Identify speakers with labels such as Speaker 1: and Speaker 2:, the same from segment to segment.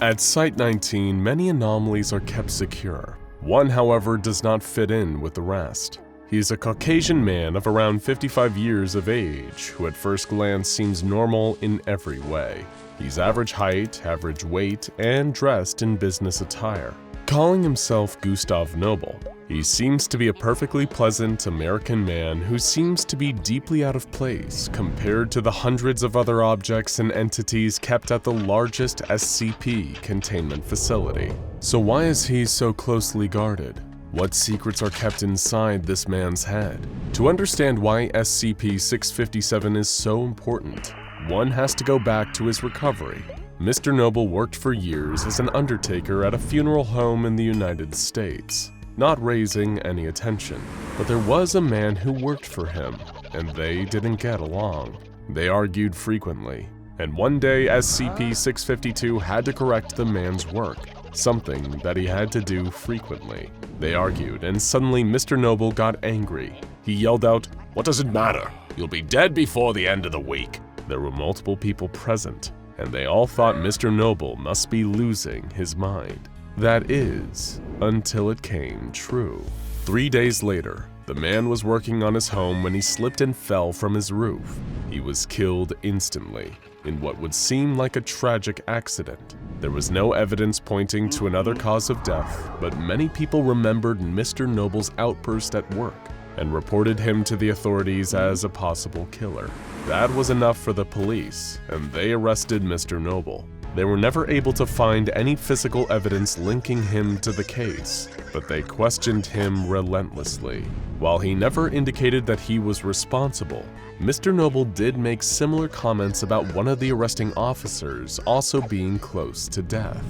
Speaker 1: At Site-19, many anomalies are kept secure. One, however, does not fit in with the rest. He is a Caucasian man of around 55 years of age, who at first glance seems normal in every way. He's average height, average weight, and dressed in business attire. Calling himself Gustav Noble, he seems to be a perfectly pleasant American man who seems to be deeply out of place compared to the hundreds of other objects and entities kept at the largest SCP containment facility. So why is he so closely guarded? What secrets are kept inside this man's head? To understand why SCP-657 is so important, one has to go back to his recovery. Mr. Noble worked for years as an undertaker at a funeral home in the United States, not raising any attention. But there was a man who worked for him, and they didn't get along. They argued frequently, and one day SCP-652 had to correct the man's work, something that he had to do frequently. They argued, and suddenly Mr. Noble got angry. He yelled out, "What does it matter? You'll be dead before the end of the week." There were multiple people present, and they all thought Mr. Noble must be losing his mind. That is, until it came true. 3 days later, the man was working on his home when he slipped and fell from his roof. He was killed instantly, in what would seem like a tragic accident. There was no evidence pointing to another cause of death, but many people remembered Mr. Noble's outburst at work and reported him to the authorities as a possible killer. That was enough for the police, and they arrested Mr. Noble. They were never able to find any physical evidence linking him to the case, but they questioned him relentlessly. While he never indicated that he was responsible, Mr. Noble did make similar comments about one of the arresting officers also being close to death.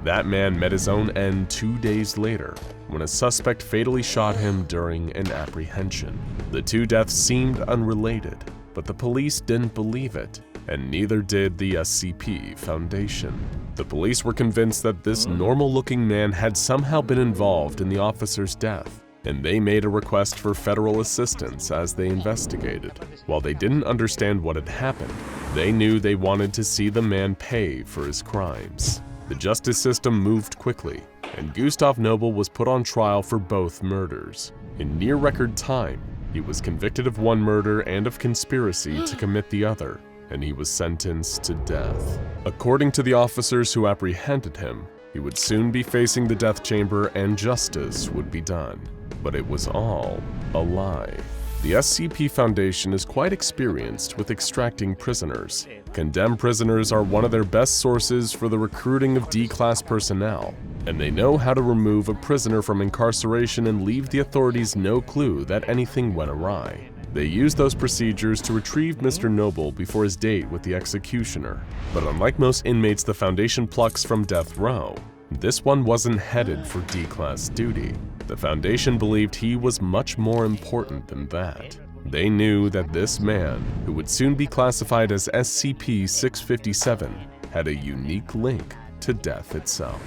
Speaker 1: That man met his own end 2 days later, when a suspect fatally shot him during an apprehension. The two deaths seemed unrelated, but the police didn't believe it, and neither did the SCP Foundation. The police were convinced that this normal-looking man had somehow been involved in the officer's death, and they made a request for federal assistance as they investigated. While they didn't understand what had happened, they knew they wanted to see the man pay for his crimes. The justice system moved quickly, and Gustav Noble was put on trial for both murders. In near record time, he was convicted of one murder and of conspiracy to commit the other, and he was sentenced to death. According to the officers who apprehended him, he would soon be facing the death chamber and justice would be done. But it was all a lie. The SCP Foundation is quite experienced with extracting prisoners. Condemned prisoners are one of their best sources for the recruiting of D-class personnel, and they know how to remove a prisoner from incarceration and leave the authorities no clue that anything went awry. They used those procedures to retrieve Mr. Noble before his date with the executioner. But unlike most inmates the Foundation plucks from death row, this one wasn't headed for D-class duty. The Foundation believed he was much more important than that. They knew that this man, who would soon be classified as SCP-657, had a unique link to death itself.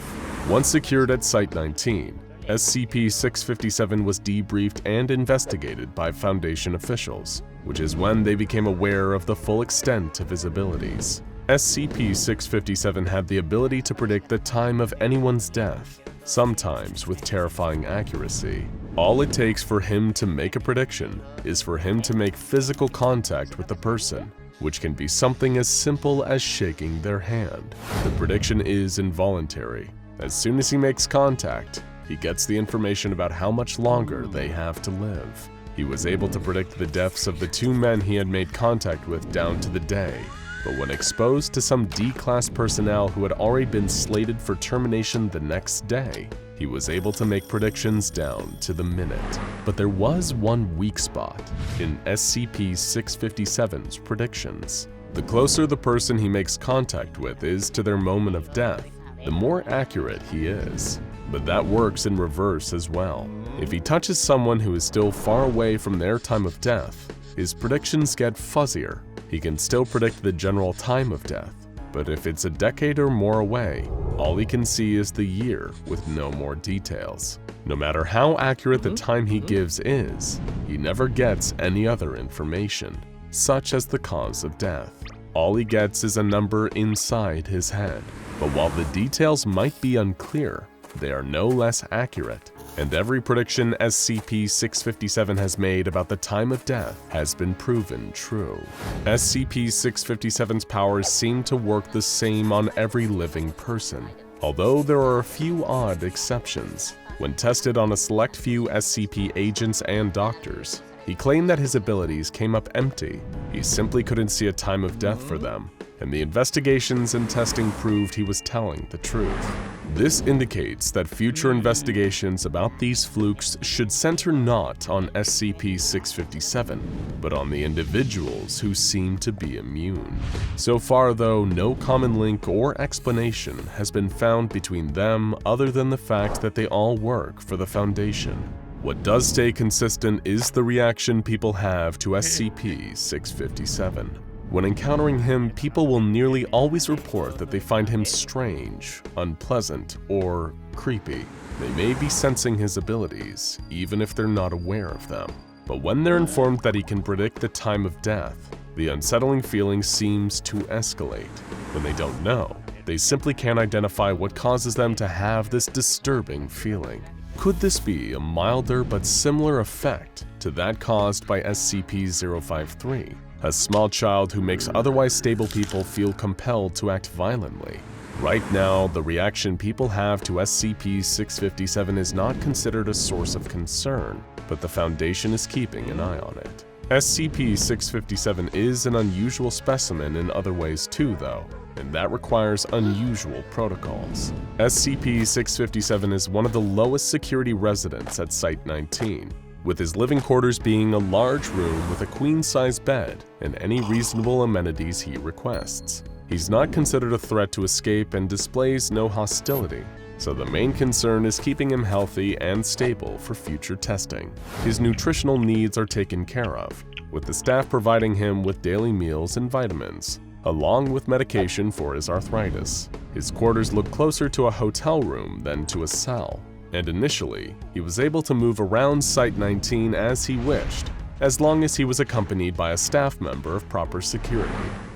Speaker 1: Once secured at Site-19, SCP-657 was debriefed and investigated by Foundation officials, which is when they became aware of the full extent of his abilities. SCP-657 had the ability to predict the time of anyone's death, sometimes with terrifying accuracy. All it takes for him to make a prediction is for him to make physical contact with the person, which can be something as simple as shaking their hand. The prediction is involuntary. As soon as he makes contact, he gets the information about how much longer they have to live. He was able to predict the deaths of the 2 men he had made contact with down to the day, but when exposed to some D-class personnel who had already been slated for termination the next day, he was able to make predictions down to the minute. But there was one weak spot in SCP-657's predictions. The closer the person he makes contact with is to their moment of death, the more accurate he is. But that works in reverse as well. If he touches someone who is still far away from their time of death, his predictions get fuzzier. He can still predict the general time of death, but if it's a decade or more away, all he can see is the year with no more details. No matter how accurate the time he gives is, he never gets any other information, such as the cause of death. All he gets is a number inside his head. But while the details might be unclear, they are no less accurate, and every prediction SCP-657 has made about the time of death has been proven true. SCP-657's powers seem to work the same on every living person, although there are a few odd exceptions. When tested on a select few SCP agents and doctors, he claimed that his abilities came up empty. He simply couldn't see a time of death for them, and the investigations and testing proved he was telling the truth. This indicates that future investigations about these flukes should center not on SCP-657, but on the individuals who seem to be immune. So far, though, no common link or explanation has been found between them other than the fact that they all work for the Foundation. What does stay consistent is the reaction people have to SCP-657. When encountering him, people will nearly always report that they find him strange, unpleasant, or creepy. They may be sensing his abilities, even if they're not aware of them. But when they're informed that he can predict the time of death, the unsettling feeling seems to escalate. When they don't know, they simply can't identify what causes them to have this disturbing feeling. Could this be a milder but similar effect to that caused by SCP-053? A small child who makes otherwise stable people feel compelled to act violently. Right now, the reaction people have to SCP-657 is not considered a source of concern, but the Foundation is keeping an eye on it. SCP-657 is an unusual specimen in other ways too, though, and that requires unusual protocols. SCP-657 is one of the lowest security residents at Site-19, with his living quarters being a large room with a queen-size bed and any reasonable amenities he requests. He's not considered a threat to escape and displays no hostility, so the main concern is keeping him healthy and stable for future testing. His nutritional needs are taken care of, with the staff providing him with daily meals and vitamins, along with medication for his arthritis. His quarters look closer to a hotel room than to a cell, and initially, he was able to move around Site-19 as he wished, as long as he was accompanied by a staff member of proper security.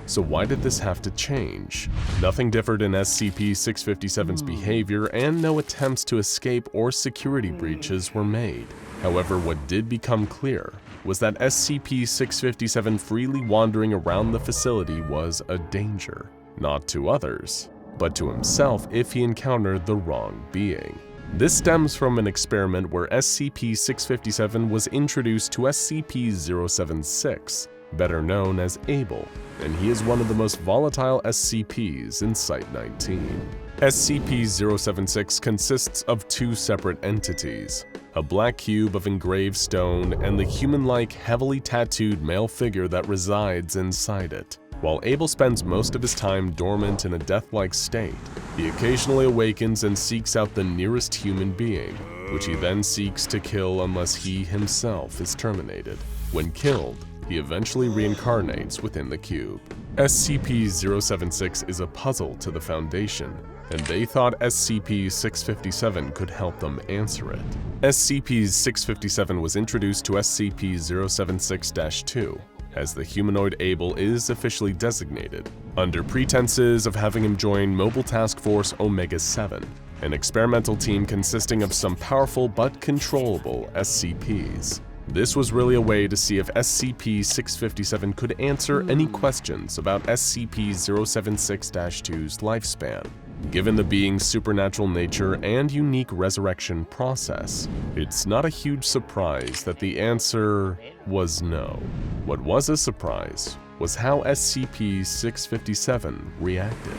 Speaker 1: So why did this have to change? Nothing differed in SCP-657's behavior, and no attempts to escape or security breaches were made. However, what did become clear was that SCP-657 freely wandering around the facility was a danger, not to others, but to himself if he encountered the wrong being. This stems from an experiment where SCP-657 was introduced to SCP-076, better known as Abel, and he is one of the most volatile SCPs in Site-19. SCP-076 consists of two separate entities, a black cube of engraved stone and the human-like, heavily tattooed male figure that resides inside it. While Abel spends most of his time dormant in a death-like state, he occasionally awakens and seeks out the nearest human being, which he then seeks to kill unless he himself is terminated. When killed, he eventually reincarnates within the cube. SCP-076 is a puzzle to the Foundation, and they thought SCP-657 could help them answer it. SCP-657 was introduced to SCP-076-2, as the humanoid Abel is officially designated, under pretenses of having him join Mobile Task Force Omega-7, an experimental team consisting of some powerful but controllable SCPs. This was really a way to see if SCP-657 could answer any questions about SCP-076-2's lifespan. Given the being's supernatural nature and unique resurrection process, it's not a huge surprise that the answer was no. What was a surprise was how SCP-657 reacted.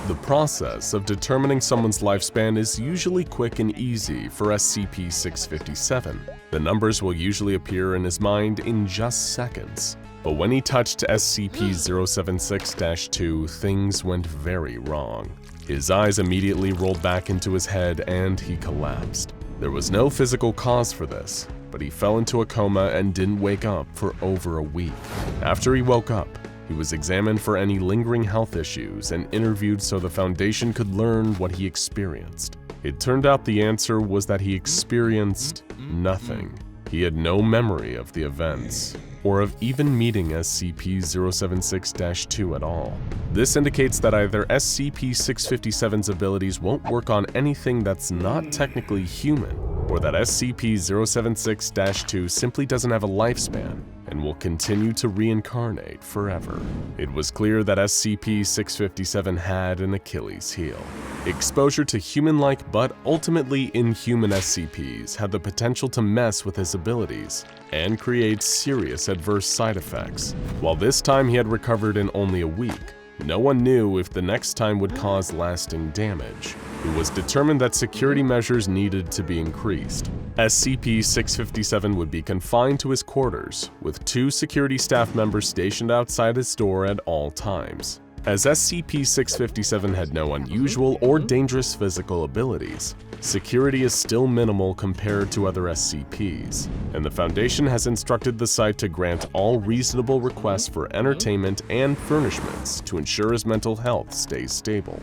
Speaker 1: The process of determining someone's lifespan is usually quick and easy for SCP-657. The numbers will usually appear in his mind in just seconds. But when he touched SCP-076-2, things went very wrong. His eyes immediately rolled back into his head and he collapsed. There was no physical cause for this, but he fell into a coma and didn't wake up for over a week. After he woke up, he was examined for any lingering health issues and interviewed so the Foundation could learn what he experienced. It turned out the answer was that he experienced nothing. He had no memory of the events, or of even meeting SCP-076-2 at all. This indicates that either SCP-657's abilities won't work on anything that's not technically human, or that SCP-076-2 simply doesn't have a lifespan and will continue to reincarnate forever. It was clear that SCP-657 had an Achilles heel. Exposure to human-like but ultimately inhuman SCPs had the potential to mess with his abilities and create serious adverse side effects. While this time he had recovered in only a week, no one knew if the next time would cause lasting damage. It was determined that security measures needed to be increased. SCP-657 would be confined to his quarters, with 2 security staff members stationed outside his door at all times. As SCP-657 had no unusual or dangerous physical abilities, security is still minimal compared to other SCPs, and the Foundation has instructed the site to grant all reasonable requests for entertainment and furnishments to ensure his mental health stays stable.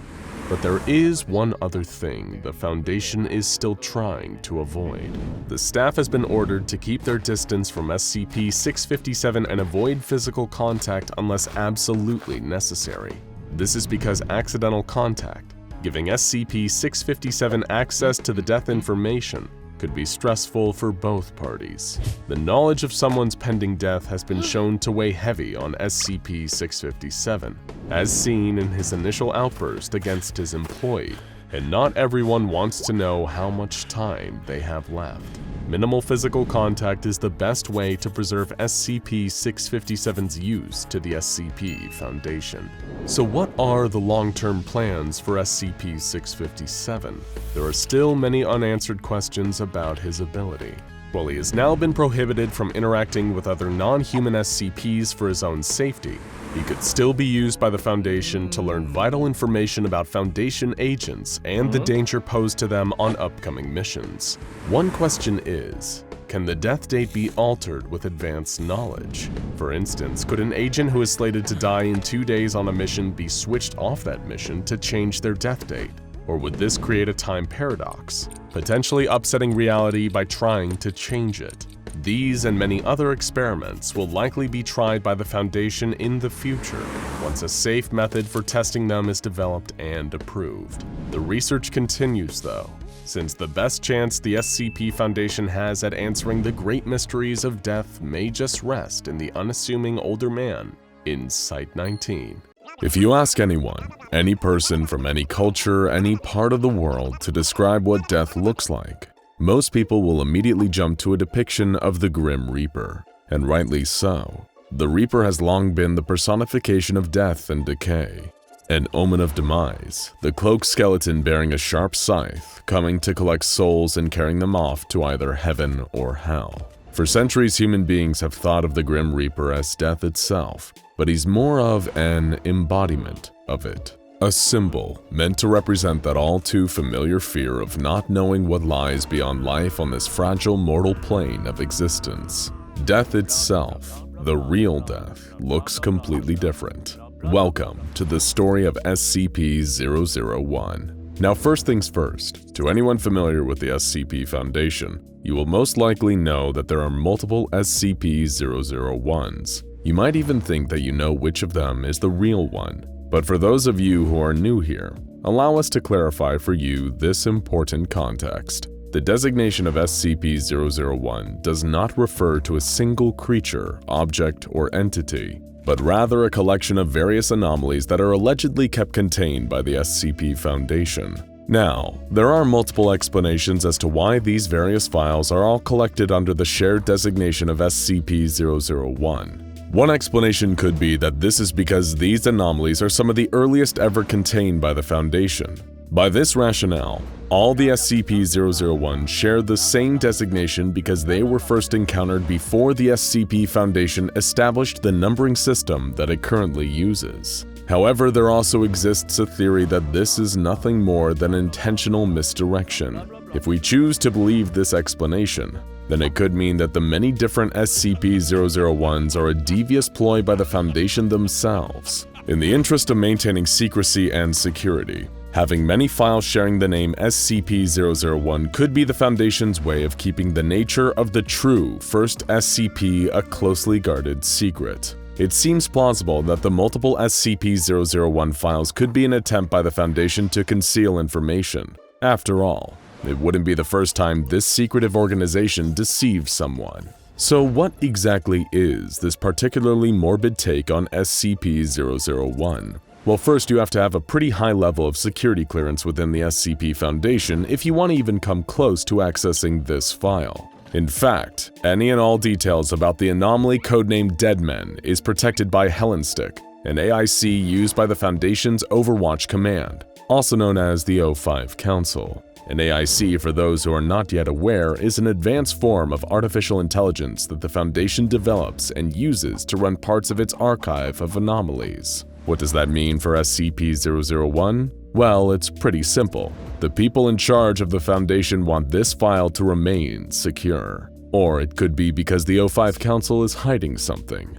Speaker 1: But there is one other thing the Foundation is still trying to avoid. The staff has been ordered to keep their distance from SCP-657 and avoid physical contact unless absolutely necessary. This is because accidental contact, giving SCP-657 access to the death information, could be stressful for both parties. The knowledge of someone's pending death has been shown to weigh heavy on SCP-657, as seen in his initial outburst against his employee, and not everyone wants to know how much time they have left. Minimal physical contact is the best way to preserve SCP-657's use to the SCP Foundation. So what are the long-term plans for SCP-657? There are still many unanswered questions about his ability. While he has now been prohibited from interacting with other non-human SCPs for his own safety, he could still be used by the Foundation to learn vital information about Foundation agents and the danger posed to them on upcoming missions. One question is, can the death date be altered with advanced knowledge? For instance, could an agent who is slated to die in 2 days on a mission be switched off that mission to change their death date? Or would this create a time paradox, potentially upsetting reality by trying to change it? These and many other experiments will likely be tried by the Foundation in the future, once a safe method for testing them is developed and approved. The research continues though, since the best chance the SCP Foundation has at answering the great mysteries of death may just rest in the unassuming older man in Site-19. If you ask anyone, any person from any culture, any part of the world to describe what death looks like, most people will immediately jump to a depiction of the Grim Reaper, and rightly so. The Reaper has long been the personification of death and decay, an omen of demise, the cloaked skeleton bearing a sharp scythe, coming to collect souls and carrying them off to either heaven or hell. For centuries, human beings have thought of the Grim Reaper as death itself, but he's more of an embodiment of it. A symbol meant to represent that all too familiar fear of not knowing what lies beyond life on this fragile mortal plane of existence. Death itself, the real death, looks completely different. Welcome to the story of SCP-001. Now first things first, to anyone familiar with the SCP Foundation, you will most likely know that there are multiple SCP-001s. You might even think that you know which of them is the real one. But for those of you who are new here, allow us to clarify for you this important context. The designation of SCP-001 does not refer to a single creature, object, or entity, but rather a collection of various anomalies that are allegedly kept contained by the SCP Foundation. Now, there are multiple explanations as to why these various files are all collected under the shared designation of SCP-001. One explanation could be that this is because these anomalies are some of the earliest ever contained by the Foundation. By this rationale, all the SCP-001 share the same designation because they were first encountered before the SCP Foundation established the numbering system that it currently uses. However, there also exists a theory that this is nothing more than intentional misdirection. If we choose to believe this explanation, then it could mean that the many different SCP-001s are a devious ploy by the Foundation themselves. In the interest of maintaining secrecy and security, Having many files sharing the name SCP-001 could be the Foundation's way of keeping the nature of the true first SCP a closely guarded secret. It seems plausible that the multiple SCP-001 files could be an attempt by the Foundation to conceal information. After all, it wouldn't be the first time this secretive organization deceived someone. So what exactly is this particularly morbid take on SCP-001? Well, first you have to have a pretty high level of security clearance within the SCP Foundation if you want to even come close to accessing this file. In fact, any and all details about the anomaly codenamed Deadmen is protected by Hellenstick, an AIC used by the Foundation's Overwatch Command, also known as the O5 Council. An AIC, for those who are not yet aware, is an advanced form of artificial intelligence that the Foundation develops and uses to run parts of its archive of anomalies. What does that mean for SCP-001? Well, it's pretty simple. The people in charge of the Foundation want this file to remain secure. Or it could be because the O5 Council is hiding something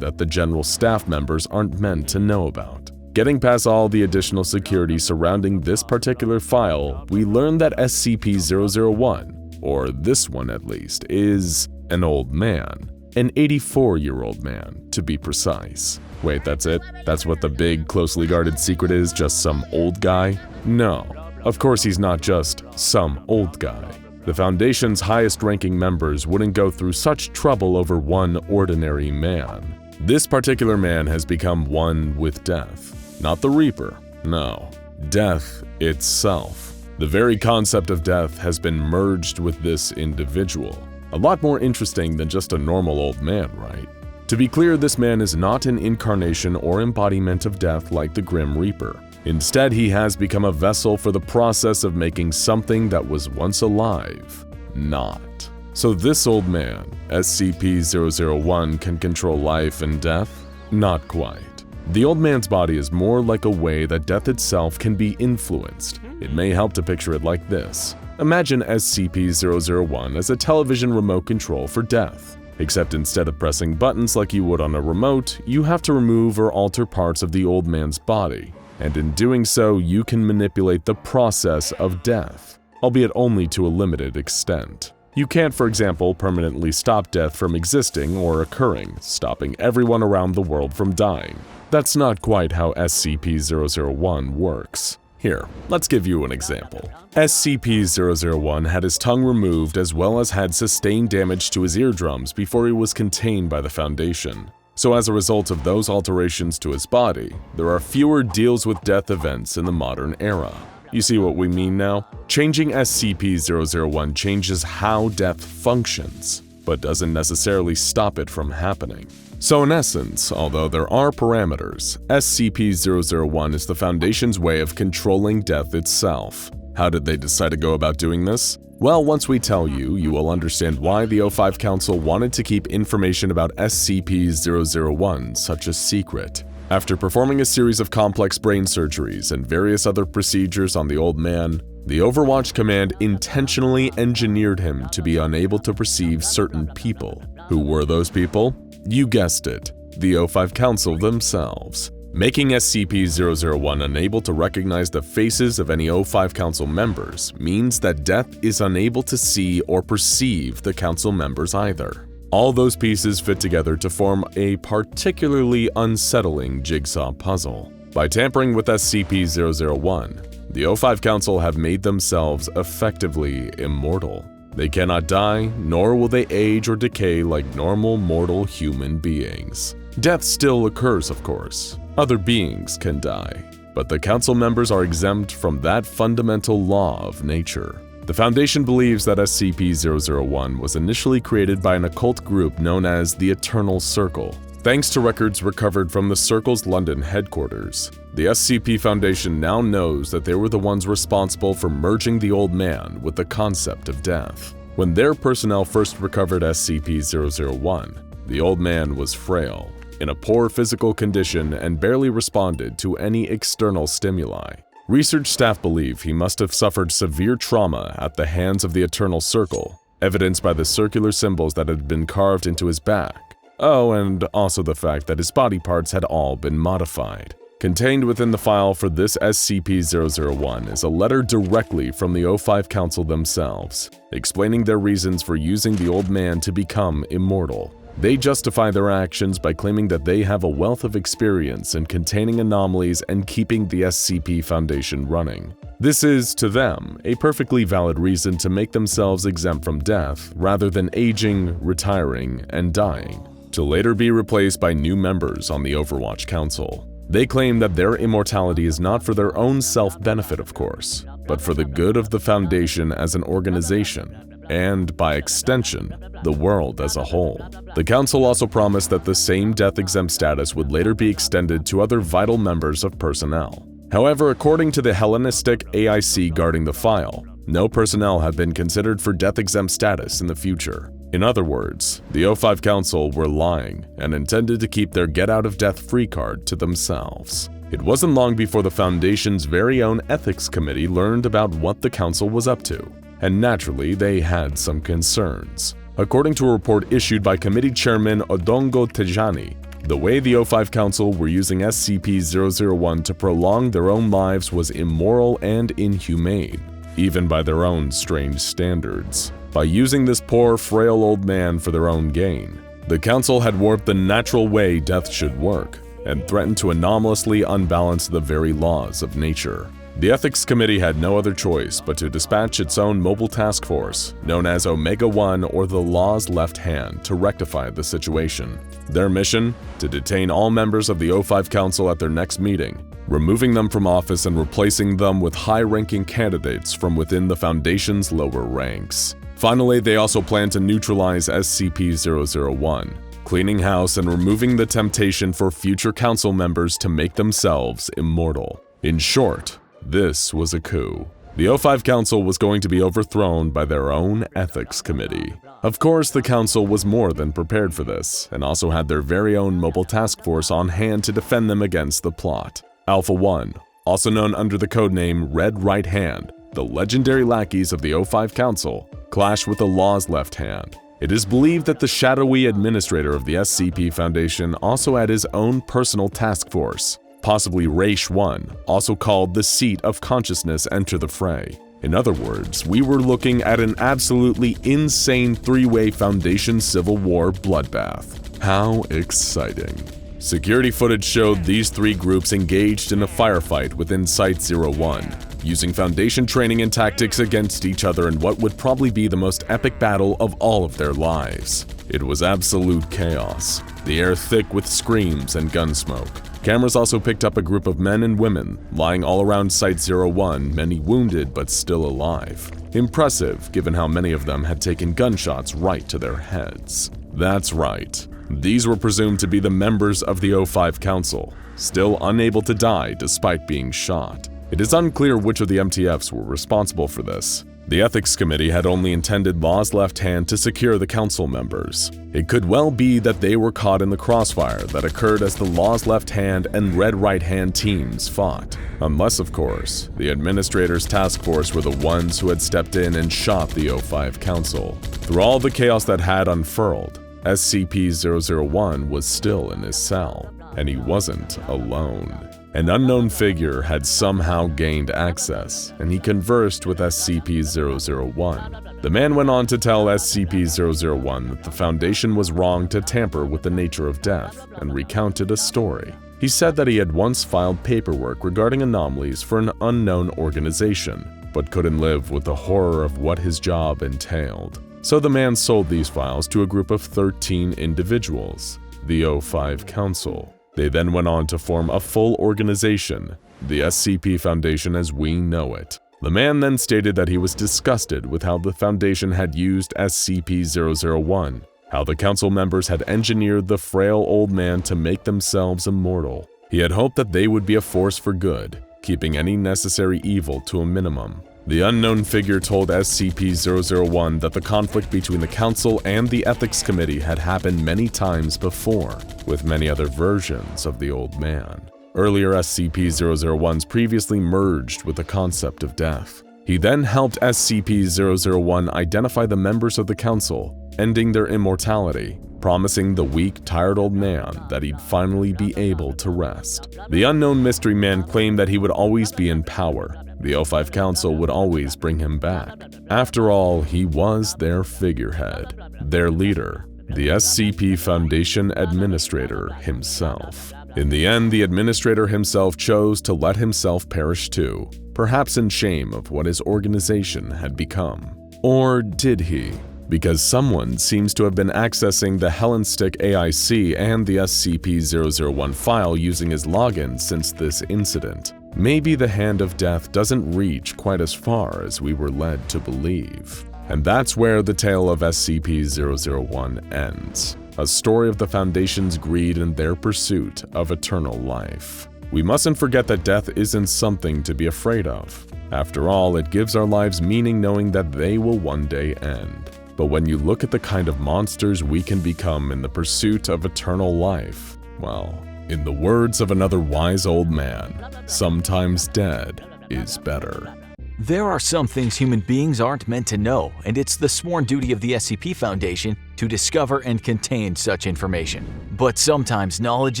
Speaker 1: that the general staff members aren't meant to know about. Getting past all the additional security surrounding this particular file, we learn that SCP-001, or this one at least, is an old man. An 84-year-old man, to be precise. Wait, that's it? That's what the big, closely guarded secret is? Just some old guy? No. Of course he's not just some old guy. The Foundation's highest-ranking members wouldn't go through such trouble over one ordinary man. This particular man has become one with death. Not the Reaper, no. Death itself. The very concept of death has been merged with this individual. A lot more interesting than just a normal old man, right? To be clear, this man is not an incarnation or embodiment of death like the Grim Reaper. Instead, he has become a vessel for the process of making something that was once alive not. So this old man, SCP-001, can control life and death? Not quite. The old man's body is more like a way that death itself can be influenced. It may help to picture it like this. Imagine SCP-001 as a television remote control for death. Except instead of pressing buttons like you would on a remote, you have to remove or alter parts of the old man's body. And in doing so, you can manipulate the process of death, albeit only to a limited extent. You can't, for example, permanently stop death from existing or occurring, stopping everyone around the world from dying. That's not quite how SCP-001 works. Here, let's give you an example. SCP-001 had his tongue removed as well as had sustained damage to his eardrums before he was contained by the Foundation. So as a result of those alterations to his body, there are fewer deals with death events in the modern era. You see what we mean now? Changing SCP-001 changes how death functions, but doesn't necessarily stop it from happening. So in essence, although there are parameters, SCP-001 is the Foundation's way of controlling death itself. How did they decide to go about doing this? Well, once we tell you, you will understand why the O5 Council wanted to keep information about SCP-001 such a secret. After performing a series of complex brain surgeries and various other procedures on the old man, the Overwatch Command intentionally engineered him to be unable to perceive certain people. Who were those people? You guessed it, the O5 Council themselves. Making SCP-001 unable to recognize the faces of any O5 Council members means that death is unable to see or perceive the Council members either. All those pieces fit together to form a particularly unsettling jigsaw puzzle. By tampering with SCP-001, the O5 Council have made themselves effectively immortal. They cannot die, nor will they age or decay like normal mortal human beings. Death still occurs, of course. Other beings can die, but the Council members are exempt from that fundamental law of nature. The Foundation believes that SCP-001 was initially created by an occult group known as the Eternal Circle. Thanks to records recovered from the Circle's London headquarters, the SCP Foundation now knows that they were the ones responsible for merging the old man with the concept of death. When their personnel first recovered SCP-001, the old man was frail, in a poor physical condition and barely responded to any external stimuli. Research staff believe he must have suffered severe trauma at the hands of the Eternal Circle, evidenced by the circular symbols that had been carved into his back. Oh, and also the fact that his body parts had all been modified. Contained within the file for this SCP-001 is a letter directly from the O5 Council themselves, explaining their reasons for using the old man to become immortal. They justify their actions by claiming that they have a wealth of experience in containing anomalies and keeping the SCP Foundation running. This is, to them, a perfectly valid reason to make themselves exempt from death rather than aging, retiring, and dying, to later be replaced by new members on the Overwatch Council. They claim that their immortality is not for their own self-benefit, of course, but for the good of the Foundation as an organization, and, by extension, the world as a whole. The Council also promised that the same death-exempt status would later be extended to other vital members of personnel. However, according to the Hellenistic AIC guarding the file, no personnel have been considered for death-exempt status in the future. In other words, the O5 Council were lying and intended to keep their get-out-of-death-free card to themselves. It wasn't long before the Foundation's very own Ethics Committee learned about what the Council was up to, and naturally they had some concerns. According to a report issued by Committee Chairman Odongo Tejani, the way the O5 Council were using SCP-001 to prolong their own lives was immoral and inhumane, even by their own strange standards. By using this poor, frail old man for their own gain, the Council had warped the natural way death should work, and threatened to anomalously unbalance the very laws of nature. The Ethics Committee had no other choice but to dispatch its own mobile task force, known as Omega-1 or the Law's Left Hand, to rectify the situation. Their mission? To detain all members of the O5 Council at their next meeting, removing them from office and replacing them with high-ranking candidates from within the Foundation's lower ranks. Finally, they also plan to neutralize SCP-001, cleaning house and removing the temptation for future Council members to make themselves immortal. In short, this was a coup. The O5 Council was going to be overthrown by their own Ethics Committee. Of course, the Council was more than prepared for this, and also had their very own mobile task force on hand to defend them against the plot. Alpha 1, also known under the codename Red Right Hand, the legendary lackeys of the O5 Council, clashed with the Law's Left Hand. It is believed that the shadowy administrator of the SCP Foundation also had his own personal task force. Possibly Raish 1, also called the Seat of Consciousness, enter the fray. In other words, we were looking at an absolutely insane three-way Foundation Civil War bloodbath. How exciting. Security footage showed these three groups engaged in a firefight within Site-01, using Foundation training and tactics against each other in what would probably be the most epic battle of all of their lives. It was absolute chaos, the air thick with screams and gun smoke. Cameras also picked up a group of men and women lying all around Site-01, many wounded but still alive. Impressive, given how many of them had taken gunshots right to their heads. That's right. These were presumed to be the members of the O5 Council, still unable to die despite being shot. It is unclear which of the MTFs were responsible for this. The Ethics Committee had only intended Law's Left Hand to secure the Council members. It could well be that they were caught in the crossfire that occurred as the Law's Left Hand and Red Right Hand teams fought. Unless, of course, the Administrator's task force were the ones who had stepped in and shot the O5 Council. Through all the chaos that had unfurled, SCP-001 was still in his cell, and he wasn't alone. An unknown figure had somehow gained access, and he conversed with SCP-001. The man went on to tell SCP-001 that the Foundation was wrong to tamper with the nature of death, and recounted a story. He said that he had once filed paperwork regarding anomalies for an unknown organization, but couldn't live with the horror of what his job entailed. So the man sold these files to a group of 13 individuals, the O5 Council. They then went on to form a full organization, the SCP Foundation as we know it. The man then stated that he was disgusted with how the Foundation had used SCP-001, how the Council members had engineered the frail old man to make themselves immortal. He had hoped that they would be a force for good, keeping any necessary evil to a minimum. The unknown figure told SCP-001 that the conflict between the Council and the Ethics Committee had happened many times before, with many other versions of the old man. Earlier SCP-001s previously merged with the concept of death. He then helped SCP-001 identify the members of the Council, ending their immortality, promising the weak, tired old man that he'd finally be able to rest. The unknown mystery man claimed that he would always be in power. The O5 Council would always bring him back. After all, he was their figurehead, their leader, the SCP Foundation administrator himself. In the end, the administrator himself chose to let himself perish too, perhaps in shame of what his organization had become. Or did he? Because someone seems to have been accessing the Hellenstick AIC and the SCP-001 file using his login since this incident. Maybe the hand of death doesn't reach quite as far as we were led to believe. And that's where the tale of SCP-001 ends. A story of the Foundation's greed and their pursuit of eternal life. We mustn't forget that death isn't something to be afraid of. After all, it gives our lives meaning knowing that they will one day end. But when you look at the kind of monsters we can become in the pursuit of eternal life, well, in the words of another wise old man, sometimes dead is better.
Speaker 2: There are some things human beings aren't meant to know, and it's the sworn duty of the SCP Foundation to discover and contain such information. But sometimes knowledge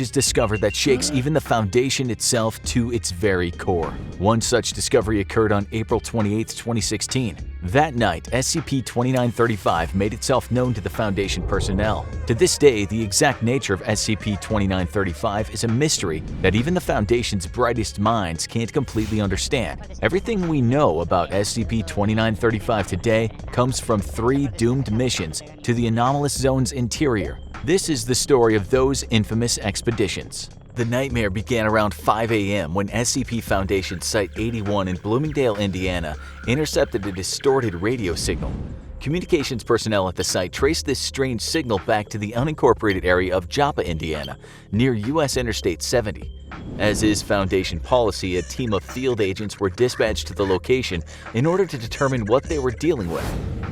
Speaker 2: is discovered that shakes even the Foundation itself to its very core. One such discovery occurred on April 28, 2016. That night, SCP-2935 made itself known to the Foundation personnel. To this day, the exact nature of SCP-2935 is a mystery that even the Foundation's brightest minds can't completely understand. Everything we know about SCP-2935 today comes from 3 doomed missions to the anomalous zone's interior. This is the story of those infamous expeditions. The nightmare began around 5 a.m. when SCP Foundation Site-81 in Bloomingdale, Indiana, intercepted a distorted radio signal. Communications personnel at the site traced this strange signal back to the unincorporated area of Joppa, Indiana, near U.S. Interstate 70. As is Foundation policy, a team of field agents were dispatched to the location in order to determine what they were dealing with.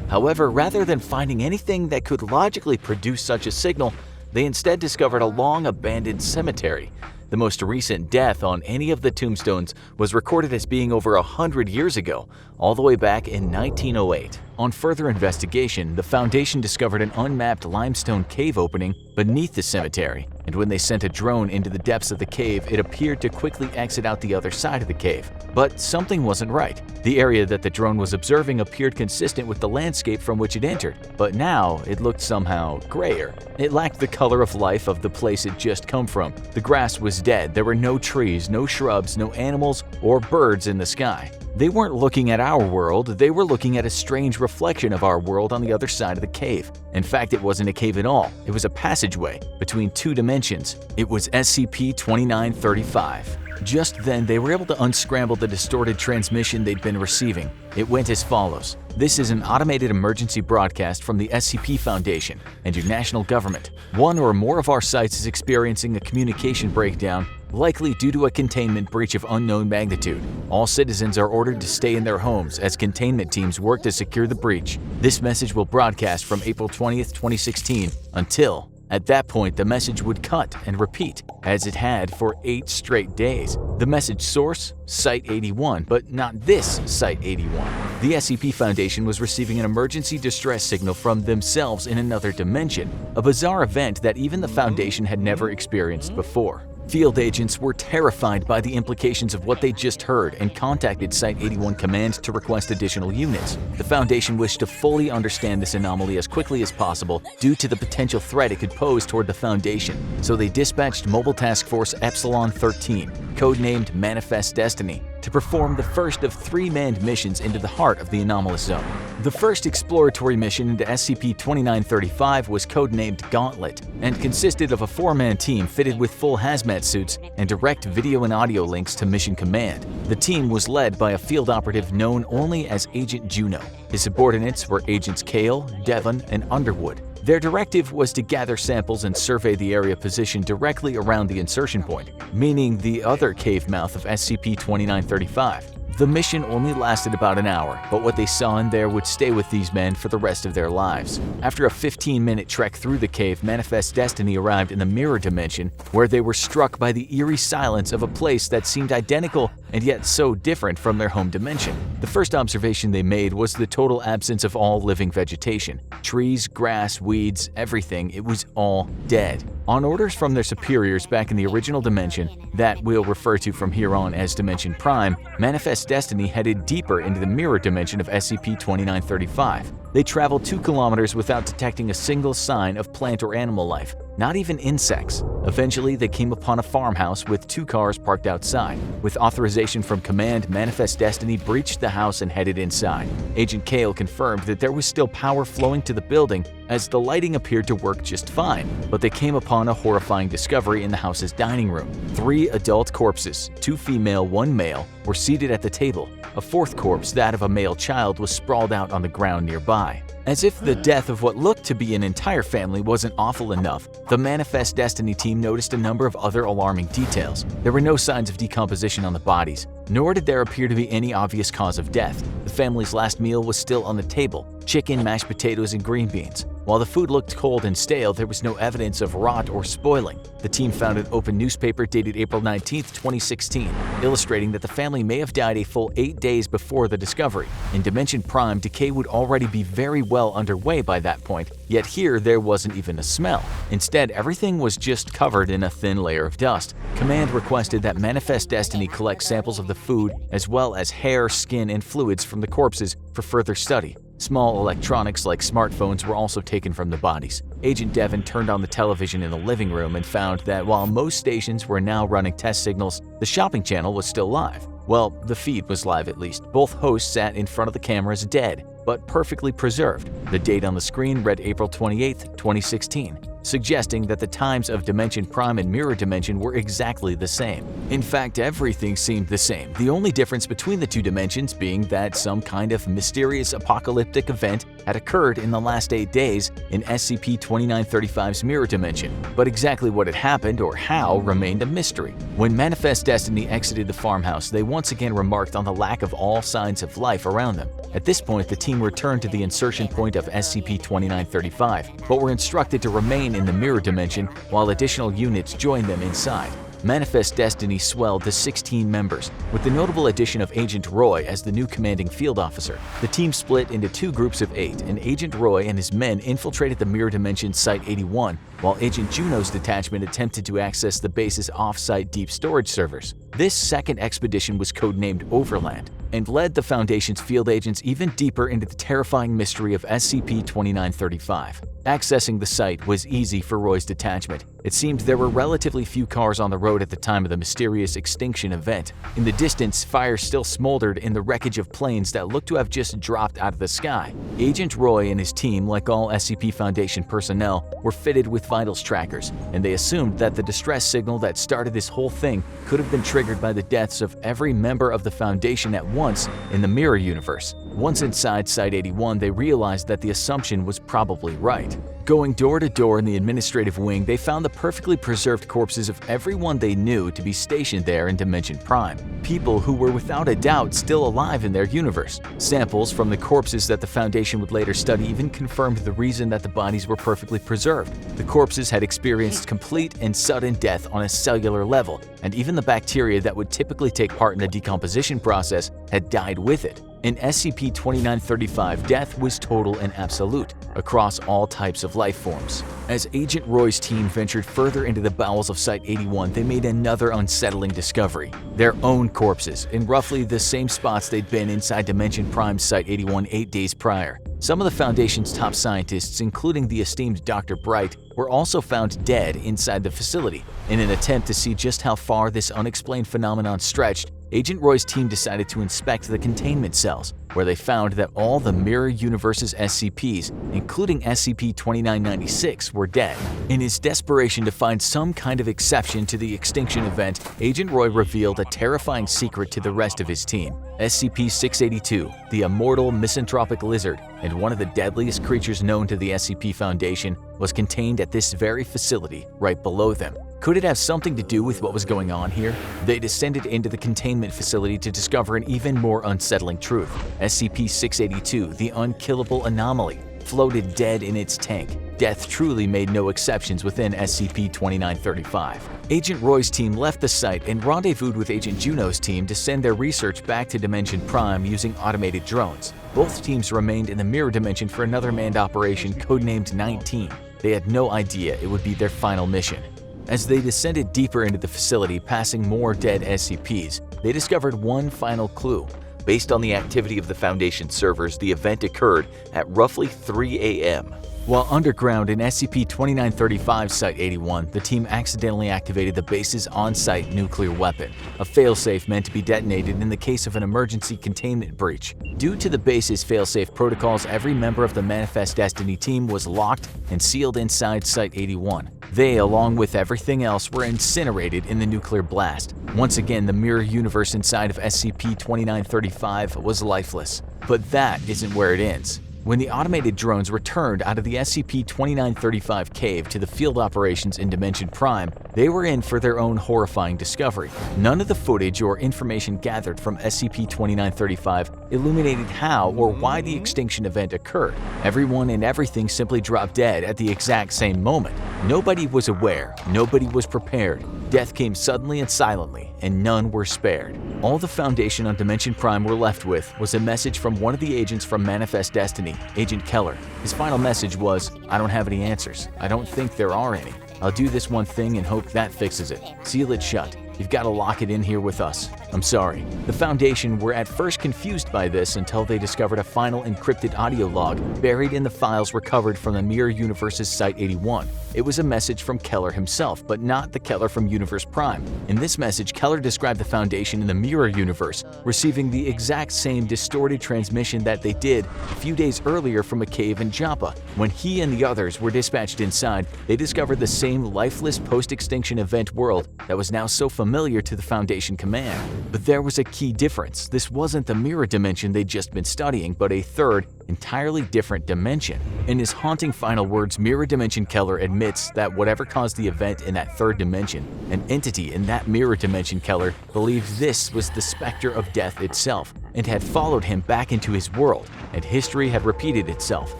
Speaker 2: However, rather than finding anything that could logically produce such a signal, they instead discovered a long-abandoned cemetery. The most recent death on any of the tombstones was recorded as being over 100 years ago, all the way back in 1908. On further investigation, the Foundation discovered an unmapped limestone cave opening beneath the cemetery, and when they sent a drone into the depths of the cave, it appeared to quickly exit out the other side of the cave. But something wasn't right. The area that the drone was observing appeared consistent with the landscape from which it entered, but now it looked somehow grayer. It lacked the color of life of the place it just come from. The grass was dead, there were no trees, no shrubs, no animals or birds in the sky. They weren't looking at our world, they were looking at a strange reflection of our world on the other side of the cave. In fact, it wasn't a cave at all, it was a passageway between 2 dimensions. It was SCP-2935. Just then, they were able to unscramble the distorted transmission they'd been receiving. It went as follows. This is an automated emergency broadcast from the SCP Foundation and your national government. One or more of our sites is experiencing a communication breakdown, likely due to a containment breach of unknown magnitude. All citizens are ordered to stay in their homes as containment teams work to secure the breach. This message will broadcast from April 20th, 2016 until… At that point, the message would cut and repeat, as it had for 8 straight days. The message source? Site-81, but not this Site-81. The SCP Foundation was receiving an emergency distress signal from themselves in another dimension, a bizarre event that even the Foundation had never experienced before. Field agents were terrified by the implications of what they just heard and contacted Site-81 Command to request additional units. The Foundation wished to fully understand this anomaly as quickly as possible due to the potential threat it could pose toward the Foundation, so they dispatched Mobile Task Force Epsilon 13, codenamed Manifest Destiny, to perform the first of 3 manned missions into the heart of the anomalous zone. The first exploratory mission into SCP-2935 was codenamed Gauntlet and consisted of a 4-man team fitted with full hazmat suits and direct video and audio links to Mission Command. The team was led by a field operative known only as Agent Juno. His subordinates were Agents Kale, Devon, and Underwood. Their directive was to gather samples and survey the area positioned directly around the insertion point, meaning the other cave mouth of SCP-2935. The mission only lasted about an hour, but what they saw in there would stay with these men for the rest of their lives. After a 15-minute trek through the cave, Manifest Destiny arrived in the mirror dimension, where they were struck by the eerie silence of a place that seemed identical and yet so different from their home dimension. The first observation they made was the total absence of all living vegetation. Trees, grass, weeds, everything, it was all dead. On orders from their superiors back in the original dimension, that we'll refer to from here on as Dimension Prime, Manifest Destiny headed deeper into the mirror dimension of SCP-2935. They traveled 2 kilometers without detecting a single sign of plant or animal life, not even insects. Eventually, they came upon a farmhouse with 2 cars parked outside. With authorization from Command, Manifest Destiny breached the house and headed inside. Agent Kale confirmed that there was still power flowing to the building, as the lighting appeared to work just fine, but they came upon a horrifying discovery in the house's dining room. 3 adult corpses, 2 female, 1 male, were seated at the table. A 4th corpse, that of a male child, was sprawled out on the ground nearby. As if the death of what looked to be an entire family wasn't awful enough, the Manifest Destiny team noticed a number of other alarming details. There were no signs of decomposition on the bodies, nor did there appear to be any obvious cause of death. The family's last meal was still on the table: chicken, mashed potatoes, and green beans. While the food looked cold and stale, there was no evidence of rot or spoiling. The team found an open newspaper dated April 19, 2016, illustrating that the family may have died a full 8 days before the discovery. In Dimension Prime, decay would already be very well underway by that point, yet here there wasn't even a smell. Instead, everything was just covered in a thin layer of dust. Command requested that Manifest Destiny collect samples of the food as well as hair, skin, and fluids from the corpses for further study. Small electronics like smartphones were also taken from the bodies. Agent Devon turned on the television in the living room and found that while most stations were now running test signals, the shopping channel was still live. Well, the feed was live at least. Both hosts sat in front of the cameras dead, but perfectly preserved. The date on the screen read April 28, 2016. Suggesting that the times of Dimension Prime and Mirror Dimension were exactly the same. In fact, everything seemed the same, the only difference between the 2 dimensions being that some kind of mysterious apocalyptic event had occurred in the last 8 days in SCP-2935's Mirror Dimension, but exactly what had happened or how remained a mystery. When Manifest Destiny exited the farmhouse, they once again remarked on the lack of all signs of life around them. At this point, the team returned to the insertion point of SCP-2935, but were instructed to remain in the Mirror Dimension while additional units joined them inside. Manifest Destiny swelled to 16 members, with the notable addition of Agent Roy as the new commanding field officer. The team split into 2 groups of 8, and Agent Roy and his men infiltrated the Mirror Dimension Site-81, while Agent Juno's detachment attempted to access the base's off-site deep storage servers. This second expedition was codenamed Overland, and led the Foundation's field agents even deeper into the terrifying mystery of SCP-2935. Accessing the site was easy for Roy's detachment. It seemed there were relatively few cars on the road at the time of the mysterious extinction event. In the distance, fire still smoldered in the wreckage of planes that looked to have just dropped out of the sky. Agent Roy and his team, like all SCP Foundation personnel, were fitted with vitals trackers, and they assumed that the distress signal that started this whole thing could have been triggered by the deaths of every member of the Foundation at once in the Mirror Universe. Once inside Site-81, they realized that the assumption was probably right. Going door to door in the administrative wing, they found the perfectly preserved corpses of everyone they knew to be stationed there in Dimension Prime. People who were without a doubt still alive in their universe. Samples from the corpses that the Foundation would later study even confirmed the reason that the bodies were perfectly preserved. The corpses had experienced complete and sudden death on a cellular level, and even the bacteria that would typically take part in the decomposition process had died with it. In SCP-2935, death was total and absolute, across all types of life forms. As Agent Roy's team ventured further into the bowels of Site-81, they made another unsettling discovery: their own corpses, in roughly the same spots they'd been inside Dimension Prime's Site-81 8 days prior. Some of the Foundation's top scientists, including the esteemed Dr. Bright, were also found dead inside the facility. In an attempt to see just how far this unexplained phenomenon stretched, Agent Roy's team decided to inspect the containment cells, where they found that all the Mirror Universe's SCPs, including SCP-2996, were dead. In his desperation to find some kind of exception to the extinction event, Agent Roy revealed a terrifying secret to the rest of his team. SCP-682, the immortal misanthropic lizard and one of the deadliest creatures known to the SCP Foundation, was contained at this very facility right below them. Could it have something to do with what was going on here? They descended into the containment facility to discover an even more unsettling truth. SCP-682, the unkillable anomaly, floated dead in its tank. Death truly made no exceptions within SCP-2935. Agent Roy's team left the site and rendezvoused with Agent Juno's team to send their research back to Dimension Prime using automated drones. Both teams remained in the Mirror Dimension for another manned operation codenamed 19. They had no idea it would be their final mission. As they descended deeper into the facility, passing more dead SCPs, they discovered one final clue. Based on the activity of the Foundation servers, the event occurred at roughly 3 a.m. While underground in SCP-2935 Site-81, the team accidentally activated the base's on-site nuclear weapon, a failsafe meant to be detonated in the case of an emergency containment breach. Due to the base's failsafe protocols, every member of the Manifest Destiny team was locked and sealed inside Site-81. They, along with everything else, were incinerated in the nuclear blast. Once again, the mirror universe inside of SCP-2935 was lifeless. But that isn't where it ends. When the automated drones returned out of the SCP-2935 cave to the field operations in Dimension Prime, they were in for their own horrifying discovery. None of the footage or information gathered from SCP-2935 illuminated how or why the extinction event occurred. Everyone and everything simply dropped dead at the exact same moment. Nobody was aware, nobody was prepared. Death came suddenly and silently, and none were spared. All the Foundation on Dimension Prime were left with was a message from one of the agents from Manifest Destiny, Agent Keller. His final message was, "I don't have any answers. I don't think there are any. I'll do this one thing and hope that fixes it. Seal it shut. You've got to lock it in here with us. I'm sorry." The Foundation were at first confused by this until they discovered a final encrypted audio log buried in the files recovered from the Mirror Universe's Site-81. It was a message from Keller himself, but not the Keller from Universe Prime. In this message, Keller described the Foundation in the Mirror Universe receiving the exact same distorted transmission that they did a few days earlier from a cave in Joppa. When he and the others were dispatched inside, they discovered the same lifeless post-extinction event world that was now so familiar to the Foundation command. But there was a key difference. This wasn't the mirror dimension they'd just been studying, but a third, entirely different dimension. In his haunting final words, Mirror Dimension Keller admits that whatever caused the event in that third dimension, an entity in that mirror dimension Keller believed this was the specter of death itself and had followed him back into his world, and history had repeated itself.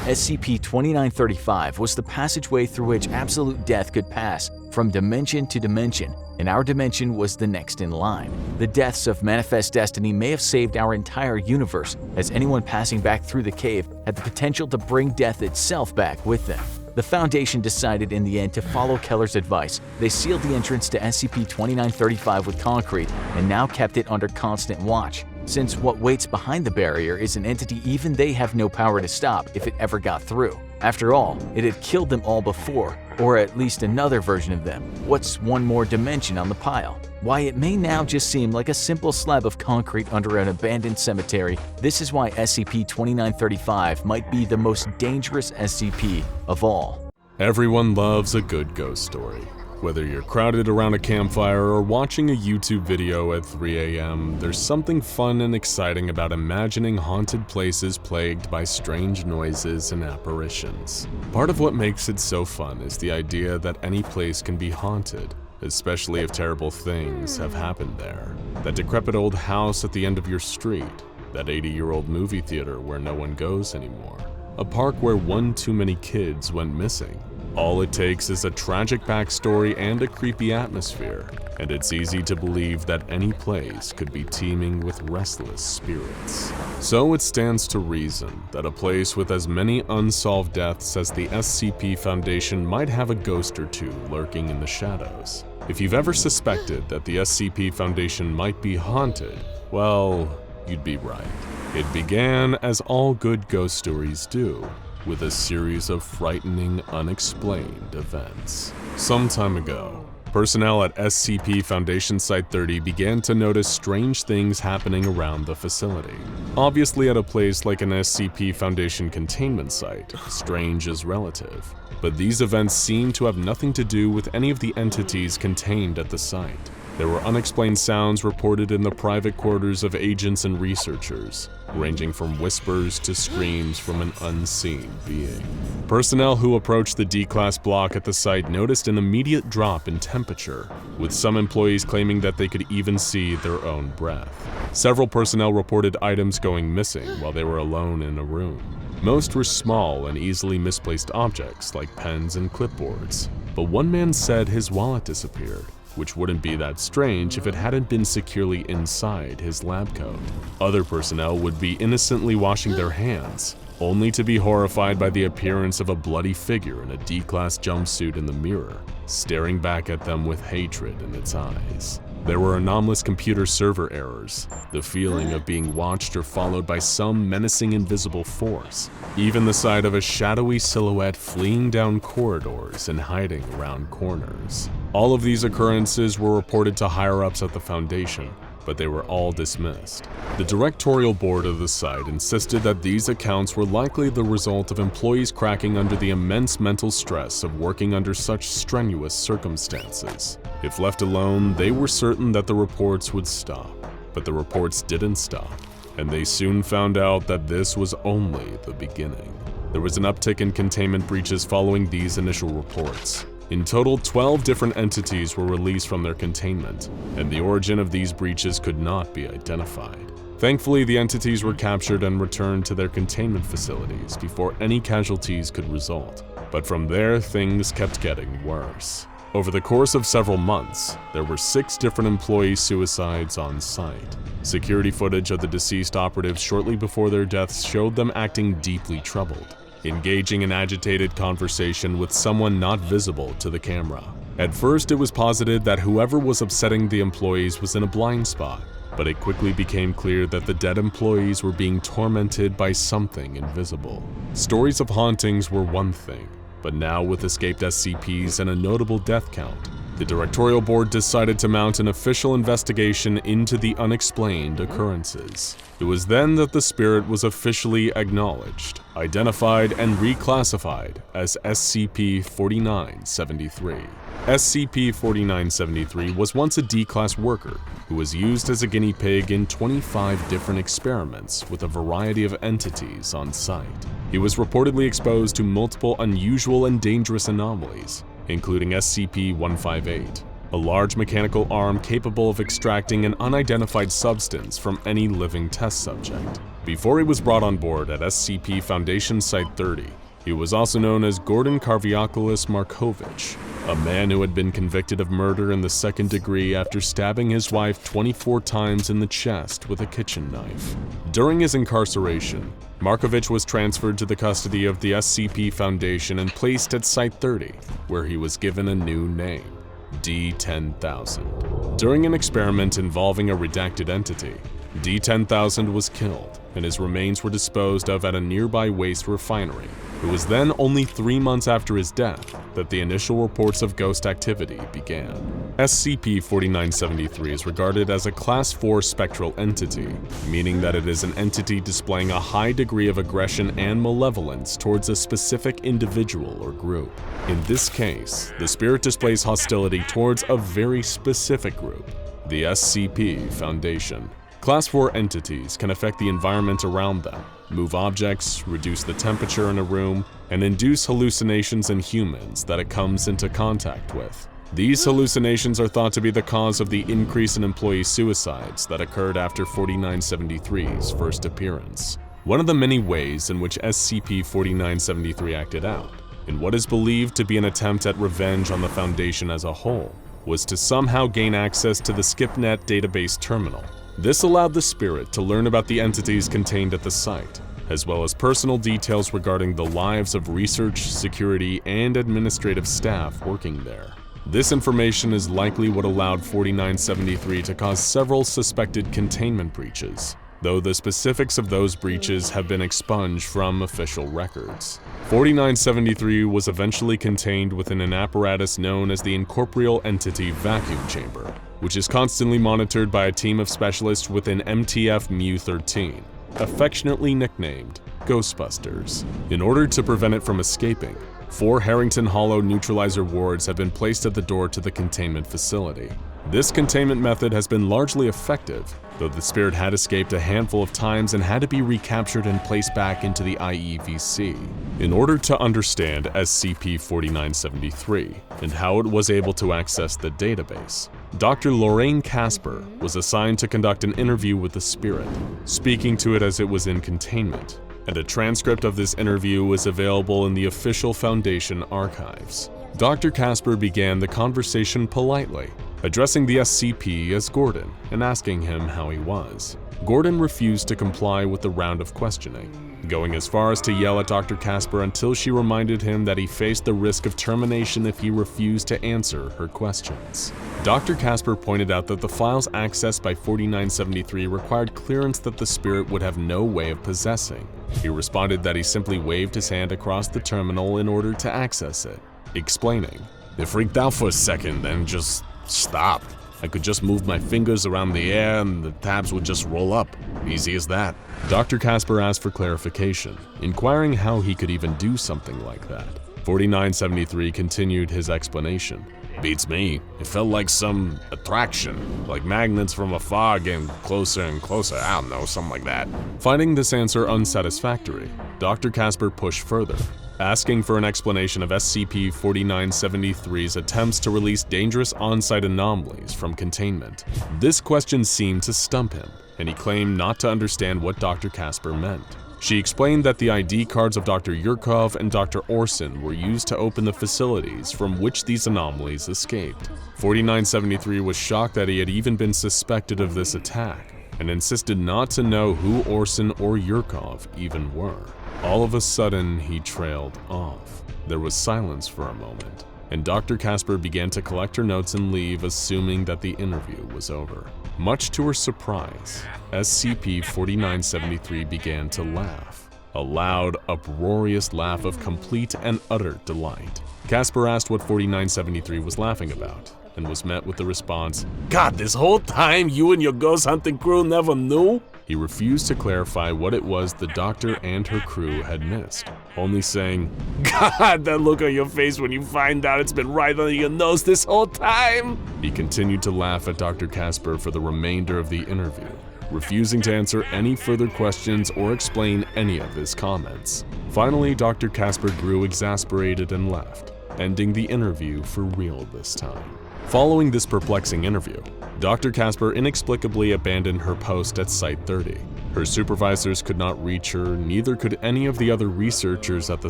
Speaker 2: SCP-2935 was the passageway through which absolute death could pass from dimension to dimension, and our dimension was the next in line. The deaths of Manifest Destiny may have saved our entire universe, as anyone passing back through the cave had the potential to bring death itself back with them. The Foundation decided in the end to follow Keller's advice. They sealed the entrance to SCP-2935 with concrete and now kept it under constant watch, since what waits behind the barrier is an entity even they have no power to stop if it ever got through. After all, it had killed them all before, or at least another version of them. What's one more dimension on the pile? Why, it may now just seem like a simple slab of concrete under an abandoned cemetery. This is why SCP-2935 might be the most dangerous SCP of all.
Speaker 1: Everyone loves a good ghost story. Whether you're crowded around a campfire or watching a YouTube video at 3 a.m., there's something fun and exciting about imagining haunted places plagued by strange noises and apparitions. Part of what makes it so fun is the idea that any place can be haunted, especially if terrible things have happened there. That decrepit old house at the end of your street, that 80-year-old movie theater where no one goes anymore, a park where one too many kids went missing. All it takes is a tragic backstory and a creepy atmosphere, and it's easy to believe that any place could be teeming with restless spirits. So it stands to reason that a place with as many unsolved deaths as the SCP Foundation might have a ghost or two lurking in the shadows. If you've ever suspected that the SCP Foundation might be haunted, well, you'd be right. It began as all good ghost stories do, with a series of frightening, unexplained events. Some time ago, personnel at SCP Foundation Site-30 began to notice strange things happening around the facility. Obviously, at a place like an SCP Foundation containment site, strange is relative. But these events seem to have nothing to do with any of the entities contained at the site. There were unexplained sounds reported in the private quarters of agents and researchers, ranging from whispers to screams from an unseen being. Personnel who approached the D-Class block at the site noticed an immediate drop in temperature, with some employees claiming that they could even see their own breath. Several personnel reported items going missing while they were alone in a room. Most were small and easily misplaced objects like pens and clipboards, but one man said his wallet disappeared, which wouldn't be that strange if it hadn't been securely inside his lab coat. Other personnel would be innocently washing their hands, only to be horrified by the appearance of a bloody figure in a D-Class jumpsuit in the mirror, staring back at them with hatred in its eyes. There were anomalous computer server errors, the feeling of being watched or followed by some menacing invisible force, even the sight of a shadowy silhouette fleeing down corridors and hiding around corners. All of these occurrences were reported to higher-ups at the Foundation, but they were all dismissed. The directorial board of the site insisted that these accounts were likely the result of employees cracking under the immense mental stress of working under such strenuous circumstances. If left alone, they were certain that the reports would stop, but the reports didn't stop, and they soon found out that this was only the beginning. There was an uptick in containment breaches following these initial reports. In total, 12 different entities were released from their containment, and the origin of these breaches could not be identified. Thankfully, the entities were captured and returned to their containment facilities before any casualties could result. But from there, things kept getting worse. Over the course of several months, there were 6 different employee suicides on site. Security footage of the deceased operatives shortly before their deaths showed them acting deeply troubled, engaging in agitated conversation with someone not visible to the camera. At first, it was posited that whoever was upsetting the employees was in a blind spot, but it quickly became clear that the dead employees were being tormented by something invisible. Stories of hauntings were one thing, but now with escaped SCPs and a notable death count, the directorial board decided to mount an official investigation into the unexplained occurrences. It was then that the spirit was officially acknowledged, identified, and reclassified as SCP-4973. SCP-4973 was once a D-Class worker who was used as a guinea pig in 25 different experiments with a variety of entities on site. He was reportedly exposed to multiple unusual and dangerous anomalies, including SCP-158, a large mechanical arm capable of extracting an unidentified substance from any living test subject. Before he was brought on board at SCP Foundation Site-30, he was also known as Gordon Karviakulis Markovich, a man who had been convicted of murder in the 2nd degree after stabbing his wife 24 times in the chest with a kitchen knife. During his incarceration, Markovich was transferred to the custody of the SCP Foundation and placed at Site-30, where he was given a new name, D-10,000. During an experiment involving a redacted entity, D-10,000 was killed, and his remains were disposed of at a nearby waste refinery. It was then only 3 months after his death that the initial reports of ghost activity began. SCP-4973 is regarded as a Class 4 spectral entity, meaning that it is an entity displaying a high degree of aggression and malevolence towards a specific individual or group. In this case, the spirit displays hostility towards a very specific group, the SCP Foundation. Class 4 entities can affect the environment around them, move objects, reduce the temperature in a room, and induce hallucinations in humans that it comes into contact with. These hallucinations are thought to be the cause of the increase in employee suicides that occurred after 4973's first appearance. One of the many ways in which SCP-4973 acted out, in what is believed to be an attempt at revenge on the Foundation as a whole, was to somehow gain access to the SCPnet database terminal. This allowed the spirit to learn about the entities contained at the site, as well as personal details regarding the lives of research, security, and administrative staff working there. This information is likely what allowed 4973 to cause several suspected containment breaches, though the specifics of those breaches have been expunged from official records. 4973 was eventually contained within an apparatus known as the Incorporeal Entity Vacuum Chamber, which is constantly monitored by a team of specialists within MTF Mu-13, affectionately nicknamed Ghostbusters. In order to prevent it from escaping, 4 Harrington Hollow neutralizer wards have been placed at the door to the containment facility. This containment method has been largely effective, though the spirit had escaped a handful of times and had to be recaptured and placed back into the IEVC. In order to understand SCP-4973 and how it was able to access the database, Dr. Lorraine Casper was assigned to conduct an interview with the spirit, speaking to it as it was in containment, and a transcript of this interview is available in the official Foundation archives. Dr. Casper began the conversation politely, addressing the SCP as Gordon and asking him how he was. Gordon refused to comply with the round of questioning, going as far as to yell at Dr. Casper until she reminded him that he faced the risk of termination if he refused to answer her questions. Dr. Casper pointed out that the files accessed by 4973 required clearance that the spirit would have no way of possessing. He responded that he simply waved his hand across the terminal in order to access it, explaining, "It freaked out for a second, then just stopped. I could just move my fingers around the air and the tabs would just roll up. Easy as that." Dr. Casper asked for clarification, inquiring how he could even do something like that. 4973 continued his explanation. "Beats me. It felt like some attraction, like magnets from afar getting closer and closer. I don't know, something like that." Finding this answer unsatisfactory, Dr. Casper pushed further, asking for an explanation of SCP-4973's attempts to release dangerous on-site anomalies from containment. This question seemed to stump him, and he claimed not to understand what Dr. Casper meant. She explained that the ID cards of Dr. Yurkov and Dr. Orson were used to open the facilities from which these anomalies escaped. 4973 was shocked that he had even been suspected of this attack, and insisted not to know who Orson or Yurkov even were. All of a sudden, he trailed off. There was silence for a moment, and Dr. Casper began to collect her notes and leave, assuming that the interview was over. Much to her surprise, SCP-4973 began to laugh. A loud, uproarious laugh of complete and utter delight. Casper asked what 4973 was laughing about, and was met with the response, "God, this whole time you and your ghost hunting crew never knew?" He refused to clarify what it was the doctor and her crew had missed, only saying, "God, that look on your face when you find out it's been right under your nose this whole time!" He continued to laugh at Dr. Casper for the remainder of the interview, refusing to answer any further questions or explain any of his comments. Finally, Dr. Casper grew exasperated and left, ending the interview for real this time. Following this perplexing interview, Dr. Casper inexplicably abandoned her post at Site-30. Her supervisors could not reach her, neither could any of the other researchers at the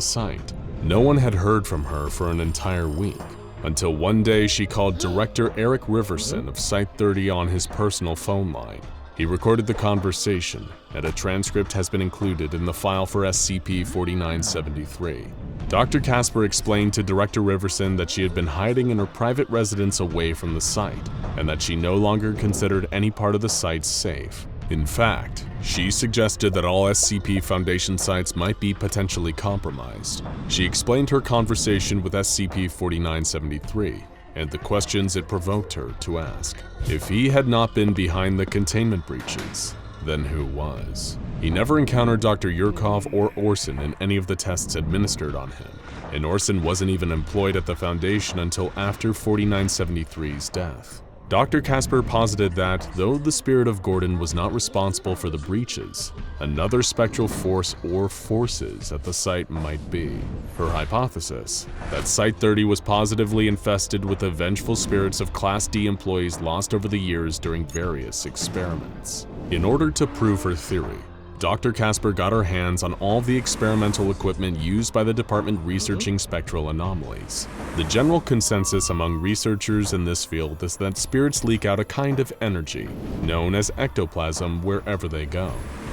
Speaker 1: site. No one had heard from her for an entire week, until one day she called Director Eric Riverson of Site-30 on his personal phone line. He recorded the conversation, and a transcript has been included in the file for SCP-4973. Dr. Casper explained to Director Riverson that she had been hiding in her private residence away from the site, and that she no longer considered any part of the site safe. In fact, she suggested that all SCP Foundation sites might be potentially compromised. She explained her conversation with SCP-4973, and the questions it provoked her to ask. If he had not been behind the containment breaches, then who was? He never encountered Dr. Yurkov or Orson in any of the tests administered on him, and Orson wasn't even employed at the Foundation until after 4973's death. Dr. Casper posited that, though the spirit of Gordon was not responsible for the breaches, another spectral force or forces at the site might be. Her hypothesis, that Site-30 was positively infested with the vengeful spirits of Class D employees lost over the years during various experiments. In order to prove her theory, Dr. Casper got her hands on all the experimental equipment used by the department researching spectral anomalies. The general consensus among researchers in this field is that spirits leak out a kind of energy, known as ectoplasm, wherever they go.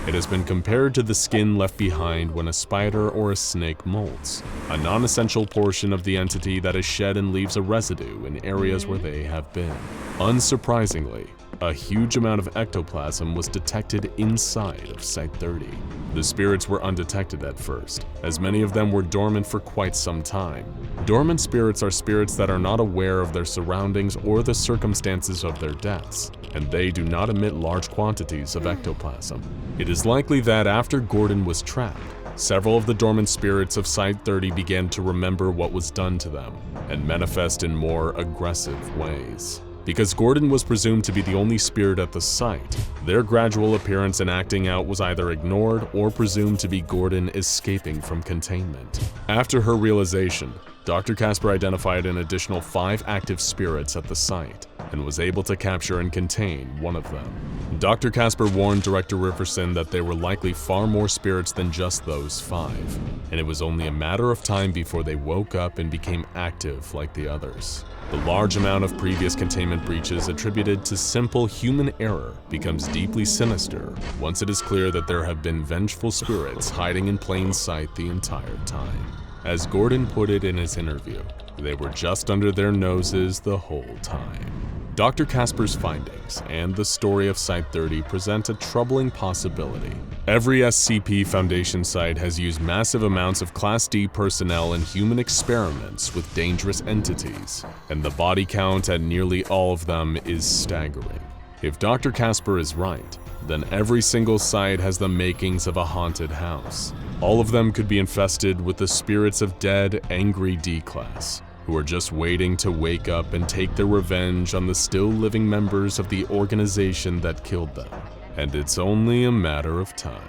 Speaker 1: It has been compared to the skin left behind when a spider or a snake molts, a non-essential portion of the entity that is shed and leaves a residue in areas where they have been. Unsurprisingly, a huge amount of ectoplasm was detected inside of Site-30. The spirits were undetected at first, as many of them were dormant for quite some time. Dormant spirits are spirits that are not aware of their surroundings or the circumstances of their deaths, and they do not emit large quantities of ectoplasm. It is likely that after Gordon was trapped, several of the dormant spirits of Site-30 began to remember what was done to them, and manifest in more aggressive ways. Because Gordon was presumed to be the only spirit at the site, their gradual appearance and acting out was either ignored or presumed to be Gordon escaping from containment. After her realization, Dr. Casper identified an additional 5 active spirits at the site and was able to capture and contain one of them. Dr. Casper warned Director Riverson that there were likely far more spirits than just those 5, and it was only a matter of time before they woke up and became active like the others. The large amount of previous containment breaches attributed to simple human error becomes deeply sinister once it is clear that there have been vengeful spirits hiding in plain sight the entire time. As Gordon put it in his interview, they were just under their noses the whole time. Dr. Casper's findings and the story of Site-30 present a troubling possibility. Every SCP Foundation site has used massive amounts of Class D personnel in human experiments with dangerous entities, and the body count at nearly all of them is staggering. If Dr. Casper is right, then every single site has the makings of a haunted house. All of them could be infested with the spirits of dead, angry D-Class, who are just waiting to wake up and take their revenge on the still living members of the organization that killed them. And it's only a matter of time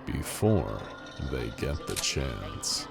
Speaker 1: before they get the chance.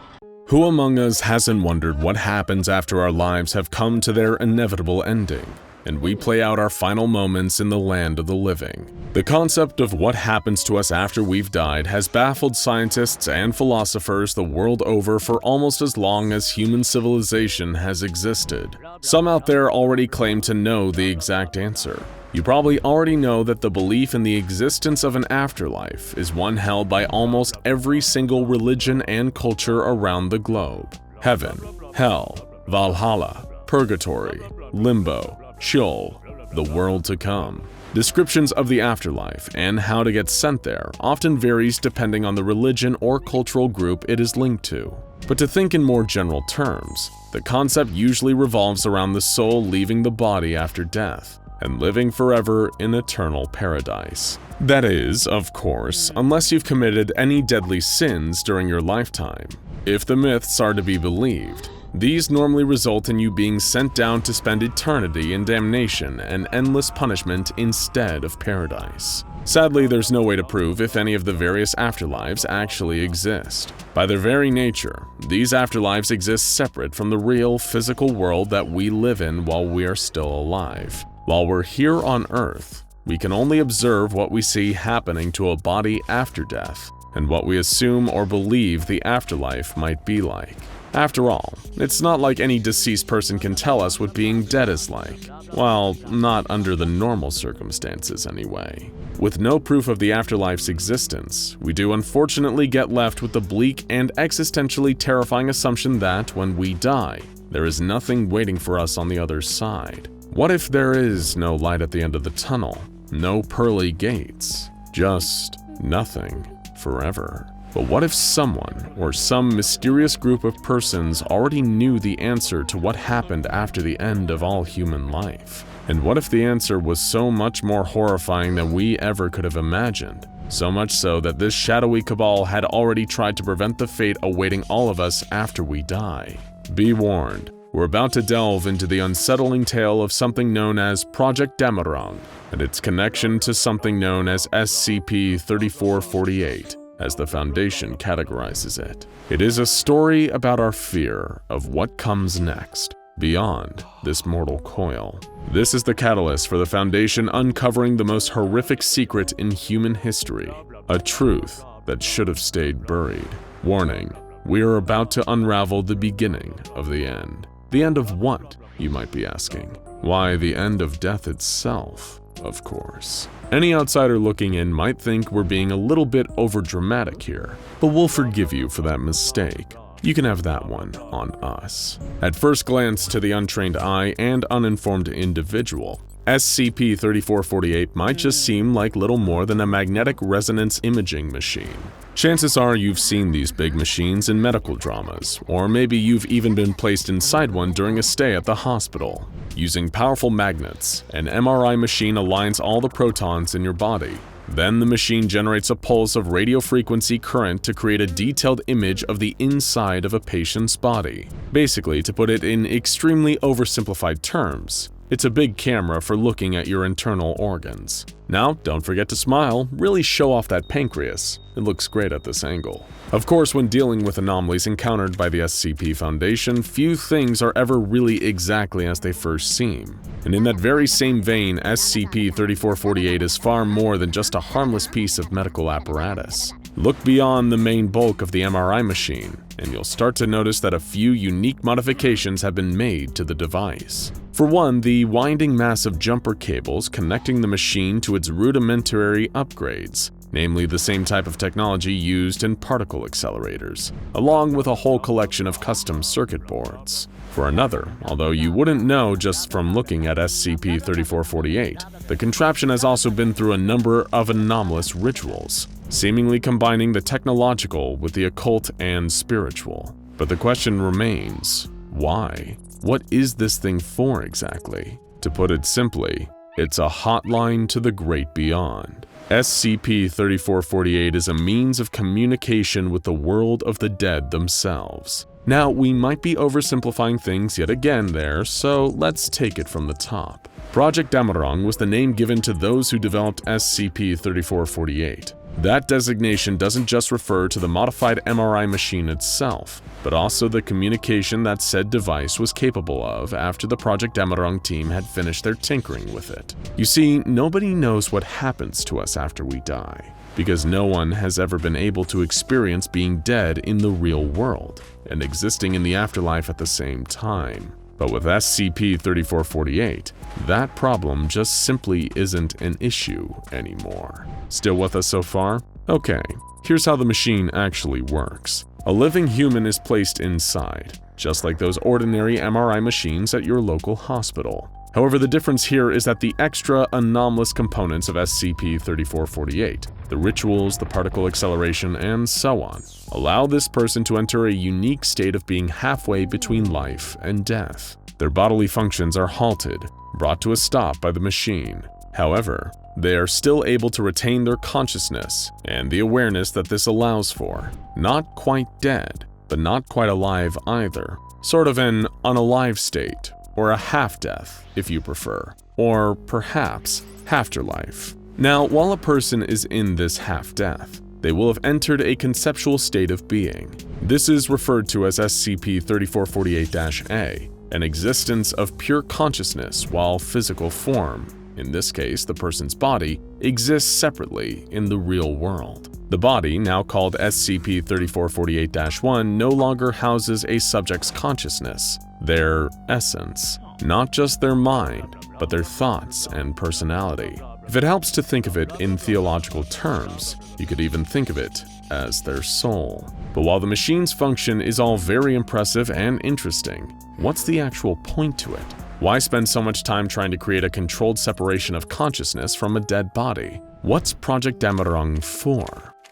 Speaker 1: Who among us hasn't wondered what happens after our lives have come to their inevitable ending, and we play out our final moments in the land of the living? The concept of what happens to us after we've died has baffled scientists and philosophers the world over for almost as long as human civilization has existed. Some out there already claim to know the exact answer. You probably already know that the belief in the existence of an afterlife is one held by almost every single religion and culture around the globe. Heaven, hell, Valhalla, purgatory, limbo, Sheol, the world to come. Descriptions of the afterlife and how to get sent there often varies depending on the religion or cultural group it is linked to. But to think in more general terms, the concept usually revolves around the soul leaving the body after death and living forever in eternal paradise. That is, of course, unless you've committed any deadly sins during your lifetime. If the myths are to be believed, these normally result in you being sent down to spend eternity in damnation and endless punishment instead of paradise. Sadly, there's no way to prove if any of the various afterlives actually exist. By their very nature, these afterlives exist separate from the real physical world that we live in while we are still alive. While we're here on Earth, we can only observe what we see happening to a body after death, and what we assume or believe the afterlife might be like. After all, it's not like any deceased person can tell us what being dead is like. Well, not under the normal circumstances anyway. With no proof of the afterlife's existence, we do unfortunately get left with the bleak and existentially terrifying assumption that when we die, there is nothing waiting for us on the other side. What if there is no light at the end of the tunnel, no pearly gates, just nothing forever? But what if someone or some mysterious group of persons already knew the answer to what happened after the end of all human life? And what if the answer was so much more horrifying than we ever could have imagined? So much so that this shadowy cabal had already tried to prevent the fate awaiting all of us after we die. Be warned, we're about to delve into the unsettling tale of something known as Project Dammerung and its connection to something known as SCP-3448. As the Foundation categorizes it. It is a story about our fear of what comes next, beyond this mortal coil. This is the catalyst for the Foundation uncovering the most horrific secret in human history, a truth that should have stayed buried. Warning, we are about to unravel the beginning of the end. The end of what, you might be asking? Why, the end of death itself, of course. Any outsider looking in might think we're being a little bit overdramatic here, but we'll forgive you for that mistake. You can have that one on us. At first glance to the untrained eye and uninformed individual, SCP-3448 might just seem like little more than a magnetic resonance imaging machine. Chances are you've seen these big machines in medical dramas, or maybe you've even been placed inside one during a stay at the hospital. Using powerful magnets, an MRI machine aligns all the protons in your body. Then the machine generates a pulse of radio frequency current to create a detailed image of the inside of a patient's body. Basically, to put it in extremely oversimplified terms, It's a big camera for looking at your internal organs. Now, don't forget to smile, really show off that pancreas. It looks great at this angle. Of course, when dealing with anomalies encountered by the SCP Foundation, few things are ever really exactly as they first seem. And in that very same vein, SCP-3448 is far more than just a harmless piece of medical apparatus. Look beyond the main bulk of the MRI machine, and you'll start to notice that a few unique modifications have been made to the device. For one, the winding mass of jumper cables connecting the machine to its rudimentary upgrades, namely the same type of technology used in particle accelerators, along with a whole collection of custom circuit boards. For another, although you wouldn't know just from looking at SCP-3448, the contraption has also been through a number of anomalous rituals, seemingly combining the technological with the occult and spiritual. But the question remains, why? What is this thing for exactly? To put it simply, it's a hotline to the great beyond. SCP-3448 is a means of communication with the world of the dead themselves. Now, we might be oversimplifying things yet again there, so let's take it from the top. Project Dammerung was the name given to those who developed SCP-3448. That designation doesn't just refer to the modified MRI machine itself, but also the communication that said device was capable of after the Project Dammerung team had finished their tinkering with it. You see, nobody knows what happens to us after we die, because no one has ever been able to experience being dead in the real world and existing in the afterlife at the same time. But with SCP-3448, that problem just simply isn't an issue anymore. Still with us so far? Okay, here's how the machine actually works. A living human is placed inside, just like those ordinary MRI machines at your local hospital. However, the difference here is that the extra anomalous components of SCP-3448, the rituals, the particle acceleration, and so on, allow this person to enter a unique state of being halfway between life and death. Their bodily functions are halted, brought to a stop by the machine. However, they are still able to retain their consciousness and the awareness that this allows for. Not quite dead, but not quite alive either. Sort of an unalive state, or a half-death, if you prefer, or perhaps afterlife. Now, while a person is in this half-death, they will have entered a conceptual state of being. This is referred to as SCP-3448-A, an existence of pure consciousness while physical form, in this case the person's body, exists separately in the real world. The body, now called SCP-3448-1, no longer houses a subject's consciousness, their essence, not just their mind, but their thoughts and personality. If it helps to think of it in theological terms, you could even think of it as their soul. But while the machine's function is all very impressive and interesting, what's the actual point to it? Why spend so much time trying to create a controlled separation of consciousness from a dead body? What's Project Dammerung for?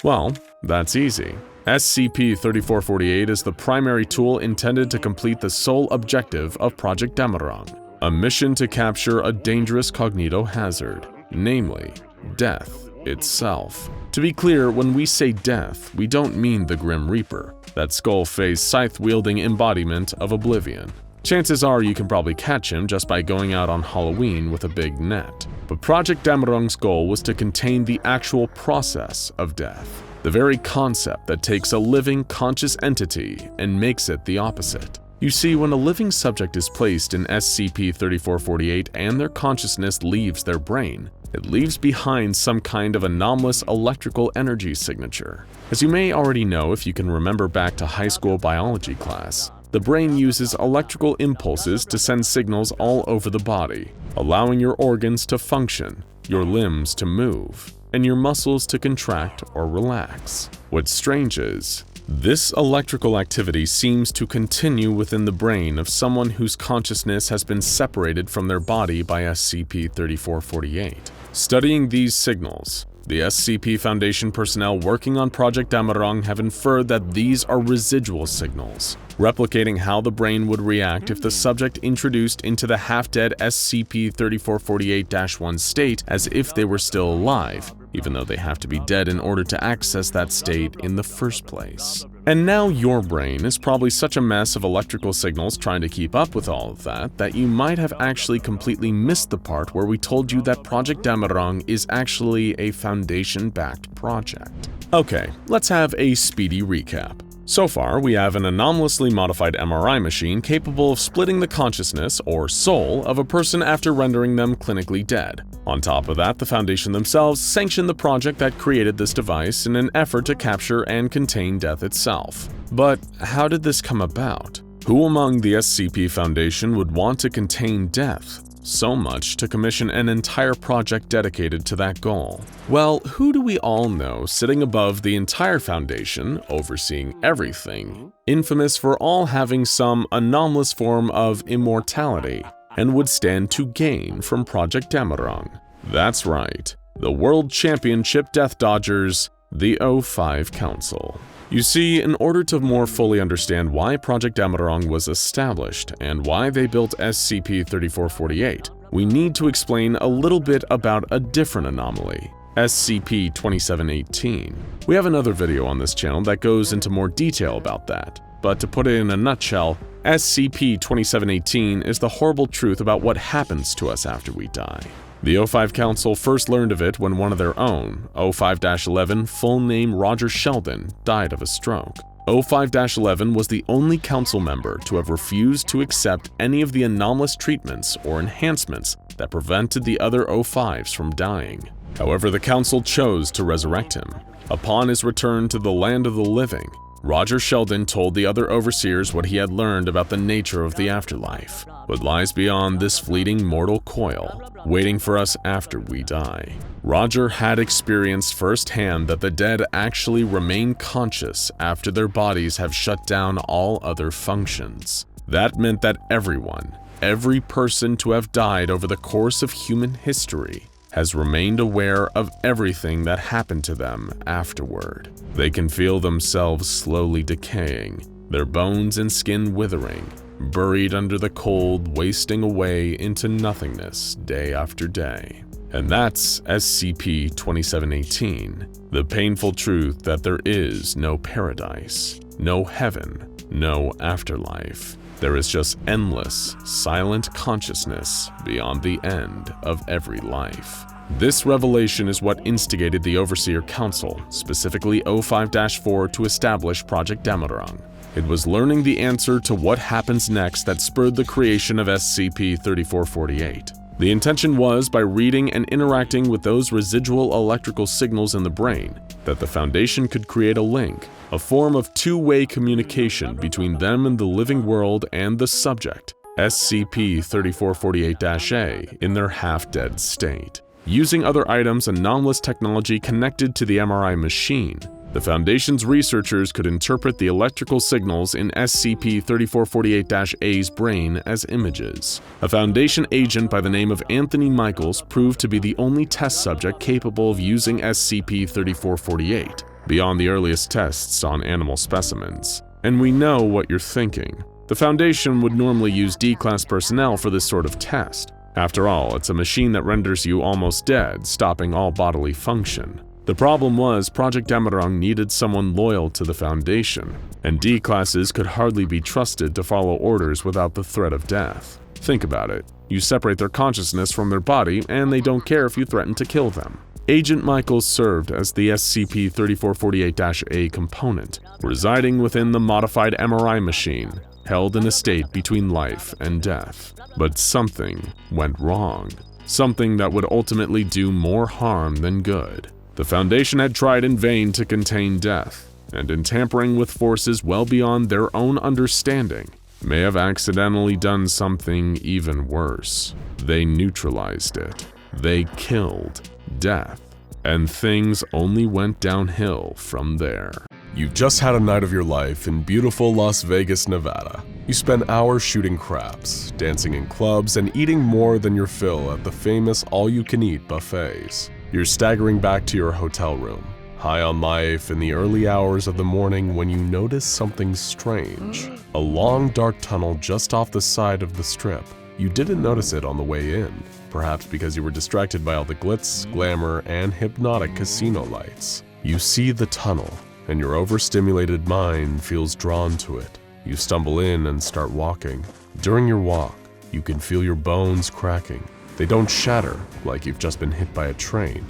Speaker 1: Well, that's easy. SCP-3448 is the primary tool intended to complete the sole objective of Project Dammerung, a mission to capture a dangerous cognito-hazard, namely, death itself. To be clear, when we say death, we don't mean the Grim Reaper, that skull-faced, scythe-wielding embodiment of oblivion. Chances are you can probably catch him just by going out on Halloween with a big net. But Project Dammerung's goal was to contain the actual process of death, the very concept that takes a living, conscious entity and makes it the opposite. You see, when a living subject is placed in SCP-3448 and their consciousness leaves their brain, it leaves behind some kind of anomalous electrical energy signature. As you may already know if you can remember back to high school biology class, the brain uses electrical impulses to send signals all over the body, allowing your organs to function, your limbs to move, and your muscles to contract or relax. What's strange is, this electrical activity seems to continue within the brain of someone whose consciousness has been separated from their body by SCP-3448. Studying these signals, the SCP Foundation personnel working on Project Dammerung have inferred that these are residual signals, replicating how the brain would react if the subject introduced into the half-dead SCP-3448-1 state as if they were still alive, even though they have to be dead in order to access that state in the first place. And now your brain is probably such a mess of electrical signals trying to keep up with all of that you might have actually completely missed the part where we told you that Project Dammerung is actually a Foundation-backed project. Okay, let's have a speedy recap. So far, we have an anomalously modified MRI machine capable of splitting the consciousness, or soul, of a person after rendering them clinically dead. On top of that, the Foundation themselves sanctioned the project that created this device in an effort to capture and contain death itself. But how did this come about? Who among the SCP Foundation would want to contain death so much to commission an entire project dedicated to that goal? Well, who do we all know sitting above the entire Foundation, overseeing everything, infamous for all having some anomalous form of immortality, and would stand to gain from Project Dammerung? That's right, the World Championship Death Dodgers, the O5 Council. You see, in order to more fully understand why Project Dammerung was established and why they built SCP-3448, we need to explain a little bit about a different anomaly, SCP-2718. We have another video on this channel that goes into more detail about that, but to put it in a nutshell, SCP-2718 is the horrible truth about what happens to us after we die. The O5 Council first learned of it when one of their own, O5-11, full name Roger Sheldon, died of a stroke. O5-11 was the only council member to have refused to accept any of the anomalous treatments or enhancements that prevented the other O5s from dying. However, the council chose to resurrect him. Upon his return to the land of the living, Roger Sheldon told the other overseers what he had learned about the nature of the afterlife, what lies beyond this fleeting mortal coil, waiting for us after we die. Roger had experienced firsthand that the dead actually remain conscious after their bodies have shut down all other functions. That meant that everyone, every person to have died over the course of human history, has remained aware of everything that happened to them afterward. They can feel themselves slowly decaying, their bones and skin withering, buried under the cold, wasting away into nothingness day after day. And that's SCP-2718, the painful truth that there is no paradise, no heaven, no afterlife. There is just endless, silent consciousness beyond the end of every life. This revelation is what instigated the Overseer Council, specifically O5-4, to establish Project Dammerung. It was learning the answer to what happens next that spurred the creation of SCP-3448. The intention was, by reading and interacting with those residual electrical signals in the brain, that the Foundation could create a link, a form of two-way communication between them and the living world and the subject, SCP-3448-A, in their half-dead state. Using other items and anomalous technology connected to the MRI machine, the Foundation's researchers could interpret the electrical signals in SCP-3448-A's brain as images. A Foundation agent by the name of Anthony Michaels proved to be the only test subject capable of using SCP-3448, beyond the earliest tests on animal specimens. And we know what you're thinking. The Foundation would normally use D-Class personnel for this sort of test. After all, it's a machine that renders you almost dead, stopping all bodily function. The problem was Project Dammerung needed someone loyal to the Foundation, and D-Classes could hardly be trusted to follow orders without the threat of death. Think about it. You separate their consciousness from their body, and they don't care if you threaten to kill them. Agent Michaels served as the SCP-3448-A component, residing within the modified MRI machine, held in a state between life and death. But something went wrong. Something that would ultimately do more harm than good. The Foundation had tried in vain to contain death, and in tampering with forces well beyond their own understanding, may have accidentally done something even worse. They neutralized it. They killed death. And things only went downhill from there. You've just had a night of your life in beautiful Las Vegas, Nevada. You spent hours shooting craps, dancing in clubs, and eating more than your fill at the famous all-you-can-eat buffets. You're staggering back to your hotel room, high on life in the early hours of the morning when you notice something strange. A long, dark tunnel just off the side of the strip. You didn't notice it on the way in, perhaps because you were distracted by all the glitz, glamour, and hypnotic casino lights. You see the tunnel, and your overstimulated mind feels drawn to it. You stumble in and start walking. During your walk, you can feel your bones cracking. They don't shatter like you've just been hit by a train.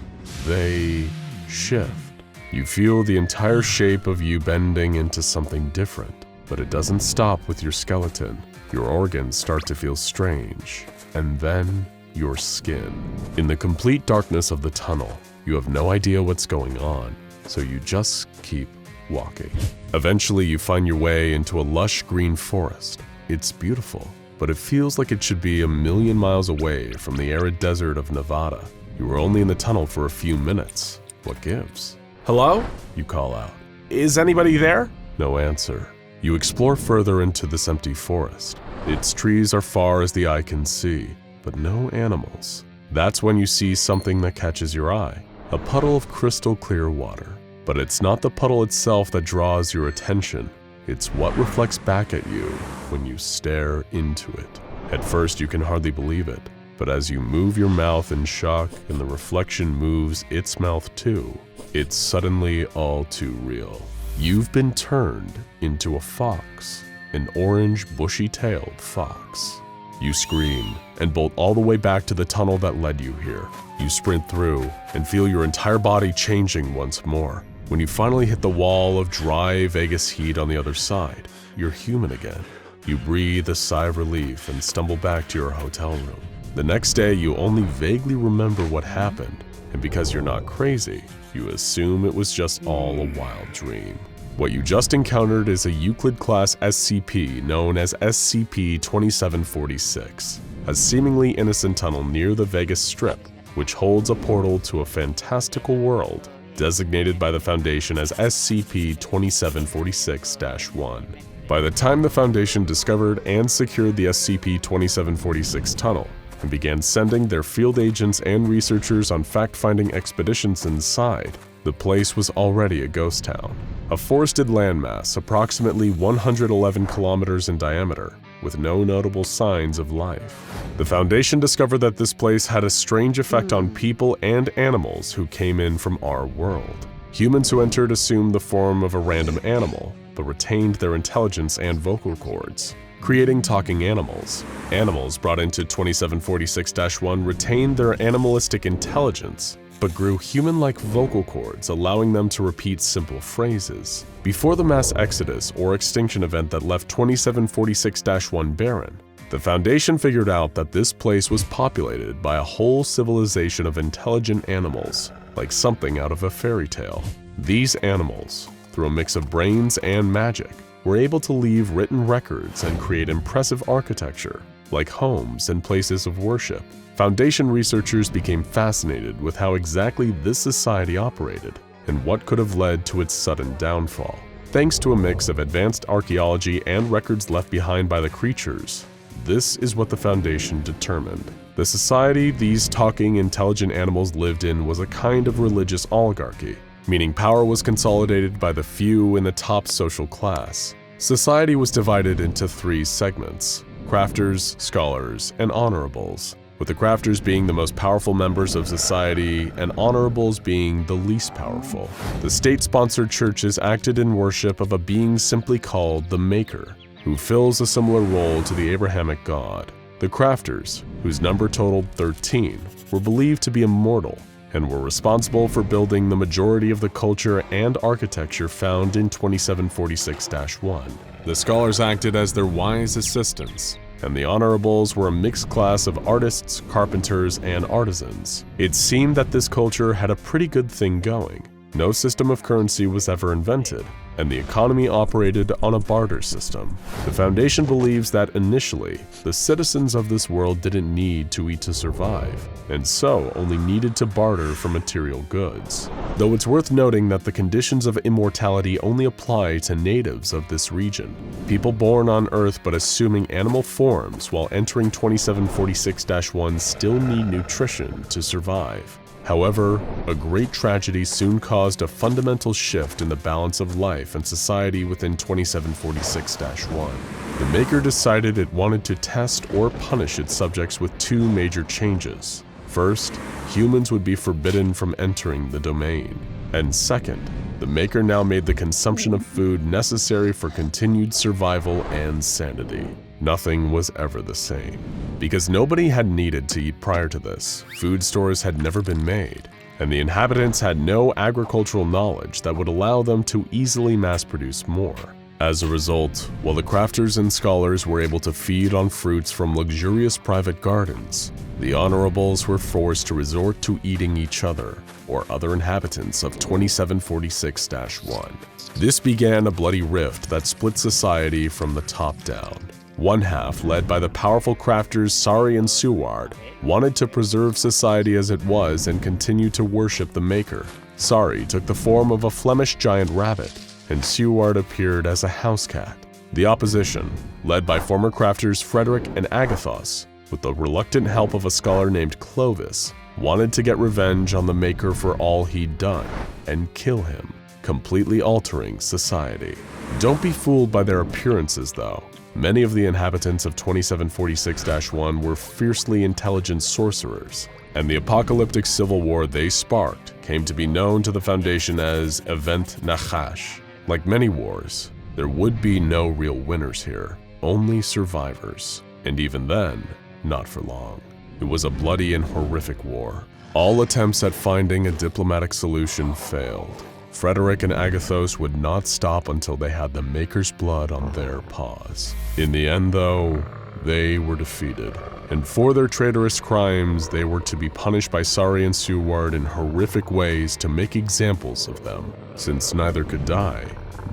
Speaker 1: They shift. You feel the entire shape of you bending into something different, but it doesn't stop with your skeleton. Your organs start to feel strange, and then your skin. In the complete darkness of the tunnel, you have no idea what's going on, so you just keep walking. Eventually, you find your way into a lush green forest. It's beautiful, but it feels like it should be a million miles away from the arid desert of Nevada. You were only in the tunnel for a few minutes. What gives? Hello? You call out. Is anybody there? No answer. You explore further into this empty forest. Its trees are far as the eye can see, but no animals. That's when you see something that catches your eye. A puddle of crystal clear water. But it's not the puddle itself that draws your attention. It's what reflects back at you when you stare into it. At first, you can hardly believe it, but as you move your mouth in shock and the reflection moves its mouth too, it's suddenly all too real. You've been turned into a fox, an orange, bushy-tailed fox. You scream and bolt all the way back to the tunnel that led you here. You sprint through and feel your entire body changing once more. When you finally hit the wall of dry Vegas heat on the other side, you're human again. You breathe a sigh of relief and stumble back to your hotel room. The next day, you only vaguely remember what happened, and because you're not crazy, you assume it was just all a wild dream. What you just encountered is a Euclid-class SCP known as SCP-2746, a seemingly innocent tunnel near the Vegas Strip, which holds a portal to a fantastical world designated by the Foundation as SCP-2746-1. By the time the Foundation discovered and secured the SCP-2746 tunnel and began sending their field agents and researchers on fact-finding expeditions inside, the place was already a ghost town. A forested landmass approximately 111 kilometers in diameter, with no notable signs of life. The Foundation discovered that this place had a strange effect on people and animals who came in from our world. Humans who entered assumed the form of a random animal, but retained their intelligence and vocal cords, creating talking animals. Animals brought into 2746-1 retained their animalistic intelligence, but grew human-like vocal cords, allowing them to repeat simple phrases. Before the mass exodus or extinction event that left 2746-1 barren, the Foundation figured out that this place was populated by a whole civilization of intelligent animals, like something out of a fairy tale. These animals, through a mix of brains and magic, were able to leave written records and create impressive architecture, like homes and places of worship. Foundation researchers became fascinated with how exactly this society operated and what could have led to its sudden downfall. Thanks to a mix of advanced archaeology and records left behind by the creatures, this is what the Foundation determined. The society these talking, intelligent animals lived in was a kind of religious oligarchy, meaning power was consolidated by the few in the top social class. Society was divided into three segments: crafters, scholars, and honorables, with the crafters being the most powerful members of society and honorables being the least powerful. The state-sponsored churches acted in worship of a being simply called the Maker, who fills a similar role to the Abrahamic God. The crafters, whose number totaled 13, were believed to be immortal and were responsible for building the majority of the culture and architecture found in 2746-1. The scholars acted as their wise assistants, and the honorables were a mixed class of artists, carpenters, and artisans. It seemed that this culture had a pretty good thing going. No system of currency was ever invented, and the economy operated on a barter system. The Foundation believes that initially, the citizens of this world didn't need to eat to survive, and so only needed to barter for material goods. Though it's worth noting that the conditions of immortality only apply to natives of this region. People born on Earth but assuming animal forms while entering 2746-1 still need nutrition to survive. However, a great tragedy soon caused a fundamental shift in the balance of life and society within 2746-1. The Maker decided it wanted to test or punish its subjects with two major changes. First, humans would be forbidden from entering the domain. And second, the Maker now made the consumption of food necessary for continued survival and sanity. Nothing was ever the same. Because nobody had needed to eat prior to this, food stores had never been made, and the inhabitants had no agricultural knowledge that would allow them to easily mass-produce more. As a result, while the crafters and scholars were able to feed on fruits from luxurious private gardens, the honorables were forced to resort to eating each other or other inhabitants of 2746-1. This began a bloody rift that split society from the top down. One half, led by the powerful crafters Sari and Seward, wanted to preserve society as it was and continue to worship the Maker. Sari took the form of a Flemish giant rabbit, and Seward appeared as a house cat. The opposition, led by former crafters Frederick and Agathos, with the reluctant help of a scholar named Clovis, wanted to get revenge on the Maker for all he'd done and kill him, completely altering society. Don't be fooled by their appearances, though. Many of the inhabitants of 2746-1 were fiercely intelligent sorcerers, and the apocalyptic civil war they sparked came to be known to the Foundation as Event Nachash. Like many wars, there would be no real winners here, only survivors, and even then, not for long. It was a bloody and horrific war. All attempts at finding a diplomatic solution failed. Frederick and Agathos would not stop until they had the Maker's blood on their paws. In the end, though, they were defeated, and for their traitorous crimes, they were to be punished by Sari and Seward in horrific ways to make examples of them. Since neither could die,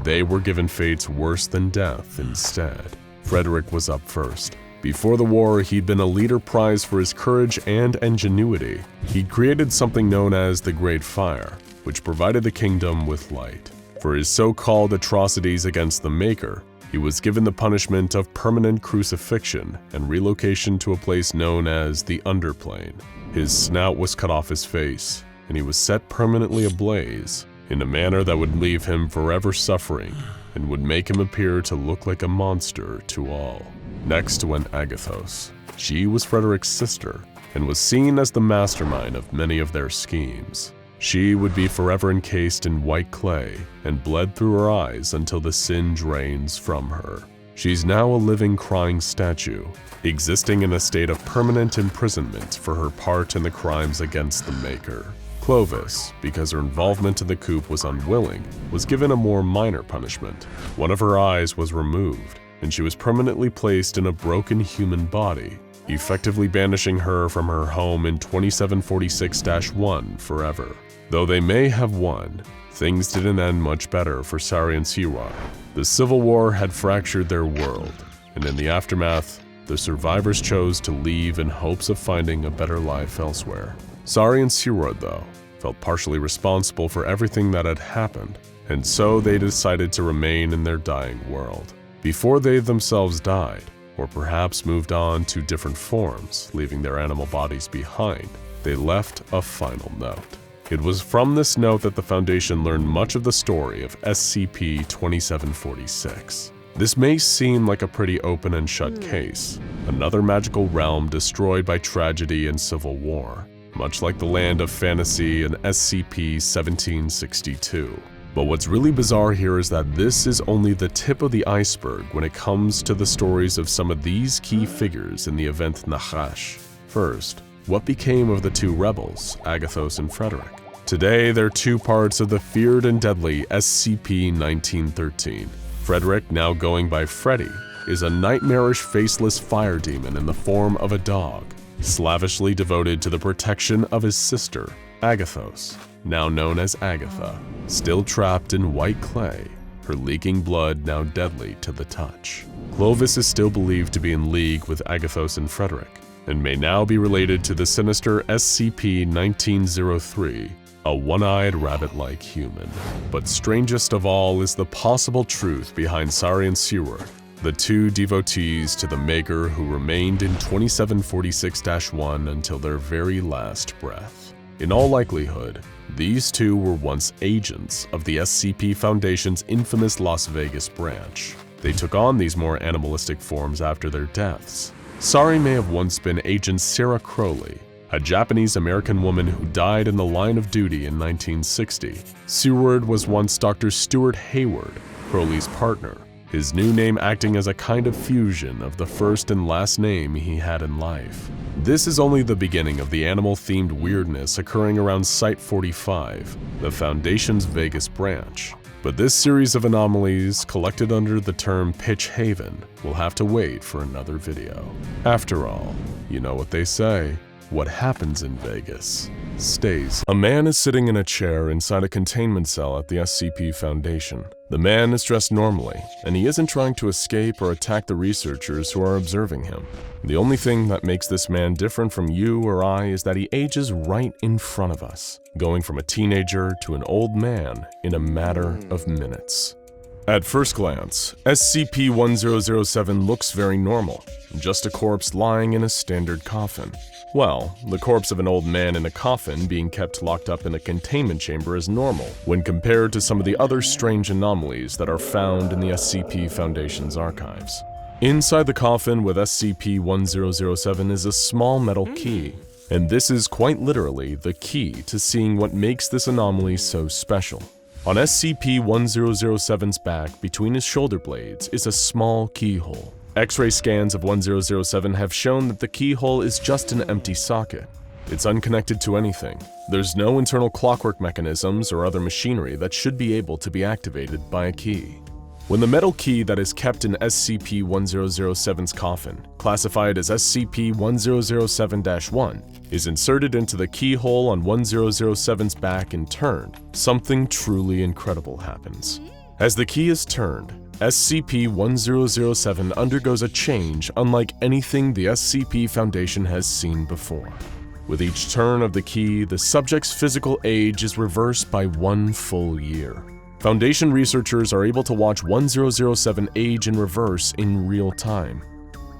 Speaker 1: they were given fates worse than death instead. Frederick was up first. Before the war, he'd been a leader prized for his courage and ingenuity. He'd created something known as the Great Fire, which provided the kingdom with light. For his so-called atrocities against the Maker, he was given the punishment of permanent crucifixion and relocation to a place known as the Underplane. His snout was cut off his face, and he was set permanently ablaze in a manner that would leave him forever suffering and would make him appear to look like a monster to all. Next went Agathos. She was Frederick's sister and was seen as the mastermind of many of their schemes. She would be forever encased in white clay and bled through her eyes until the sin drains from her. She's now a living crying statue, existing in a state of permanent imprisonment for her part in the crimes against the Maker. Clovis, because her involvement in the coup was unwilling, was given a more minor punishment. One of her eyes was removed, and she was permanently placed in a broken human body, effectively banishing her from her home in 2746-1 forever. Though they may have won, things didn't end much better for Sari and Seward. The Civil War had fractured their world, and in the aftermath, the survivors chose to leave in hopes of finding a better life elsewhere. Sari and Seward, though, felt partially responsible for everything that had happened, and so they decided to remain in their dying world. Before they themselves died, or perhaps moved on to different forms, leaving their animal bodies behind, they left a final note. It was from this note that the Foundation learned much of the story of SCP-2746. This may seem like a pretty open and shut case, another magical realm destroyed by tragedy and civil war, much like the land of fantasy in SCP-1762. But what's really bizarre here is that this is only the tip of the iceberg when it comes to the stories of some of these key figures in the event Nachash. First, what became of the two rebels, Agathos and Frederick? Today, they're two parts of the feared and deadly SCP-1913. Frederick, now going by Freddy, is a nightmarish faceless fire demon in the form of a dog, slavishly devoted to the protection of his sister, Agathos, now known as Agatha, still trapped in white clay, her leaking blood now deadly to the touch. Clovis is still believed to be in league with Agathos and Frederick, and may now be related to the sinister SCP-1903, a one-eyed rabbit-like human. But strangest of all is the possible truth behind Sari and Seward, the two devotees to the Maker who remained in 2746-1 until their very last breath. In all likelihood, these two were once agents of the SCP Foundation's infamous Las Vegas branch. They took on these more animalistic forms after their deaths. Sari may have once been Agent Sarah Crowley, a Japanese-American woman who died in the line of duty in 1960. Seward was once Dr. Stuart Hayward, Crowley's partner, his new name acting as a kind of fusion of the first and last name he had in life. This is only the beginning of the animal-themed weirdness occurring around Site-45, the Foundation's Vegas branch. But this series of anomalies, collected under the term Pitch Haven, will have to wait for another video. After all, you know what they say, what happens in Vegas stays. A man is sitting in a chair inside a containment cell at the SCP Foundation. The man is dressed normally, and he isn't trying to escape or attack the researchers who are observing him. The only thing that makes this man different from you or I is that he ages right in front of us, going from a teenager to an old man in a matter of minutes. At first glance, SCP-1007 looks very normal, just a corpse lying in a standard coffin. Well, the corpse of an old man in a coffin being kept locked up in a containment chamber is normal when compared to some of the other strange anomalies that are found in the SCP Foundation's archives. Inside the coffin with SCP-1007 is a small metal key, and this is quite literally the key to seeing what makes this anomaly so special. On SCP-1007's back, between his shoulder blades, is a small keyhole. X-ray scans of 1007 have shown that the keyhole is just an empty socket. It's unconnected to anything. There's no internal clockwork mechanisms or other machinery that should be able to be activated by a key. When the metal key that is kept in SCP-1007's coffin, classified as SCP-1007-1, is inserted into the keyhole on 1007's back and turned, something truly incredible happens. As the key is turned, SCP-1007 undergoes a change unlike anything the SCP Foundation has seen before. With each turn of the key, the subject's physical age is reversed by 1 full year. Foundation researchers are able to watch 1007 age in reverse in real time.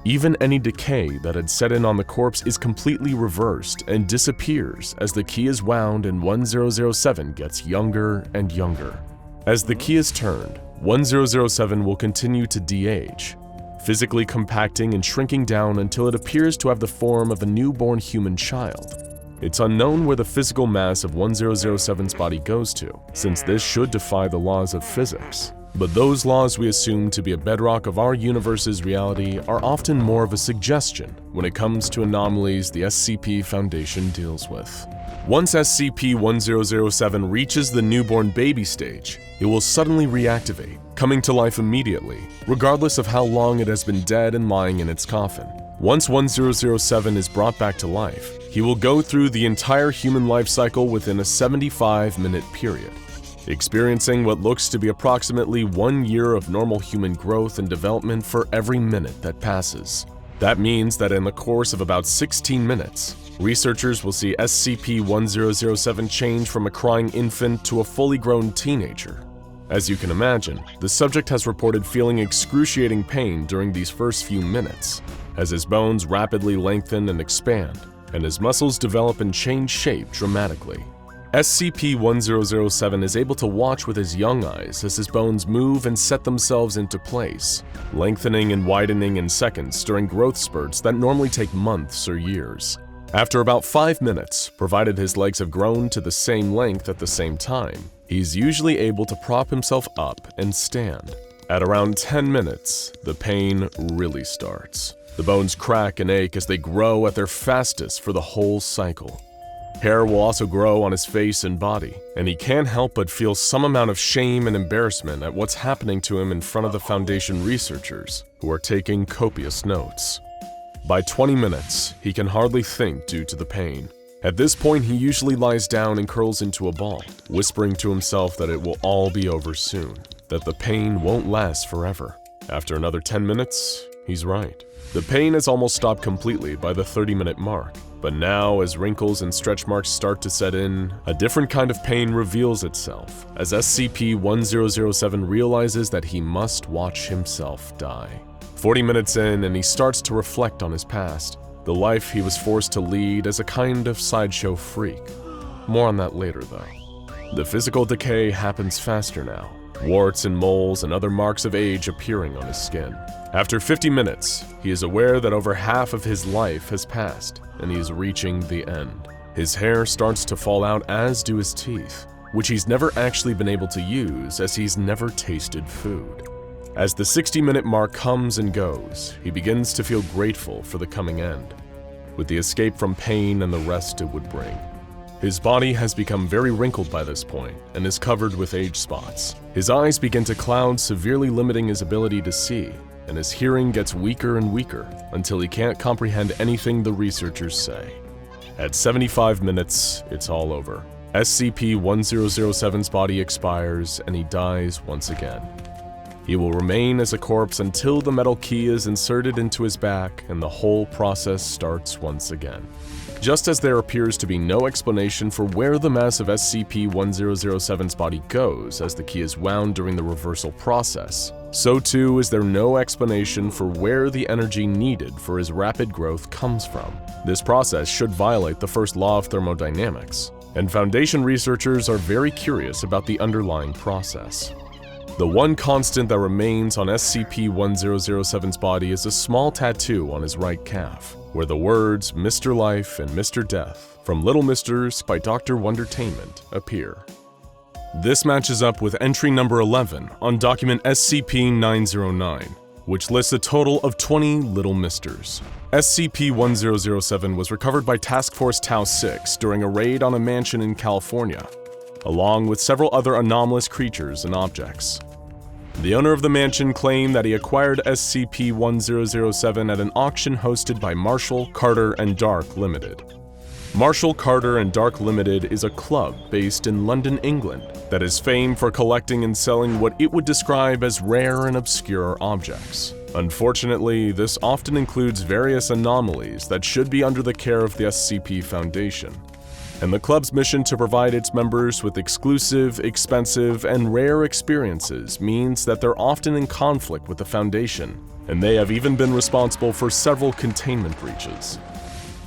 Speaker 1: Even any decay that had set in on the corpse is completely reversed and disappears as the key is wound and 1007 gets younger and younger. As the key is turned, 1007 will continue to de-age, physically compacting and shrinking down until it appears to have the form of a newborn human child. It's unknown where the physical mass of 1007's body goes to, since this should defy the laws of physics. But those laws we assume to be a bedrock of our universe's reality are often more of a suggestion when it comes to anomalies the SCP Foundation deals with. Once SCP-1007 reaches the newborn baby stage, it will suddenly reactivate, coming to life immediately, regardless of how long it has been dead and lying in its coffin. Once 1007 is brought back to life, he will go through the entire human life cycle within a 75-minute period, experiencing what looks to be approximately 1 year of normal human growth and development for every minute that passes. That means that in the course of about 16 minutes, researchers will see SCP-1007 change from a crying infant to a fully grown teenager. As you can imagine, the subject has reported feeling excruciating pain during these first few minutes, as his bones rapidly lengthen and expand, and his muscles develop and change shape dramatically. SCP-1007 is able to watch with his young eyes as his bones move and set themselves into place, lengthening and widening in seconds during growth spurts that normally take months or years. After about 5 minutes, provided his legs have grown to the same length at the same time, he's usually able to prop himself up and stand. At around 10 minutes, the pain really starts. The bones crack and ache as they grow at their fastest for the whole cycle. Hair will also grow on his face and body, and he can't help but feel some amount of shame and embarrassment at what's happening to him in front of the Foundation researchers, who are taking copious notes. By 20 minutes, he can hardly think due to the pain. At this point, he usually lies down and curls into a ball, whispering to himself that it will all be over soon, that the pain won't last forever. After another 10 minutes, he's right. The pain has almost stopped completely by the 30-minute mark, but now as wrinkles and stretch marks start to set in, a different kind of pain reveals itself as SCP-1007 realizes that he must watch himself die. 40 minutes in, and he starts to reflect on his past, the life he was forced to lead as a kind of sideshow freak. More on that later, though. The physical decay happens faster now, warts and moles and other marks of age appearing on his skin. After 50 minutes, he is aware that over half of his life has passed. and he is reaching the end. His hair starts to fall out, as do his teeth, which he's never actually been able to use as he's never tasted food. As the 60-minute mark comes and goes, he begins to feel grateful for the coming end, with the escape from pain and the rest it would bring. His body has become very wrinkled by this point and is covered with age spots. His eyes begin to cloud, severely limiting his ability to see, and his hearing gets weaker and weaker until he can't comprehend anything the researchers say. At 75 minutes, it's all over. SCP-1007's body expires and he dies once again. He will remain as a corpse until the metal key is inserted into his back and the whole process starts once again. Just as there appears to be no explanation for where the mass of SCP-1007's body goes as the key is wound during the reversal process, so too is there no explanation for where the energy needed for his rapid growth comes from. This process should violate the first law of thermodynamics, and Foundation researchers are very curious about the underlying process. The one constant that remains on SCP-1007's body is a small tattoo on his right calf, where the words Mr. Life and Mr. Death from Little Misters by Dr. Wondertainment appear. This matches up with entry number 11 on document SCP-909, which lists a total of 20 Little Misters. SCP-1007 was recovered by Task Force Tau-6 during a raid on a mansion in California, along with several other anomalous creatures and objects. The owner of the mansion claimed that he acquired SCP-1007 at an auction hosted by Marshall, Carter, and Dark Limited. Marshall, Carter, and Dark Limited is a club based in London, England, that is famed for collecting and selling what it would describe as rare and obscure objects. Unfortunately, this often includes various anomalies that should be under the care of the SCP Foundation, and the club's mission to provide its members with exclusive, expensive, and rare experiences means that they're often in conflict with the Foundation, and they have even been responsible for several containment breaches.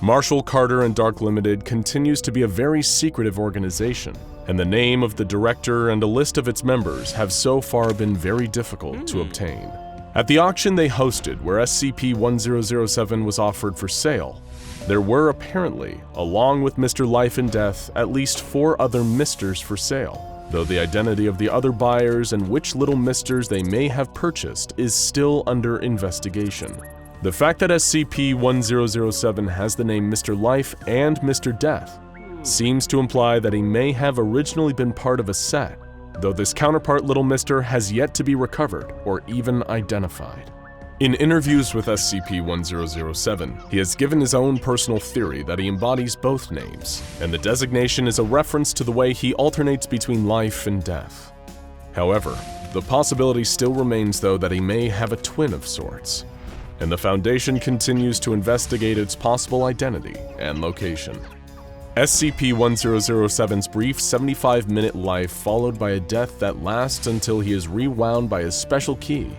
Speaker 1: Marshall, Carter, and Dark Limited continues to be a very secretive organization, and the name of the director and a list of its members have so far been very difficult to obtain. At the auction they hosted, where SCP-1007 was offered for sale, there were apparently, along with Mr. Life and Death, at least 4 other Misters for sale, though the identity of the other buyers and which Little Misters they may have purchased is still under investigation. The fact that SCP-1007 has the name Mr. Life and Mr. Death seems to imply that he may have originally been part of a set, though this counterpart Little Mister has yet to be recovered or even identified. In interviews with SCP-1007, he has given his own personal theory that he embodies both names, and the designation is a reference to the way he alternates between life and death. However, the possibility still remains though that he may have a twin of sorts, and the Foundation continues to investigate its possible identity and location. SCP-1007's brief 75-minute life followed by a death that lasts until he is rewound by a special key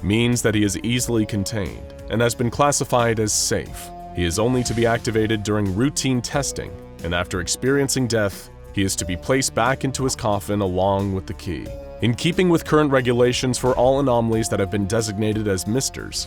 Speaker 1: means that he is easily contained and has been classified as safe. He is only to be activated during routine testing, and after experiencing death, he is to be placed back into his coffin along with the key. In keeping with current regulations for all anomalies that have been designated as Misters,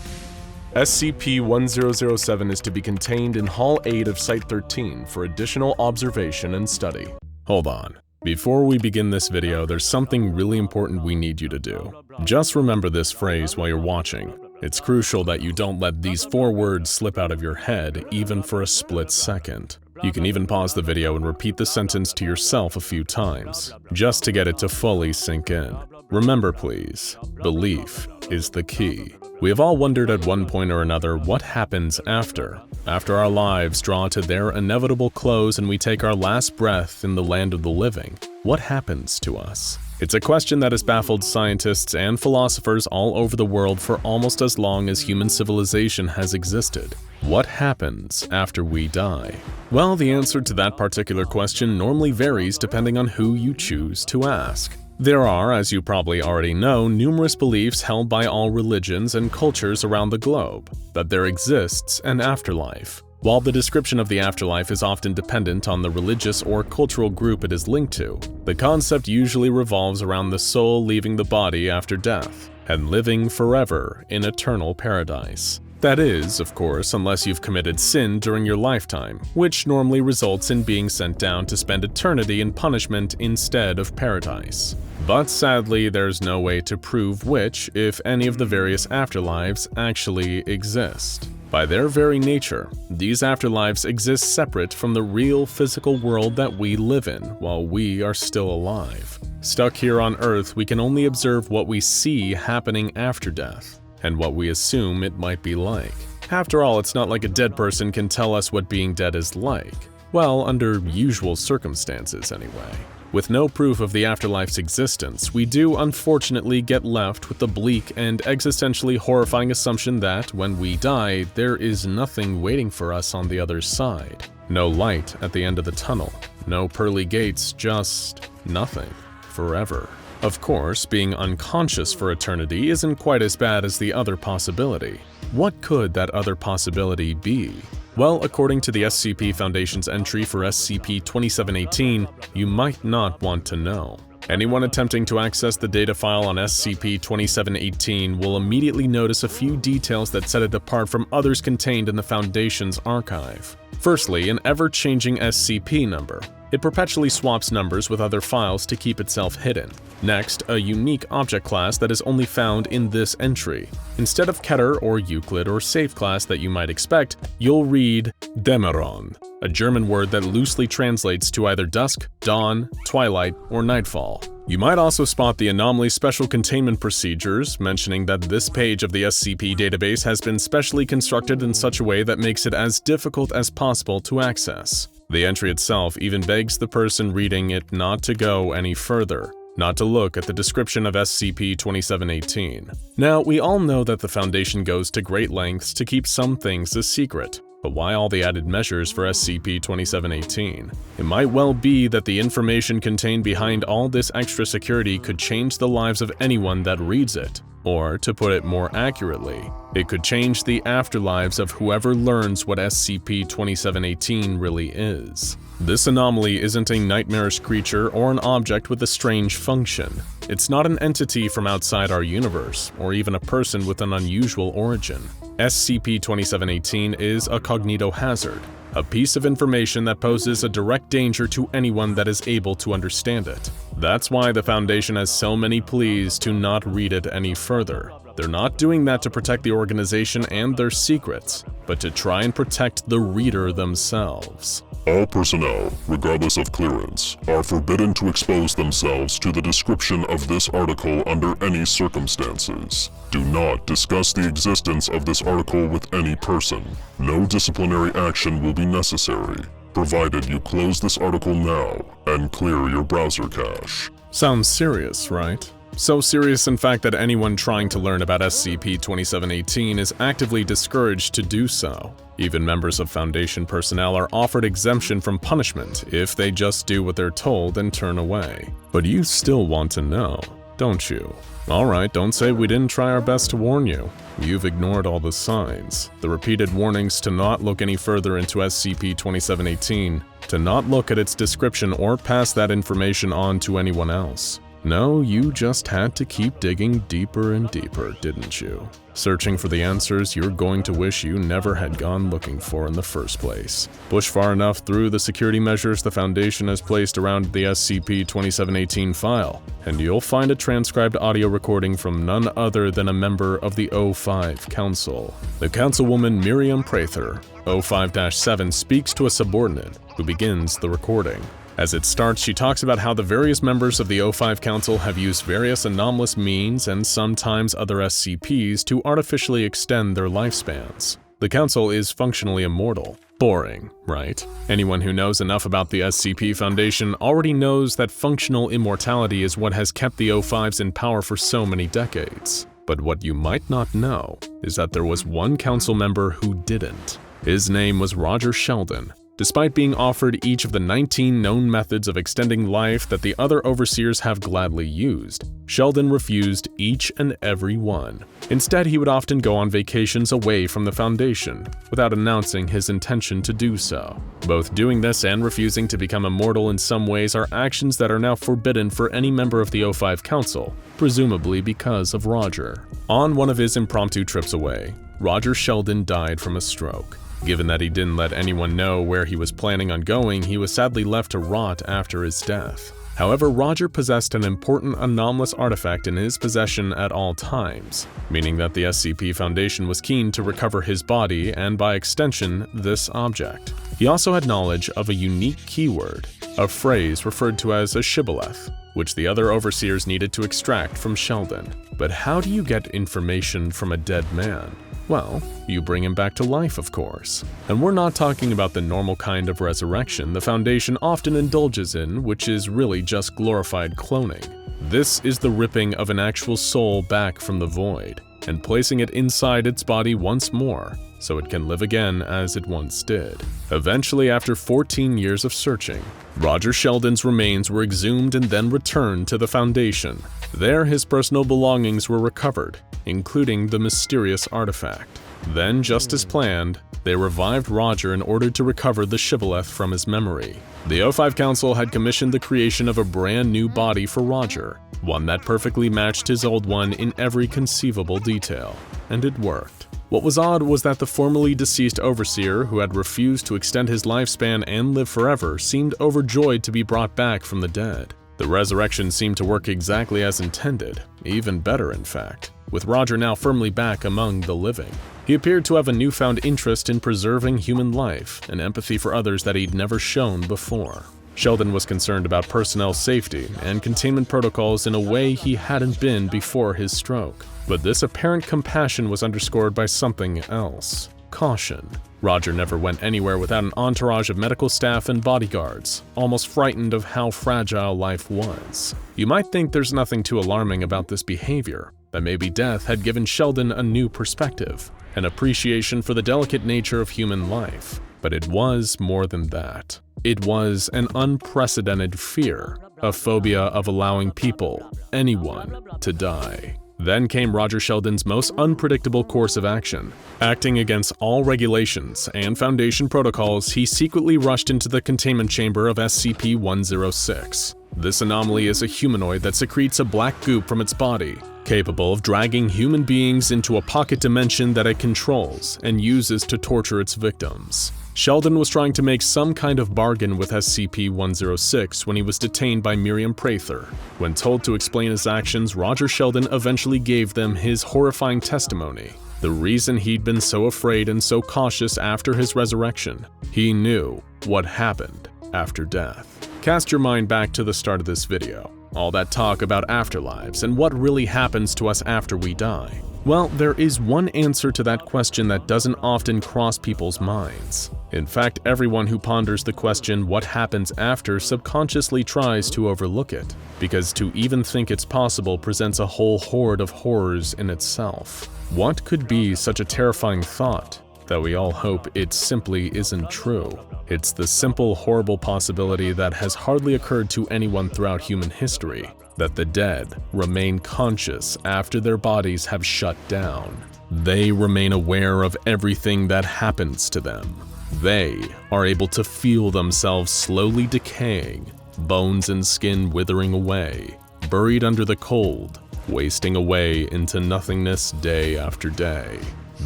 Speaker 1: SCP-1007 is to be contained in Hall 8 of Site-13 for additional observation and study. Hold on. Before we begin this video, there's something really important we need you to do. Just remember this phrase while you're watching. It's crucial that you don't let these 4 words slip out of your head even for a split second. You can even pause the video and repeat the sentence to yourself a few times, just to get it to fully sink in. Remember please, belief is the key. We have all wondered at one point or another what happens after our lives draw to their inevitable close and we take our last breath in the land of the living. What happens to us? It's a question that has baffled scientists and philosophers all over the world for almost as long as human civilization has existed. What happens after we die? Well, the answer to that particular question normally varies depending on who you choose to ask. There are, as you probably already know, numerous beliefs held by all religions and cultures around the globe that there exists an afterlife. While the description of the afterlife is often dependent on the religious or cultural group it is linked to, the concept usually revolves around the soul leaving the body after death and living forever in eternal paradise. That is, of course, unless you've committed sin during your lifetime, which normally results in being sent down to spend eternity in punishment instead of paradise. But sadly, there's no way to prove which, if any, of the various afterlives actually exist. By their very nature, these afterlives exist separate from the real physical world that we live in while we are still alive. Stuck here on Earth, we can only observe what we see happening after death, and what we assume it might be like. After all, it's not like a dead person can tell us what being dead is like. Well, under usual circumstances anyway. With no proof of the afterlife's existence, we do unfortunately get left with the bleak and existentially horrifying assumption that, when we die, there is nothing waiting for us on the other side. No light at the end of the tunnel, no pearly gates, just nothing. Forever. Of course, being unconscious for eternity isn't quite as bad as the other possibility. What could that other possibility be? Well, according to the SCP Foundation's entry for SCP-2718, you might not want to know. Anyone attempting to access the data file on SCP-2718 will immediately notice a few details that set it apart from others contained in the Foundation's archive. Firstly, an ever-changing SCP number. It perpetually swaps numbers with other files to keep itself hidden. Next, a unique object class that is only found in this entry. Instead of Keter or Euclid or Safe class that you might expect, you'll read Dammerung, a German word that loosely translates to either dusk, dawn, twilight, or nightfall. You might also spot the anomaly special containment procedures, mentioning that this page of the SCP database has been specially constructed in such a way that makes it as difficult as possible to access. The entry itself even begs the person reading it not to go any further, not to look at the description of SCP-2718. Now, we all know that the Foundation goes to great lengths to keep some things a secret, but why all the added measures for SCP-2718? It might well be that the information contained behind all this extra security could change the lives of anyone that reads it. Or, to put it more accurately, it could change the afterlives of whoever learns what SCP-2718 really is. This anomaly isn't a nightmarish creature or an object with a strange function. It's not an entity from outside our universe, or even a person with an unusual origin. SCP-2718 is a cognitohazard, a piece of information that poses a direct danger to anyone that is able to understand it. That's why the Foundation has so many pleas to not read it any further. They're not doing that to protect the organization and their secrets, but to try and protect the reader themselves.
Speaker 3: All personnel, regardless of clearance, are forbidden to expose themselves to the description of this article under any circumstances. Do not discuss the existence of this article with any person. No disciplinary action will be necessary, provided you close this article now and clear your browser cache.
Speaker 1: Sounds serious, right? So serious, in fact, that anyone trying to learn about SCP-2718 is actively discouraged to do so. Even members of Foundation personnel are offered exemption from punishment if they just do what they're told and turn away. But you still want to know, don't you? Alright, don't say we didn't try our best to warn you. You've ignored all the signs, the repeated warnings to not look any further into SCP-2718, to not look at its description or pass that information on to anyone else. No, you just had to keep digging deeper and deeper, didn't you? Searching for the answers you're going to wish you never had gone looking for in the first place. Push far enough through the security measures the Foundation has placed around the SCP-2718 file, and you'll find a transcribed audio recording from none other than a member of the O5 Council. The Councilwoman Miriam Prather, O5-7, speaks to a subordinate, who begins the recording. As it starts, she talks about how the various members of the O5 Council have used various anomalous means and sometimes other SCPs to artificially extend their lifespans. The Council is functionally immortal. Boring, right? Anyone who knows enough about the SCP Foundation already knows that functional immortality is what has kept the O5s in power for so many decades. But what you might not know is that there was one Council member who didn't. His name was Roger Sheldon. Despite being offered each of the 19 known methods of extending life that the other overseers have gladly used, Sheldon refused each and every one. Instead, he would often go on vacations away from the Foundation, without announcing his intention to do so. Both doing this and refusing to become immortal in some ways are actions that are now forbidden for any member of the O5 Council, presumably because of Roger. On one of his impromptu trips away, Roger Sheldon died from a stroke. Given that he didn't let anyone know where he was planning on going, he was sadly left to rot after his death. However, Roger possessed an important anomalous artifact in his possession at all times, meaning that the SCP Foundation was keen to recover his body and, by extension, this object. He also had knowledge of a unique keyword, a phrase referred to as a shibboleth, which the other overseers needed to extract from Sheldon. But how do you get information from a dead man? Well, you bring him back to life, of course. And we're not talking about the normal kind of resurrection the Foundation often indulges in, which is really just glorified cloning. This is the ripping of an actual soul back from the void, and placing it inside its body once more, so it can live again as it once did. Eventually, after 14 years of searching, Roger Sheldon's remains were exhumed and then returned to the Foundation. There, his personal belongings were recovered, including the mysterious artifact. Then, just as planned, they revived Roger in order to recover the shibboleth from his memory. The O5 Council had commissioned the creation of a brand new body for Roger, one that perfectly matched his old one in every conceivable detail. And it worked. What was odd was that the formerly deceased overseer, who had refused to extend his lifespan and live forever, seemed overjoyed to be brought back from the dead. The resurrection seemed to work exactly as intended, even better in fact, with Roger now firmly back among the living. He appeared to have a newfound interest in preserving human life and empathy for others that he'd never shown before. Sheldon was concerned about personnel safety and containment protocols in a way he hadn't been before his stroke. But this apparent compassion was underscored by something else: caution. Roger never went anywhere without an entourage of medical staff and bodyguards, almost frightened of how fragile life was. You might think there's nothing too alarming about this behavior, that maybe death had given Sheldon a new perspective, an appreciation for the delicate nature of human life. But it was more than that. It was an unprecedented fear, a phobia of allowing people, anyone, to die. Then came Roger Sheldon's most unpredictable course of action. Acting against all regulations and Foundation protocols, he secretly rushed into the containment chamber of SCP-106. This anomaly is a humanoid that secretes a black goop from its body, capable of dragging human beings into a pocket dimension that it controls and uses to torture its victims. Sheldon was trying to make some kind of bargain with SCP-106 when he was detained by Miriam Prather. When told to explain his actions, Roger Sheldon eventually gave them his horrifying testimony. The reason he'd been so afraid and so cautious after his resurrection. He knew what happened after death. Cast your mind back to the start of this video. All that talk about afterlives and what really happens to us after we die. Well, there is one answer to that question that doesn't often cross people's minds. In fact, everyone who ponders the question what happens after subconsciously tries to overlook it, because to even think it's possible presents a whole horde of horrors in itself. What could be such a terrifying thought that we all hope it simply isn't true? It's the simple, horrible possibility that has hardly occurred to anyone throughout human history, that the dead remain conscious after their bodies have shut down. They remain aware of everything that happens to them. They are able to feel themselves slowly decaying, bones and skin withering away, buried under the cold, wasting away into nothingness day after day.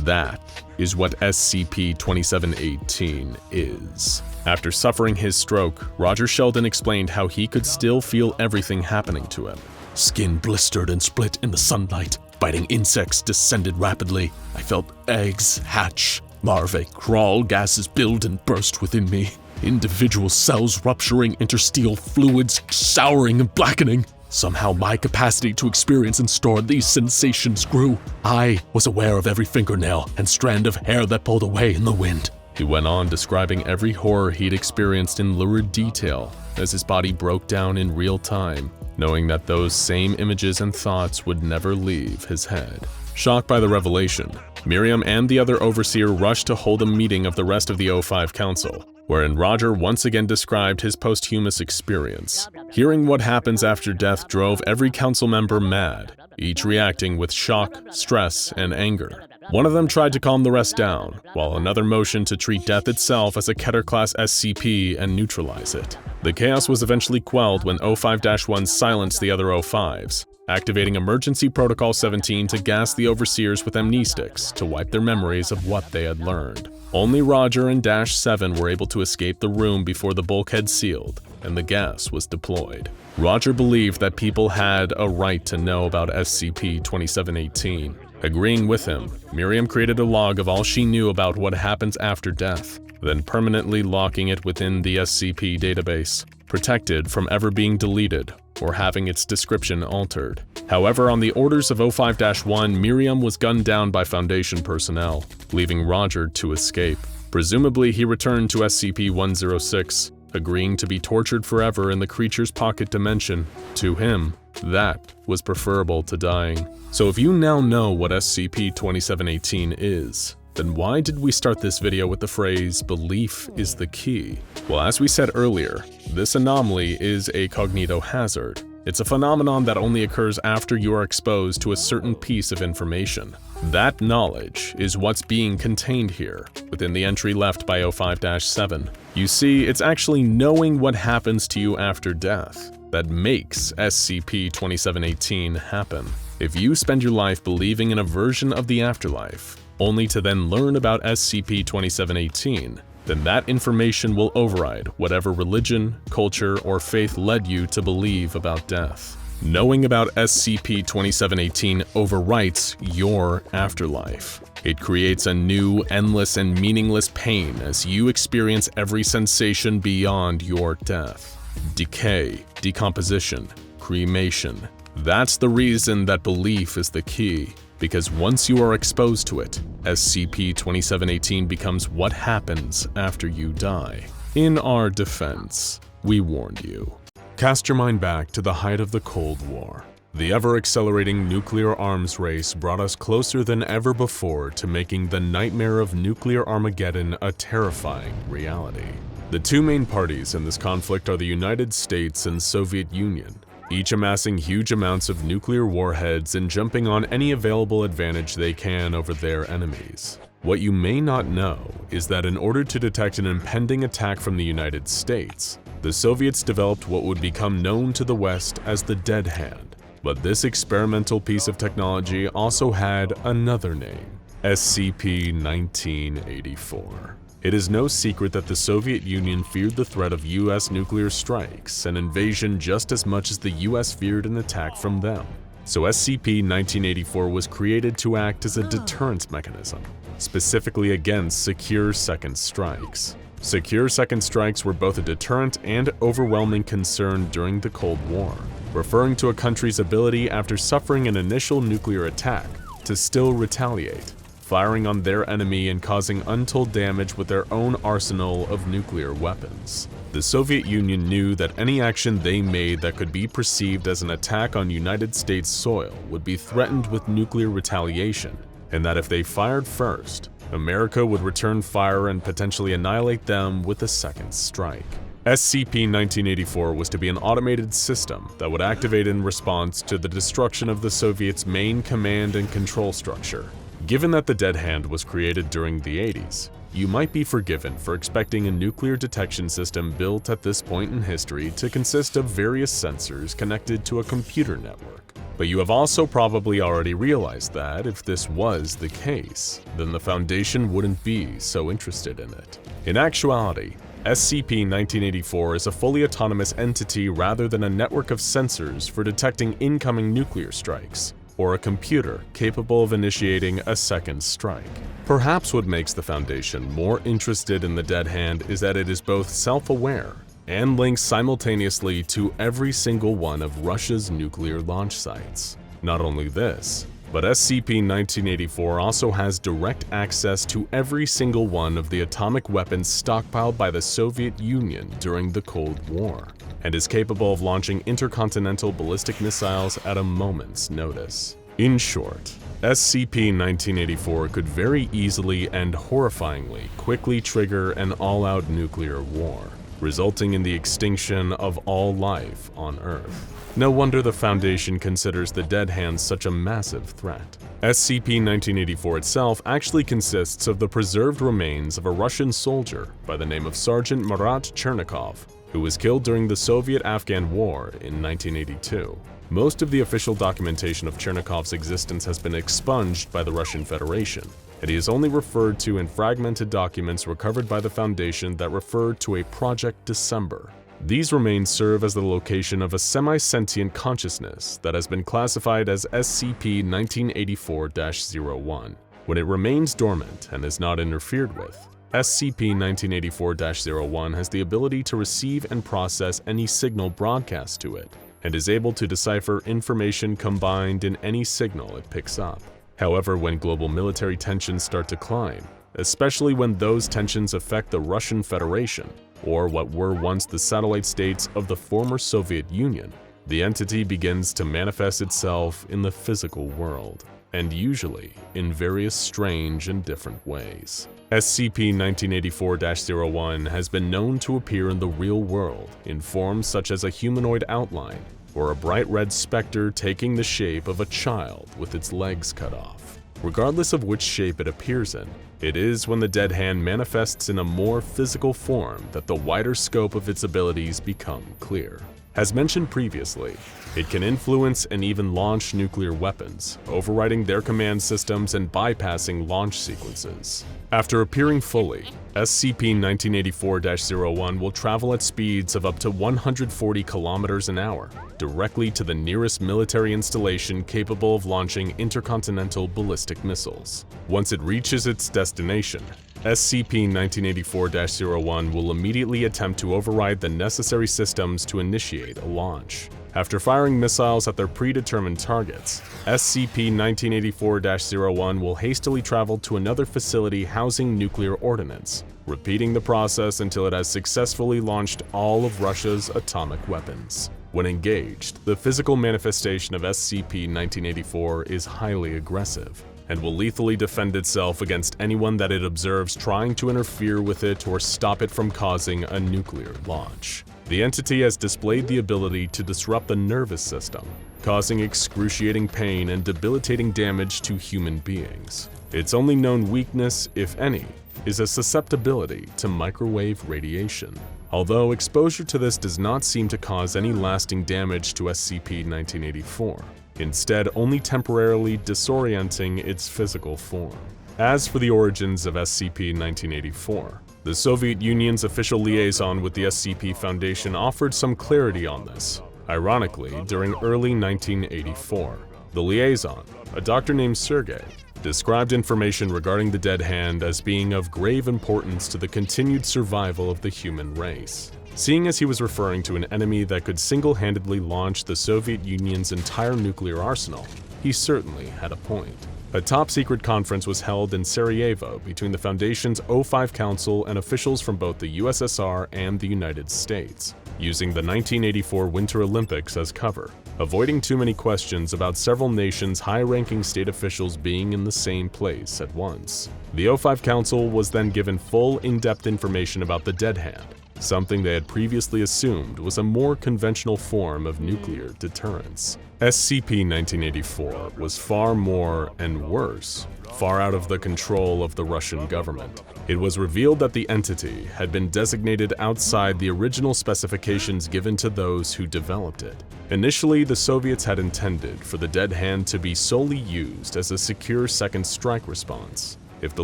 Speaker 1: That is what SCP-2718 is. After suffering his stroke, Roger Sheldon explained how he could still feel everything happening to him. Skin blistered and split in the sunlight. Biting insects descended rapidly. I felt eggs hatch. Larvae crawl, gases build and burst within me. Individual cells rupturing, interstitial fluids souring and blackening. Somehow my capacity to experience and store these sensations grew. I was aware of every fingernail and strand of hair that pulled away in the wind. He went on describing every horror he'd experienced in lurid detail as his body broke down in real time, knowing that those same images and thoughts would never leave his head. Shocked by the revelation, Miriam and the other overseer rushed to hold a meeting of the rest of the O5 Council, wherein Roger once again described his posthumous experience. Hearing what happens after death drove every council member mad, each reacting with shock, stress, and anger. One of them tried to calm the rest down, while another motioned to treat death itself as a Keter-class SCP and neutralize it. The chaos was eventually quelled when O5-1 silenced the other O5s, activating Emergency Protocol 17 to gas the overseers with amnestics to wipe their memories of what they had learned. Only Roger and Dash-7 were able to escape the room before the bulkhead sealed and the gas was deployed. Roger believed that people had a right to know about SCP-2718. Agreeing with him, Miriam created a log of all she knew about what happens after death, then permanently locking it within the SCP database, protected from ever being deleted or having its description altered. However, on the orders of 05-1, Miriam was gunned down by Foundation personnel, leaving Roger to escape. Presumably, he returned to SCP-106, agreeing to be tortured forever in the creature's pocket dimension. To him, that was preferable to dying. So if you now know what SCP-2718 is, then why did we start this video with the phrase, "belief is the key"? Well, as we said earlier, this anomaly is a cognitohazard. It's a phenomenon that only occurs after you are exposed to a certain piece of information. That knowledge is what's being contained here, within the entry left by 05-7. You see, it's actually knowing what happens to you after death that makes SCP-2718 happen. If you spend your life believing in a version of the afterlife, only to then learn about SCP-2718, then that information will override whatever religion, culture, or faith led you to believe about death. Knowing about SCP-2718 overwrites your afterlife. It creates a new, endless, and meaningless pain as you experience every sensation beyond your death. Decay, decomposition, cremation. That's the reason that belief is the key. Because once you are exposed to it, SCP-2718 becomes what happens after you die. In our defense, we warned you. Cast your mind back to the height of the Cold War. The ever-accelerating nuclear arms race brought us closer than ever before to making the nightmare of nuclear Armageddon a terrifying reality. The two main parties in this conflict are the United States and Soviet Union, each amassing huge amounts of nuclear warheads and jumping on any available advantage they can over their enemies. What you may not know is that in order to detect an impending attack from the United States, the Soviets developed what would become known to the West as the Dead Hand. But this experimental piece of technology also had another name, SCP-1984. It is no secret that the Soviet Union feared the threat of US nuclear strikes and invasion just as much as the US feared an attack from them. So SCP-1984 was created to act as a deterrence mechanism, specifically against secure second strikes. Secure second strikes were both a deterrent and overwhelming concern during the Cold War, referring to a country's ability after suffering an initial nuclear attack to still retaliate, firing on their enemy and causing untold damage with their own arsenal of nuclear weapons. The Soviet Union knew that any action they made that could be perceived as an attack on United States soil would be threatened with nuclear retaliation, and that if they fired first, America would return fire and potentially annihilate them with a second strike. SCP-1984 was to be an automated system that would activate in response to the destruction of the Soviets' main command and control structure. Given that the Dead Hand was created during the 80s, you might be forgiven for expecting a nuclear detection system built at this point in history to consist of various sensors connected to a computer network. But you have also probably already realized that if this was the case, then the Foundation wouldn't be so interested in it. In actuality, SCP-1984 is a fully autonomous entity rather than a network of sensors for detecting incoming nuclear strikes, or a computer capable of initiating a second strike. Perhaps what makes the Foundation more interested in the Dead Hand is that it is both self-aware and links simultaneously to every single one of Russia's nuclear launch sites. Not only this, but SCP-1984 also has direct access to every single one of the atomic weapons stockpiled by the Soviet Union during the Cold War, and is capable of launching intercontinental ballistic missiles at a moment's notice. In short, SCP-1984 could very easily and horrifyingly quickly trigger an all-out nuclear war, resulting in the extinction of all life on Earth. No wonder the Foundation considers the Dead Hand such a massive threat. SCP-1984 itself actually consists of the preserved remains of a Russian soldier by the name of Sergeant Marat Chernikov, who was killed during the Soviet-Afghan War in 1982. Most of the official documentation of Chernikov's existence has been expunged by the Russian Federation, and he is only referred to in fragmented documents recovered by the Foundation that refer to a Project December. These remains serve as the location of a semi-sentient consciousness that has been classified as SCP-1984-01. When it remains dormant and is not interfered with, SCP-1984-01 has the ability to receive and process any signal broadcast to it, and is able to decipher information combined in any signal it picks up. However, when global military tensions start to climb, especially when those tensions affect the Russian Federation, or what were once the satellite states of the former Soviet Union, the entity begins to manifest itself in the physical world, and usually in various strange and different ways. SCP-1984-01 has been known to appear in the real world in forms such as a humanoid outline or a bright red specter taking the shape of a child with its legs cut off. Regardless of which shape it appears in, it is when the dead hand manifests in a more physical form that the wider scope of its abilities become clear. As mentioned previously, it can influence and even launch nuclear weapons, overriding their command systems and bypassing launch sequences. After appearing fully, SCP-1984-01 will travel at speeds of up to 140 kilometers an hour, directly to the nearest military installation capable of launching intercontinental ballistic missiles. Once it reaches its destination, SCP-1984-01 will immediately attempt to override the necessary systems to initiate a launch. After firing missiles at their predetermined targets, SCP-1984-01 will hastily travel to another facility housing nuclear ordnance, repeating the process until it has successfully launched all of Russia's atomic weapons. When engaged, the physical manifestation of SCP-1984 is highly aggressive, and will lethally defend itself against anyone that it observes trying to interfere with it or stop it from causing a nuclear launch. The entity has displayed the ability to disrupt the nervous system, causing excruciating pain and debilitating damage to human beings. Its only known weakness, if any, is a susceptibility to microwave radiation. Although exposure to this does not seem to cause any lasting damage to SCP-1984, instead only temporarily disorienting its physical form. As for the origins of SCP-1984, the Soviet Union's official liaison with the SCP Foundation offered some clarity on this. Ironically, during early 1984, the liaison, a doctor named Sergei, described information regarding the dead hand as being of grave importance to the continued survival of the human race. Seeing as he was referring to an enemy that could single-handedly launch the Soviet Union's entire nuclear arsenal, he certainly had a point. A top-secret conference was held in Sarajevo between the Foundation's O5 Council and officials from both the USSR and the United States, using the 1984 Winter Olympics as cover, avoiding too many questions about several nations' high-ranking state officials being in the same place at once. The O5 Council was then given full, in-depth information about the dead hand, something they had previously assumed was a more conventional form of nuclear deterrence. SCP-1984 was far more, and worse, far out of the control of the Russian government. It was revealed that the entity had been designated outside the original specifications given to those who developed it. Initially, the Soviets had intended for the dead hand to be solely used as a secure second strike response. If the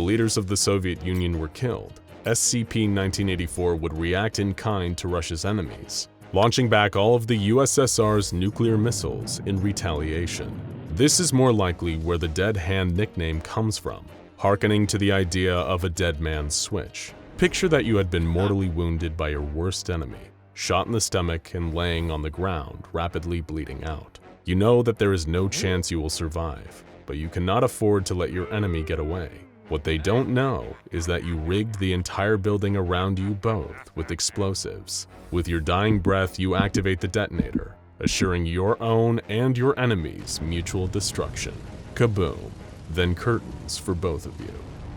Speaker 1: leaders of the Soviet Union were killed, SCP-1984 would react in kind to Russia's enemies, launching back all of the USSR's nuclear missiles in retaliation. This is more likely where the dead hand nickname comes from, hearkening to the idea of a dead man's switch. Picture that you had been mortally wounded by your worst enemy, shot in the stomach and laying on the ground, rapidly bleeding out. You know that there is no chance you will survive, but you cannot afford to let your enemy get away. What they don't know is that you rigged the entire building around you both with explosives. With your dying breath, you activate the detonator, assuring your own and your enemy's mutual destruction. Kaboom. Then curtains for both of you.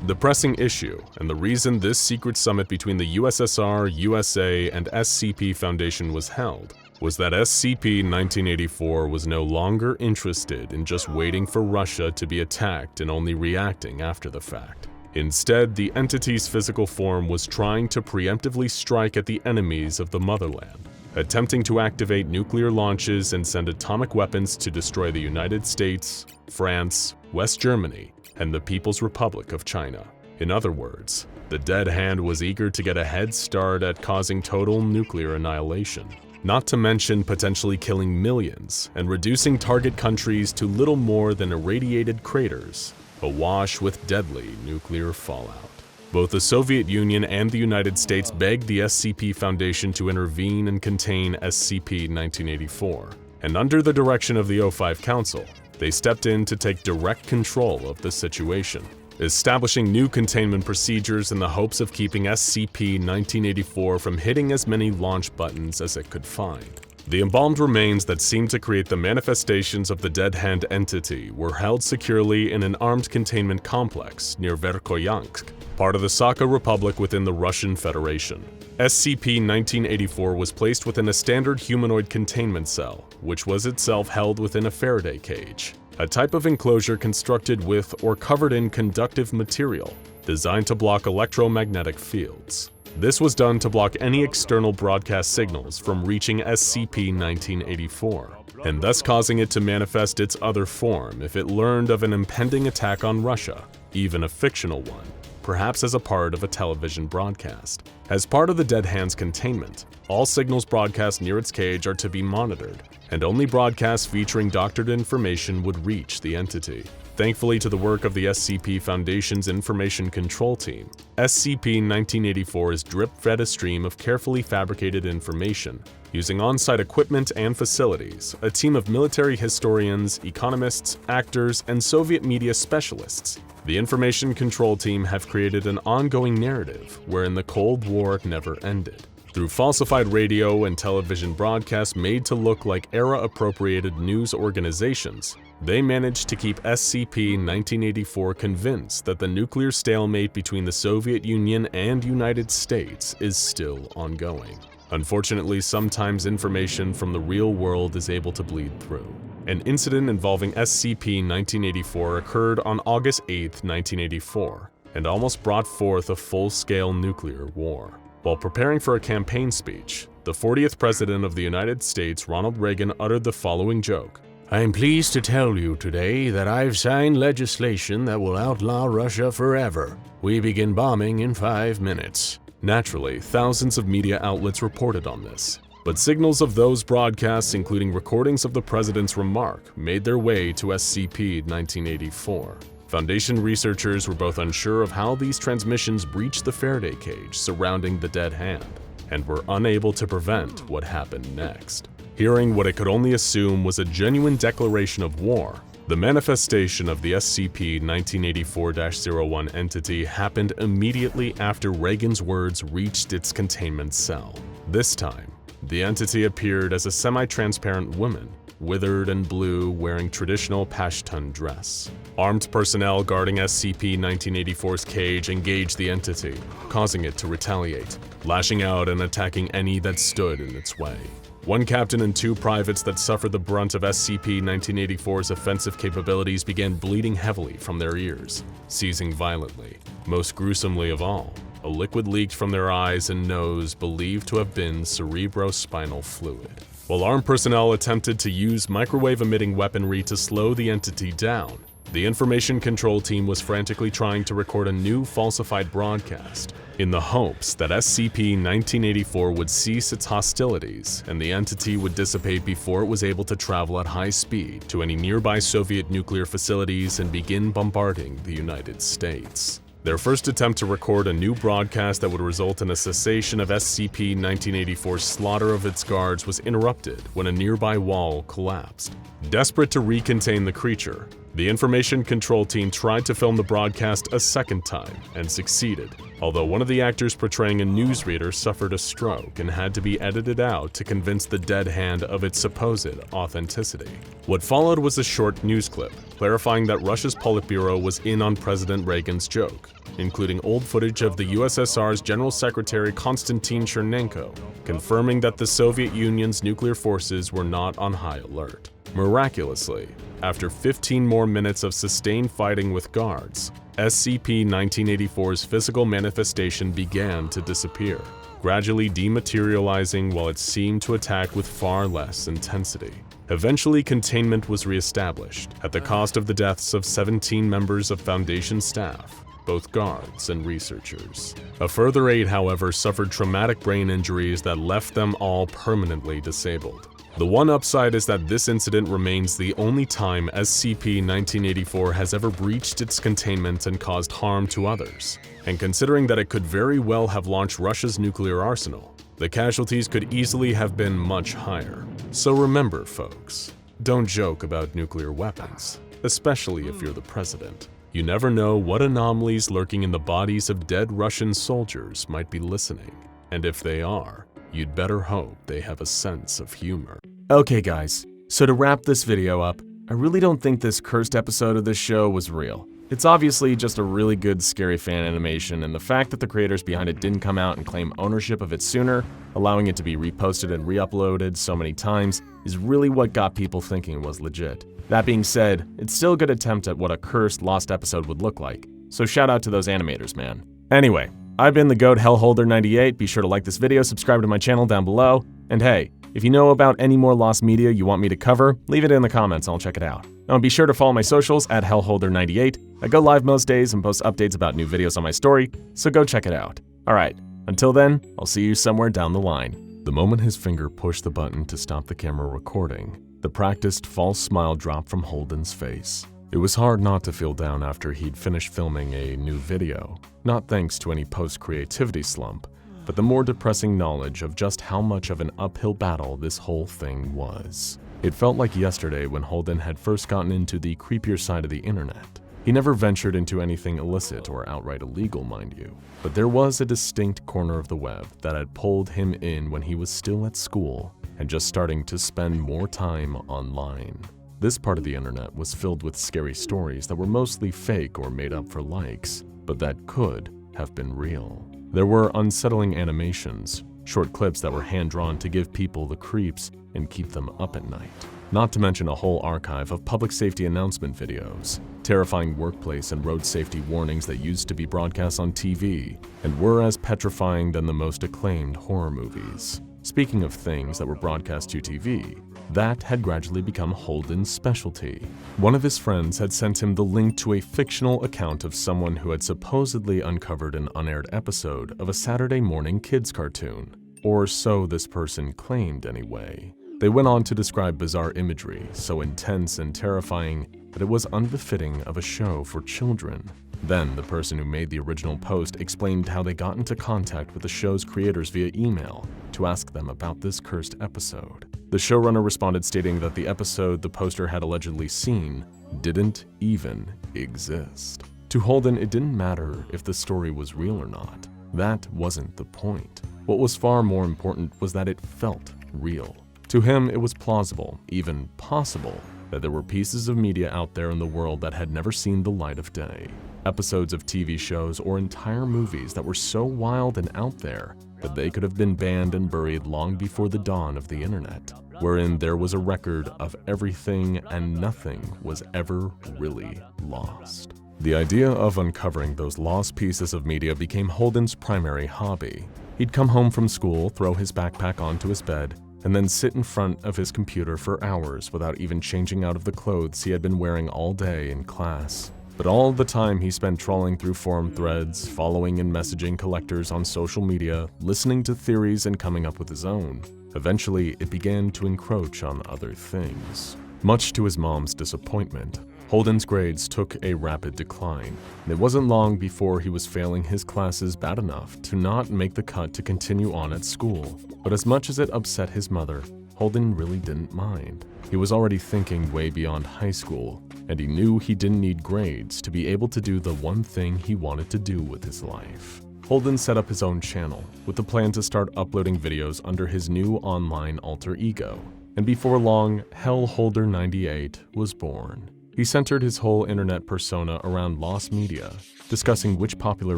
Speaker 1: The pressing issue, and the reason this secret summit between the USSR, USA, and SCP Foundation was held, was that SCP-1984 was no longer interested in just waiting for Russia to be attacked and only reacting after the fact. Instead, the entity's physical form was trying to preemptively strike at the enemies of the motherland, attempting to activate nuclear launches and send atomic weapons to destroy the United States, France, West Germany, and the People's Republic of China. In other words, the Dead Hand was eager to get a head start at causing total nuclear annihilation, not to mention potentially killing millions and reducing target countries to little more than irradiated craters, awash with deadly nuclear fallout. Both the Soviet Union and the United States begged the SCP Foundation to intervene and contain SCP-1984, and under the direction of the O5 Council, they stepped in to take direct control of the situation, establishing new containment procedures in the hopes of keeping SCP-1984 from hitting as many launch buttons as it could find. The embalmed remains that seemed to create the manifestations of the Dead Hand entity were held securely in an armed containment complex near Verkhoyansk, part of the Sakha Republic within the Russian Federation. SCP-1984 was placed within a standard humanoid containment cell, which was itself held within a Faraday cage, a type of enclosure constructed with or covered in conductive material designed to block electromagnetic fields. This was done to block any external broadcast signals from reaching SCP-1984, and thus causing it to manifest its other form if it learned of an impending attack on Russia, even a fictional one, perhaps as a part of a television broadcast. As part of the Dead Hand's containment, all signals broadcast near its cage are to be monitored, and only broadcasts featuring doctored information would reach the entity. Thankfully to the work of the SCP Foundation's Information Control Team, SCP-1984 is drip-fed a stream of carefully fabricated information. Using on-site equipment and facilities, a team of military historians, economists, actors, and Soviet media specialists, the Information Control Team have created an ongoing narrative wherein the Cold War never ended. Through falsified radio and television broadcasts made to look like era-appropriated news organizations, they managed to keep SCP-1984 convinced that the nuclear stalemate between the Soviet Union and United States is still ongoing. Unfortunately, sometimes information from the real world is able to bleed through. An incident involving SCP-1984 occurred on August 8, 1984, and almost brought forth a full-scale nuclear war. While preparing for a campaign speech, the 40th President of the United States, Ronald Reagan, uttered the following joke.
Speaker 4: "I am pleased to tell you today that I've signed legislation that will outlaw Russia forever. We begin bombing in 5 minutes."
Speaker 1: Naturally, thousands of media outlets reported on this, but signals of those broadcasts, including recordings of the president's remark, made their way to SCP-1984. Foundation researchers were both unsure of how these transmissions breached the Faraday cage surrounding the Dead Hand, and were unable to prevent what happened next. Hearing what it could only assume was a genuine declaration of war, the manifestation of the SCP-1984-01 entity happened immediately after Reagan's words reached its containment cell. This time, the entity appeared as a semi-transparent woman, withered and blue, wearing traditional Pashtun dress. Armed personnel guarding SCP-1984's cage engaged the entity, causing it to retaliate, lashing out and attacking any that stood in its way. One captain and 2 privates that suffered the brunt of SCP-1984's offensive capabilities began bleeding heavily from their ears, seizing violently. Most gruesomely of all, a liquid leaked from their eyes and nose believed to have been cerebrospinal fluid. While armed personnel attempted to use microwave-emitting weaponry to slow the entity down, the Information Control Team was frantically trying to record a new falsified broadcast, in the hopes that SCP-1984 would cease its hostilities and the entity would dissipate before it was able to travel at high speed to any nearby Soviet nuclear facilities and begin bombarding the United States. Their first attempt to record a new broadcast that would result in a cessation of SCP-1984's slaughter of its guards was interrupted when a nearby wall collapsed. Desperate to recontain the creature, the Information Control Team tried to film the broadcast a second time and succeeded, although one of the actors portraying a newsreader suffered a stroke and had to be edited out to convince the Dead Hand of its supposed authenticity. What followed was a short news clip clarifying that Russia's Politburo was in on President Reagan's joke, including old footage of the USSR's General Secretary Konstantin Chernenko, confirming that the Soviet Union's nuclear forces were not on high alert. Miraculously, after 15 more minutes of sustained fighting with guards, SCP-1984's physical manifestation began to disappear, gradually dematerializing while it seemed to attack with far less intensity. Eventually, containment was reestablished, at the cost of the deaths of 17 members of Foundation staff, both guards and researchers. A further 8, however, suffered traumatic brain injuries that left them all permanently disabled. The one upside is that this incident remains the only time SCP-1984 has ever breached its containment and caused harm to others. And considering that it could very well have launched Russia's nuclear arsenal, the casualties could easily have been much higher. So remember, folks, don't joke about nuclear weapons, especially if you're the president. You never know what anomalies lurking in the bodies of dead Russian soldiers might be listening. And if they are, you'd better hope they have a sense of humor.
Speaker 5: Okay guys, so to wrap this video up, I really don't think this cursed episode of this show was real. It's obviously just a really good scary fan animation, and the fact that the creators behind it didn't come out and claim ownership of it sooner, allowing it to be reposted and re-uploaded so many times, is really what got people thinking it was legit. That being said, it's still a good attempt at what a cursed lost episode would look like, so shout out to those animators, man. Anyway, I've been the GOAT Hellholder98, be sure to like this video, subscribe to my channel down below, and hey, if you know about any more lost media you want me to cover, leave it in the comments, I'll check it out. Now be sure to follow my socials at Hellholder98. I go live most days and post updates about new videos on my story, so go check it out. Alright, until then, I'll see you somewhere down the line. The moment his finger pushed the button to stop the camera recording, the practiced false smile dropped from Holden's face. It was hard not to feel down after he'd finished filming a new video, not thanks to any post-creativity slump, but the more depressing knowledge of just how much of an uphill battle this whole thing was. It felt like yesterday when Holden had first gotten into the creepier side of the internet. He never ventured into anything illicit or outright illegal, mind you, but there was a distinct corner of the web that had pulled him in when he was still at school and just starting to spend more time online. This part of the internet was filled with scary stories that were mostly fake or made up for likes, but that could have been real. There were unsettling animations, short clips that were hand-drawn to give people the creeps and keep them up at night. Not to mention a whole archive of public safety announcement videos, terrifying workplace and road safety warnings that used to be broadcast on TV and were as petrifying than the most acclaimed horror movies. Speaking of things that were broadcast to TV, that had gradually become Holden's specialty. One of his friends had sent him the link to a fictional account of someone who had supposedly uncovered an unaired episode of a Saturday morning kids cartoon. Or so this person claimed anyway. They went on to describe bizarre imagery, so intense and terrifying that it was unbefitting of a show for children. Then the person who made the original post explained how they got into contact with the show's creators via email to ask them about this cursed episode. The showrunner responded stating that the episode the poster had allegedly seen didn't even exist. To Holden, it didn't matter if the story was real or not. That wasn't the point. What was far more important was that it felt real. To him, it was plausible, even possible, that there were pieces of media out there in the world that had never seen the light of day. Episodes of TV shows or entire movies that were so wild and out there that they could have been banned and buried long before the dawn of the internet, wherein there was a record of everything and nothing was ever really lost. The idea of uncovering those lost pieces of media became Holden's primary hobby. He'd come home from school, throw his backpack onto his bed, and then sit in front of his computer for hours without even changing out of the clothes he had been wearing all day in class. But all the time he spent trawling through forum threads, following and messaging collectors on social media, listening to theories and coming up with his own. Eventually, it began to encroach on other things. Much to his mom's disappointment, Holden's grades took a rapid decline, and it wasn't long before he was failing his classes bad enough to not make the cut to continue on at school. But as much as it upset his mother, Holden really didn't mind. He was already thinking way beyond high school, and he knew he didn't need grades to be able to do the one thing he wanted to do with his life. Holden set up his own channel, with the plan to start uploading videos under his new online alter ego. And before long, Hellholder98 was born. He centered his whole internet persona around lost media, discussing which popular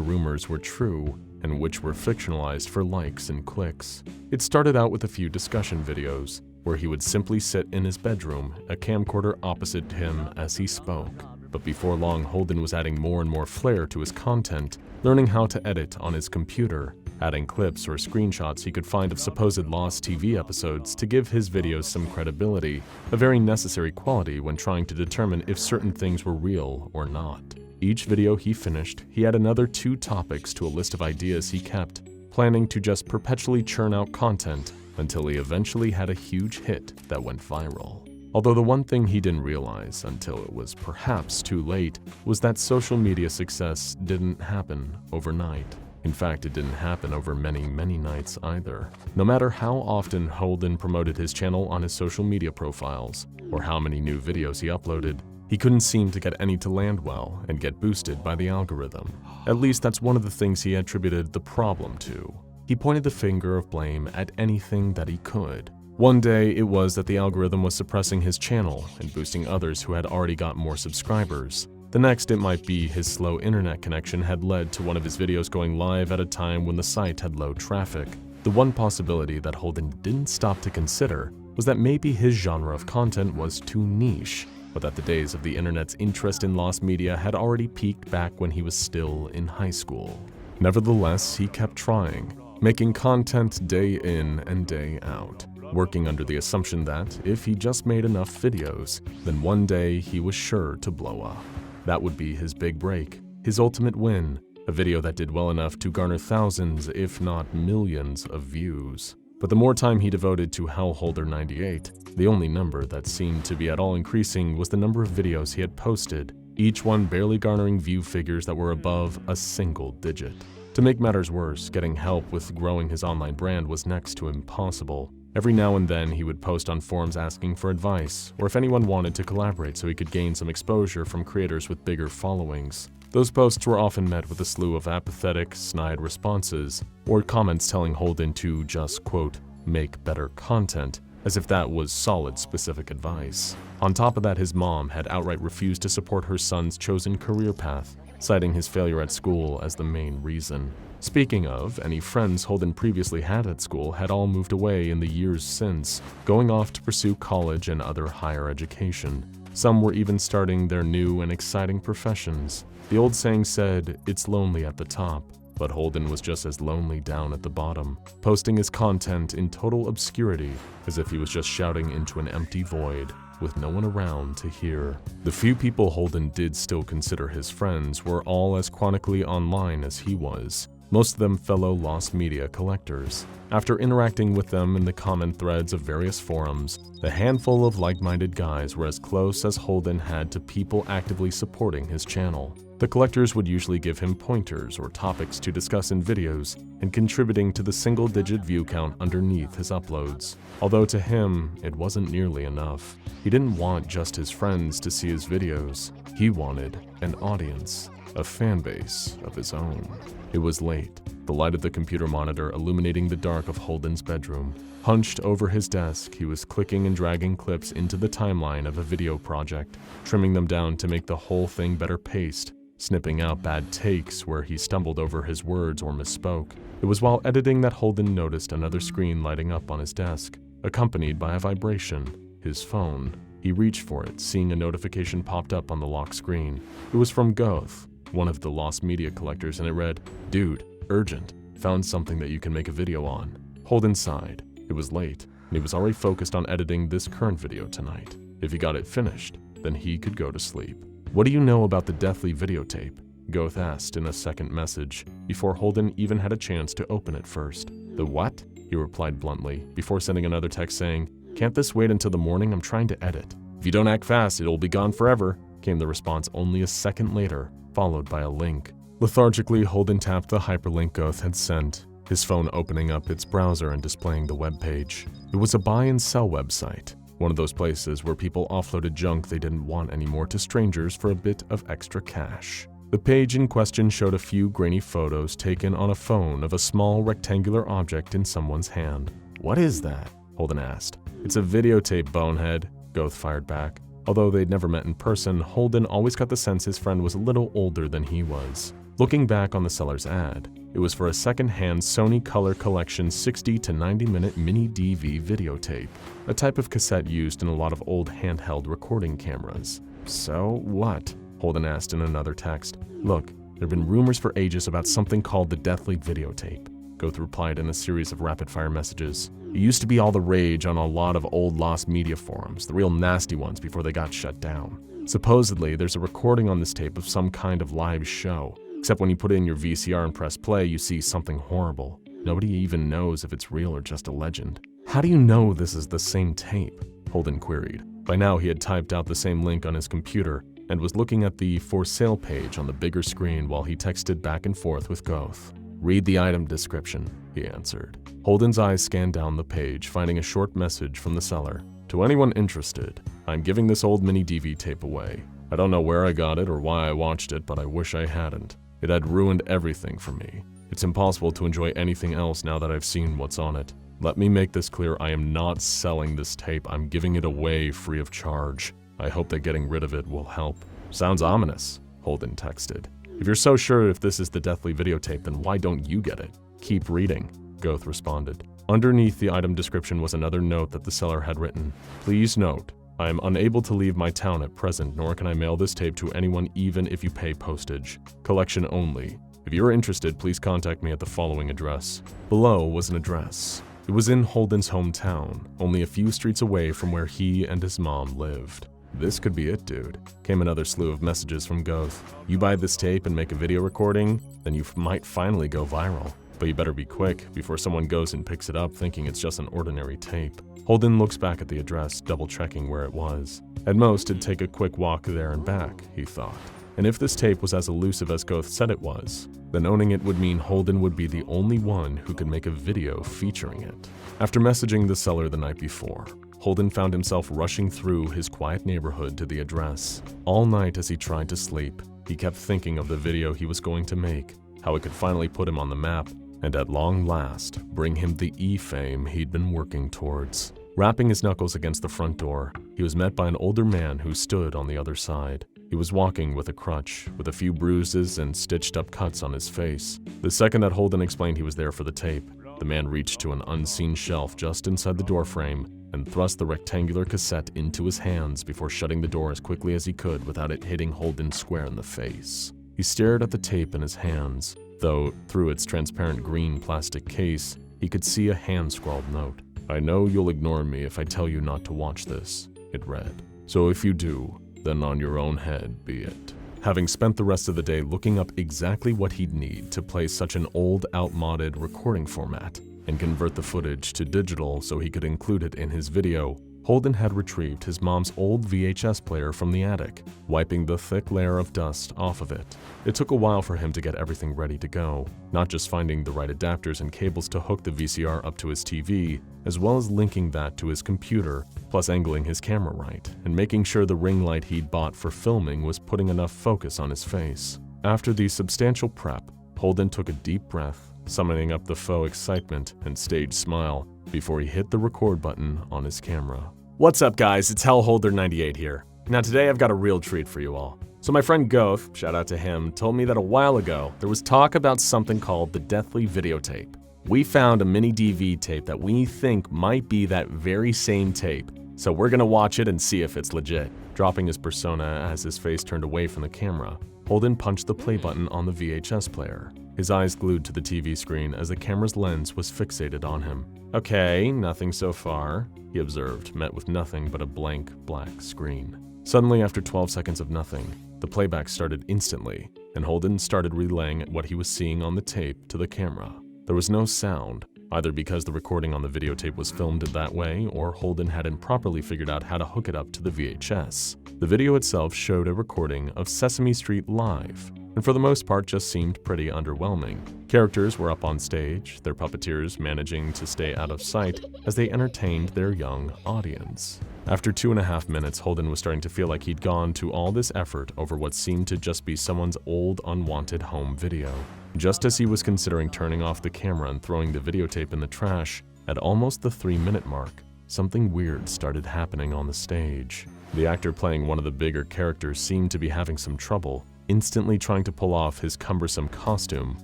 Speaker 5: rumors were true and which were fictionalized for likes and clicks. It started out with a few discussion videos, where he would simply sit in his bedroom, a camcorder opposite him as he spoke. But before long, Holden was adding more and more flair to his content, learning how to edit on his computer, adding clips or screenshots he could find of supposed lost TV episodes to give his videos some credibility, a very necessary quality when trying to determine if certain things were real or not. Each video he finished, he had another 2 topics to a list of ideas he kept, planning to just perpetually churn out content until he eventually had a huge hit that went viral. Although the one thing he didn't realize until it was perhaps too late was that social media success didn't happen overnight. In fact, it didn't happen over many nights either. No matter how often Holden promoted his channel on his social media profiles, or how many new videos he uploaded, he couldn't seem to get any to land well and get boosted by the algorithm. At least that's one of the things he attributed the problem to. He pointed the finger of blame at anything that he could. One day, it was that the algorithm was suppressing his channel and boosting others who had already got more subscribers. The next, it might be his slow internet connection had led to one of his videos going live at a time when the site had low traffic. The one possibility that Holden didn't stop to consider was that maybe his genre of content was too niche, but that the days of the internet's interest in lost media had already peaked back when he was still in high school. Nevertheless, he kept trying, making content day in and day out, working under the assumption that if he just made enough videos, then one day he was sure to blow up. That would be his big break, his ultimate win, a video that did well enough to garner thousands, if not millions, of views. But the more time he devoted to Hellholder98, the only number that seemed to be at all increasing was the number of videos he had posted, each one barely garnering view figures that were above a single digit. To make matters worse, getting help with growing his online brand was next to impossible. Every now and then he would post on forums asking for advice, or if anyone wanted to collaborate so he could gain some exposure from creators with bigger followings. Those posts were often met with a slew of apathetic, snide responses, or comments telling Holden to just, quote, make better content, as if that was solid, specific advice. On top of that, his mom had outright refused to support her son's chosen career path, citing his failure at school as the main reason. Speaking of, any friends Holden previously had at school had all moved away in the years since, going off to pursue college and other higher education. Some were even starting their new and exciting professions. The old saying said, "It's lonely at the top," but Holden was just as lonely down at the bottom, posting his content in total obscurity, as if he was just shouting into an empty void, with no one around to hear. The few people Holden did still consider his friends were all as chronically online as he was, most of them fellow lost media collectors. After interacting with them in the comment threads of various forums, the handful of like-minded guys were as close as Holden had to people actively supporting his channel. The collectors would usually give him pointers or topics to discuss in videos and contributing to the single-digit view count underneath his uploads. Although to him, it wasn't nearly enough. He didn't want just his friends to see his videos. He wanted an audience, a fan base of his own. It was late, the light of the computer monitor illuminating the dark of Holden's bedroom. Hunched over his desk, he was clicking and dragging clips into the timeline of a video project, trimming them down to make the whole thing better paced, snipping out bad takes where he stumbled over his words or misspoke. It was while editing that Holden noticed another screen lighting up on his desk, accompanied by a vibration, his phone. He reached for it, seeing a notification popped up on the lock screen. It was from Goth, one of the lost media collectors, and it read, "Dude, urgent, found something that you can make a video on." Holden sighed. It was late, and he was already focused on editing this current video tonight. If he got it finished, then he could go to sleep. "What do you know about the deathly videotape?" Goth asked in a second message, before Holden even had a chance to open it first. "The what?" he replied bluntly, before sending another text saying, "Can't this wait until the morning? I'm trying to edit." "If you don't act fast, it'll be gone forever," came the response only a second later, followed by a link. Lethargically, Holden tapped the hyperlink Goth had sent, his phone opening up its browser and displaying the web page. It was a buy and sell website, one of those places where people offloaded junk they didn't want anymore to strangers for a bit of extra cash. The page in question showed a few grainy photos taken on a phone of a small rectangular object in someone's hand. "What is that?" Holden asked. "It's a videotape, bonehead," Goth fired back. Although they'd never met in person, Holden always got the sense his friend was a little older than he was. Looking back on the seller's ad, it was for a second-hand Sony Color Collection 60 to 90-minute mini DV videotape, a type of cassette used in a lot of old handheld recording cameras. "So what?" Holden asked in another text. Look, there have been rumors for ages about something called the Deathly Videotape. Goth replied in a series of rapid-fire messages. It used to be all the rage on a lot of old lost media forums, the real nasty ones before they got shut down. Supposedly, there's a recording on this tape of some kind of live show, except when you put it in your VCR and press play, you see something horrible. Nobody even knows if it's real or just a legend. How do you know this is the same tape? Holden queried. By now, he had typed out the same link on his computer and was looking at the for sale page on the bigger screen while he texted back and forth with Goth. Read the item description, he answered. Holden's eyes scanned down the page, finding a short message from the seller. To anyone interested, I'm giving this old mini DV tape away. I don't know where I got it or why I watched it, but I wish I hadn't. It had ruined everything for me. It's impossible to enjoy anything else now that I've seen what's on it. Let me make this clear, I am not selling this tape, I'm giving it away free of charge. I hope that getting rid of it will help. Sounds ominous, Holden texted. If you're so sure if this is the Deathly Videotape, then why don't you get it? Keep reading, Goth responded. Underneath the item description was another note that the seller had written. Please note, I am unable to leave my town at present, nor can I mail this tape to anyone even if you pay postage. Collection only. If you are interested, please contact me at the following address. Below was an address. It was in Holden's hometown, only a few streets away from where he and his mom lived. This could be it, dude. Came another slew of messages from Goth. You buy this tape and make a video recording, then you might finally go viral. But you better be quick before someone goes and picks it up thinking it's just an ordinary tape. Holden looks back at the address, double-checking where it was. At most, it'd take a quick walk there and back, he thought. And if this tape was as elusive as Goth said it was, then owning it would mean Holden would be the only one who could make a video featuring it. After messaging the seller the night before, Holden found himself rushing through his quiet neighborhood to the address. All night as he tried to sleep, he kept thinking of the video he was going to make, how it could finally put him on the map, and at long last, bring him the E-fame he'd been working towards. Rapping his knuckles against the front door, he was met by an older man who stood on the other side. He was walking with a crutch, with a few bruises and stitched-up cuts on his face. The second that Holden explained he was there for the tape, the man reached to an unseen shelf just inside the doorframe and thrust the rectangular cassette into his hands before shutting the door as quickly as he could without it hitting Holden square in the face. He stared at the tape in his hands, though through its transparent green plastic case, he could see a hand-scrawled note. I know you'll ignore me if I tell you not to watch this, it read. So if you do, then on your own head be it. Having spent the rest of the day looking up exactly what he'd need to play such an old, outmoded recording format and convert the footage to digital so he could include it in his video, Holden had retrieved his mom's old VHS player from the attic, wiping the thick layer of dust off of it. It took a while for him to get everything ready to go, not just finding the right adapters and cables to hook the VCR up to his TV, as well as linking that to his computer, plus angling his camera right, and making sure the ring light he'd bought for filming was putting enough focus on his face. After the substantial prep, Holden took a deep breath, summoning up the faux excitement and stage smile before he hit the record button on his camera.
Speaker 1: What's up, guys? It's Hellholder98 here. Now today I've got a real treat for you all. So my friend Goth, shout out to him, told me that a while ago there was talk about something called the Deathly Videotape. We found a mini DV tape that we think might be that very same tape, so we're gonna watch it and see if it's legit. Dropping his persona as his face turned away from the camera, Holden punched the play button on the VHS player, his eyes glued to the TV screen as the camera's lens was fixated on him. Okay, nothing so far, he observed, met with nothing but a blank, black screen. Suddenly, after 12 seconds of nothing, the playback started instantly, and Holden started relaying what he was seeing on the tape to the camera. There was no sound, either because the recording on the videotape was filmed that way or Holden hadn't properly figured out how to hook it up to the VHS. The video itself showed a recording of Sesame Street live, and for the most part just seemed pretty underwhelming. Characters were up on stage, their puppeteers managing to stay out of sight as they entertained their young audience. After 2.5 minutes, Holden was starting to feel like he'd gone to all this effort over what seemed to just be someone's old, unwanted home video. Just as he was considering turning off the camera and throwing the videotape in the trash, at almost the 3-minute mark, something weird started happening on the stage. The actor playing one of the bigger characters seemed to be having some trouble, instantly trying to pull off his cumbersome costume,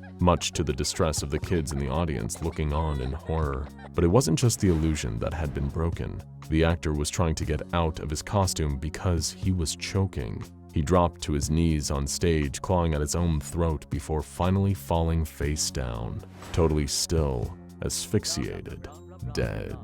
Speaker 1: much to the distress of the kids in the audience looking on in horror. But it wasn't just the illusion that had been broken. The actor was trying to get out of his costume because he was choking.
Speaker 5: He dropped to his knees on stage, clawing at his own throat before finally falling face down, totally still, asphyxiated, dead.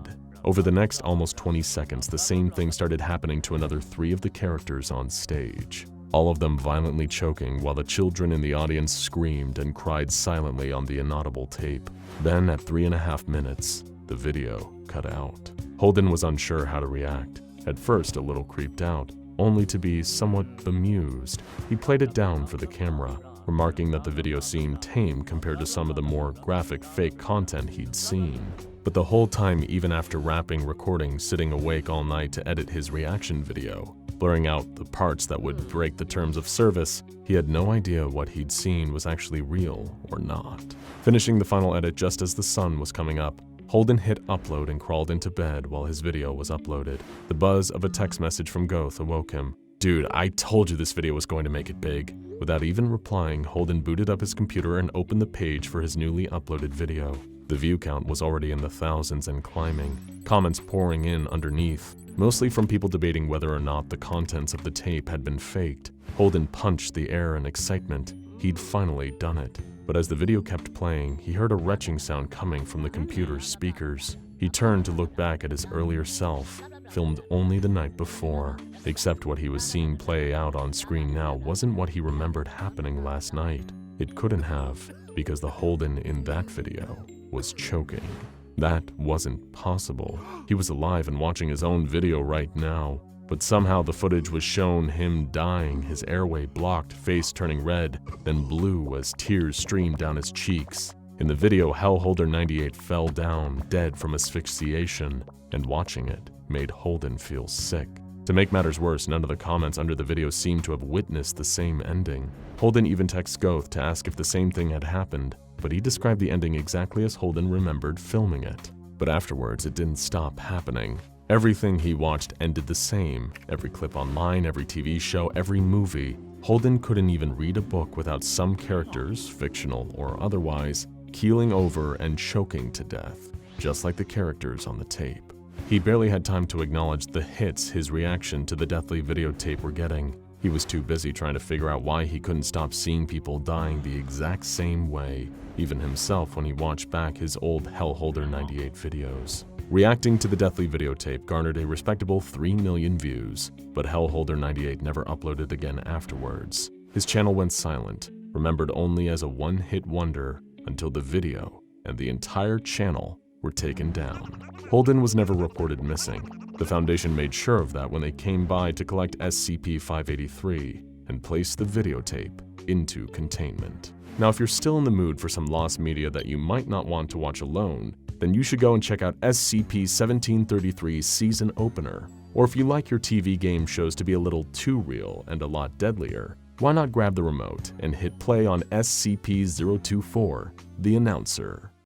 Speaker 5: Over the next almost 20 seconds, the same thing started happening to another 3 of the characters on stage, all of them violently choking while the children in the audience screamed and cried silently on the inaudible tape. Then, at 3.5 minutes, the video cut out. Holden was unsure how to react, at first a little creeped out, only to be somewhat bemused. He played it down for the camera, remarking that the video seemed tame compared to some of the more graphic fake content he'd seen. But the whole time, even after wrapping recording, sitting awake all night to edit his reaction video, blurring out the parts that would break the terms of service, he had no idea what he'd seen was actually real or not. Finishing the final edit just as the sun was coming up, Holden hit upload and crawled into bed while his video was uploaded. The buzz of a text message from Goth awoke him. "Dude, I told you this video was going to make it big." Without even replying, Holden booted up his computer and opened the page for his newly uploaded video. The view count was already in the thousands and climbing, comments pouring in underneath, mostly from people debating whether or not the contents of the tape had been faked. Holden punched the air in excitement. He'd finally done it. But as the video kept playing, he heard a retching sound coming from the computer's speakers. He turned to look back at his earlier self, filmed only the night before. Except what he was seeing play out on screen now wasn't what he remembered happening last night. It couldn't have, because the Holden in that video was choking. That wasn't possible. He was alive and watching his own video right now. But somehow the footage was shown him dying, his airway blocked, face turning red, then blue as tears streamed down his cheeks. In the video, Hellholder 98 fell down, dead from asphyxiation, and watching it made Holden feel sick. To make matters worse, none of the comments under the video seemed to have witnessed the same ending. Holden even texted Goth to ask if the same thing had happened, but he described the ending exactly as Holden remembered filming it. But afterwards, it didn't stop happening. Everything he watched ended the same. Every clip online, every TV show, every movie. Holden couldn't even read a book without some characters, fictional or otherwise, keeling over and choking to death, just like the characters on the tape. He barely had time to acknowledge the hits his reaction to the deathly videotape were getting. He was too busy trying to figure out why he couldn't stop seeing people dying the exact same way, even himself when he watched back his old Hellholder 98 videos. Reacting to the deathly videotape garnered a respectable 3 million views, but Hellholder 98 never uploaded again afterwards. His channel went silent, remembered only as a one-hit wonder until the video and the entire channel were taken down. Holden was never reported missing. The Foundation made sure of that when they came by to collect SCP-583 and place the videotape into containment. Now, if you're still in the mood for some lost media that you might not want to watch alone, then you should go and check out SCP-1733's season opener. Or if you like your TV game shows to be a little too real and a lot deadlier, why not grab the remote and hit play on SCP-024, The Announcer.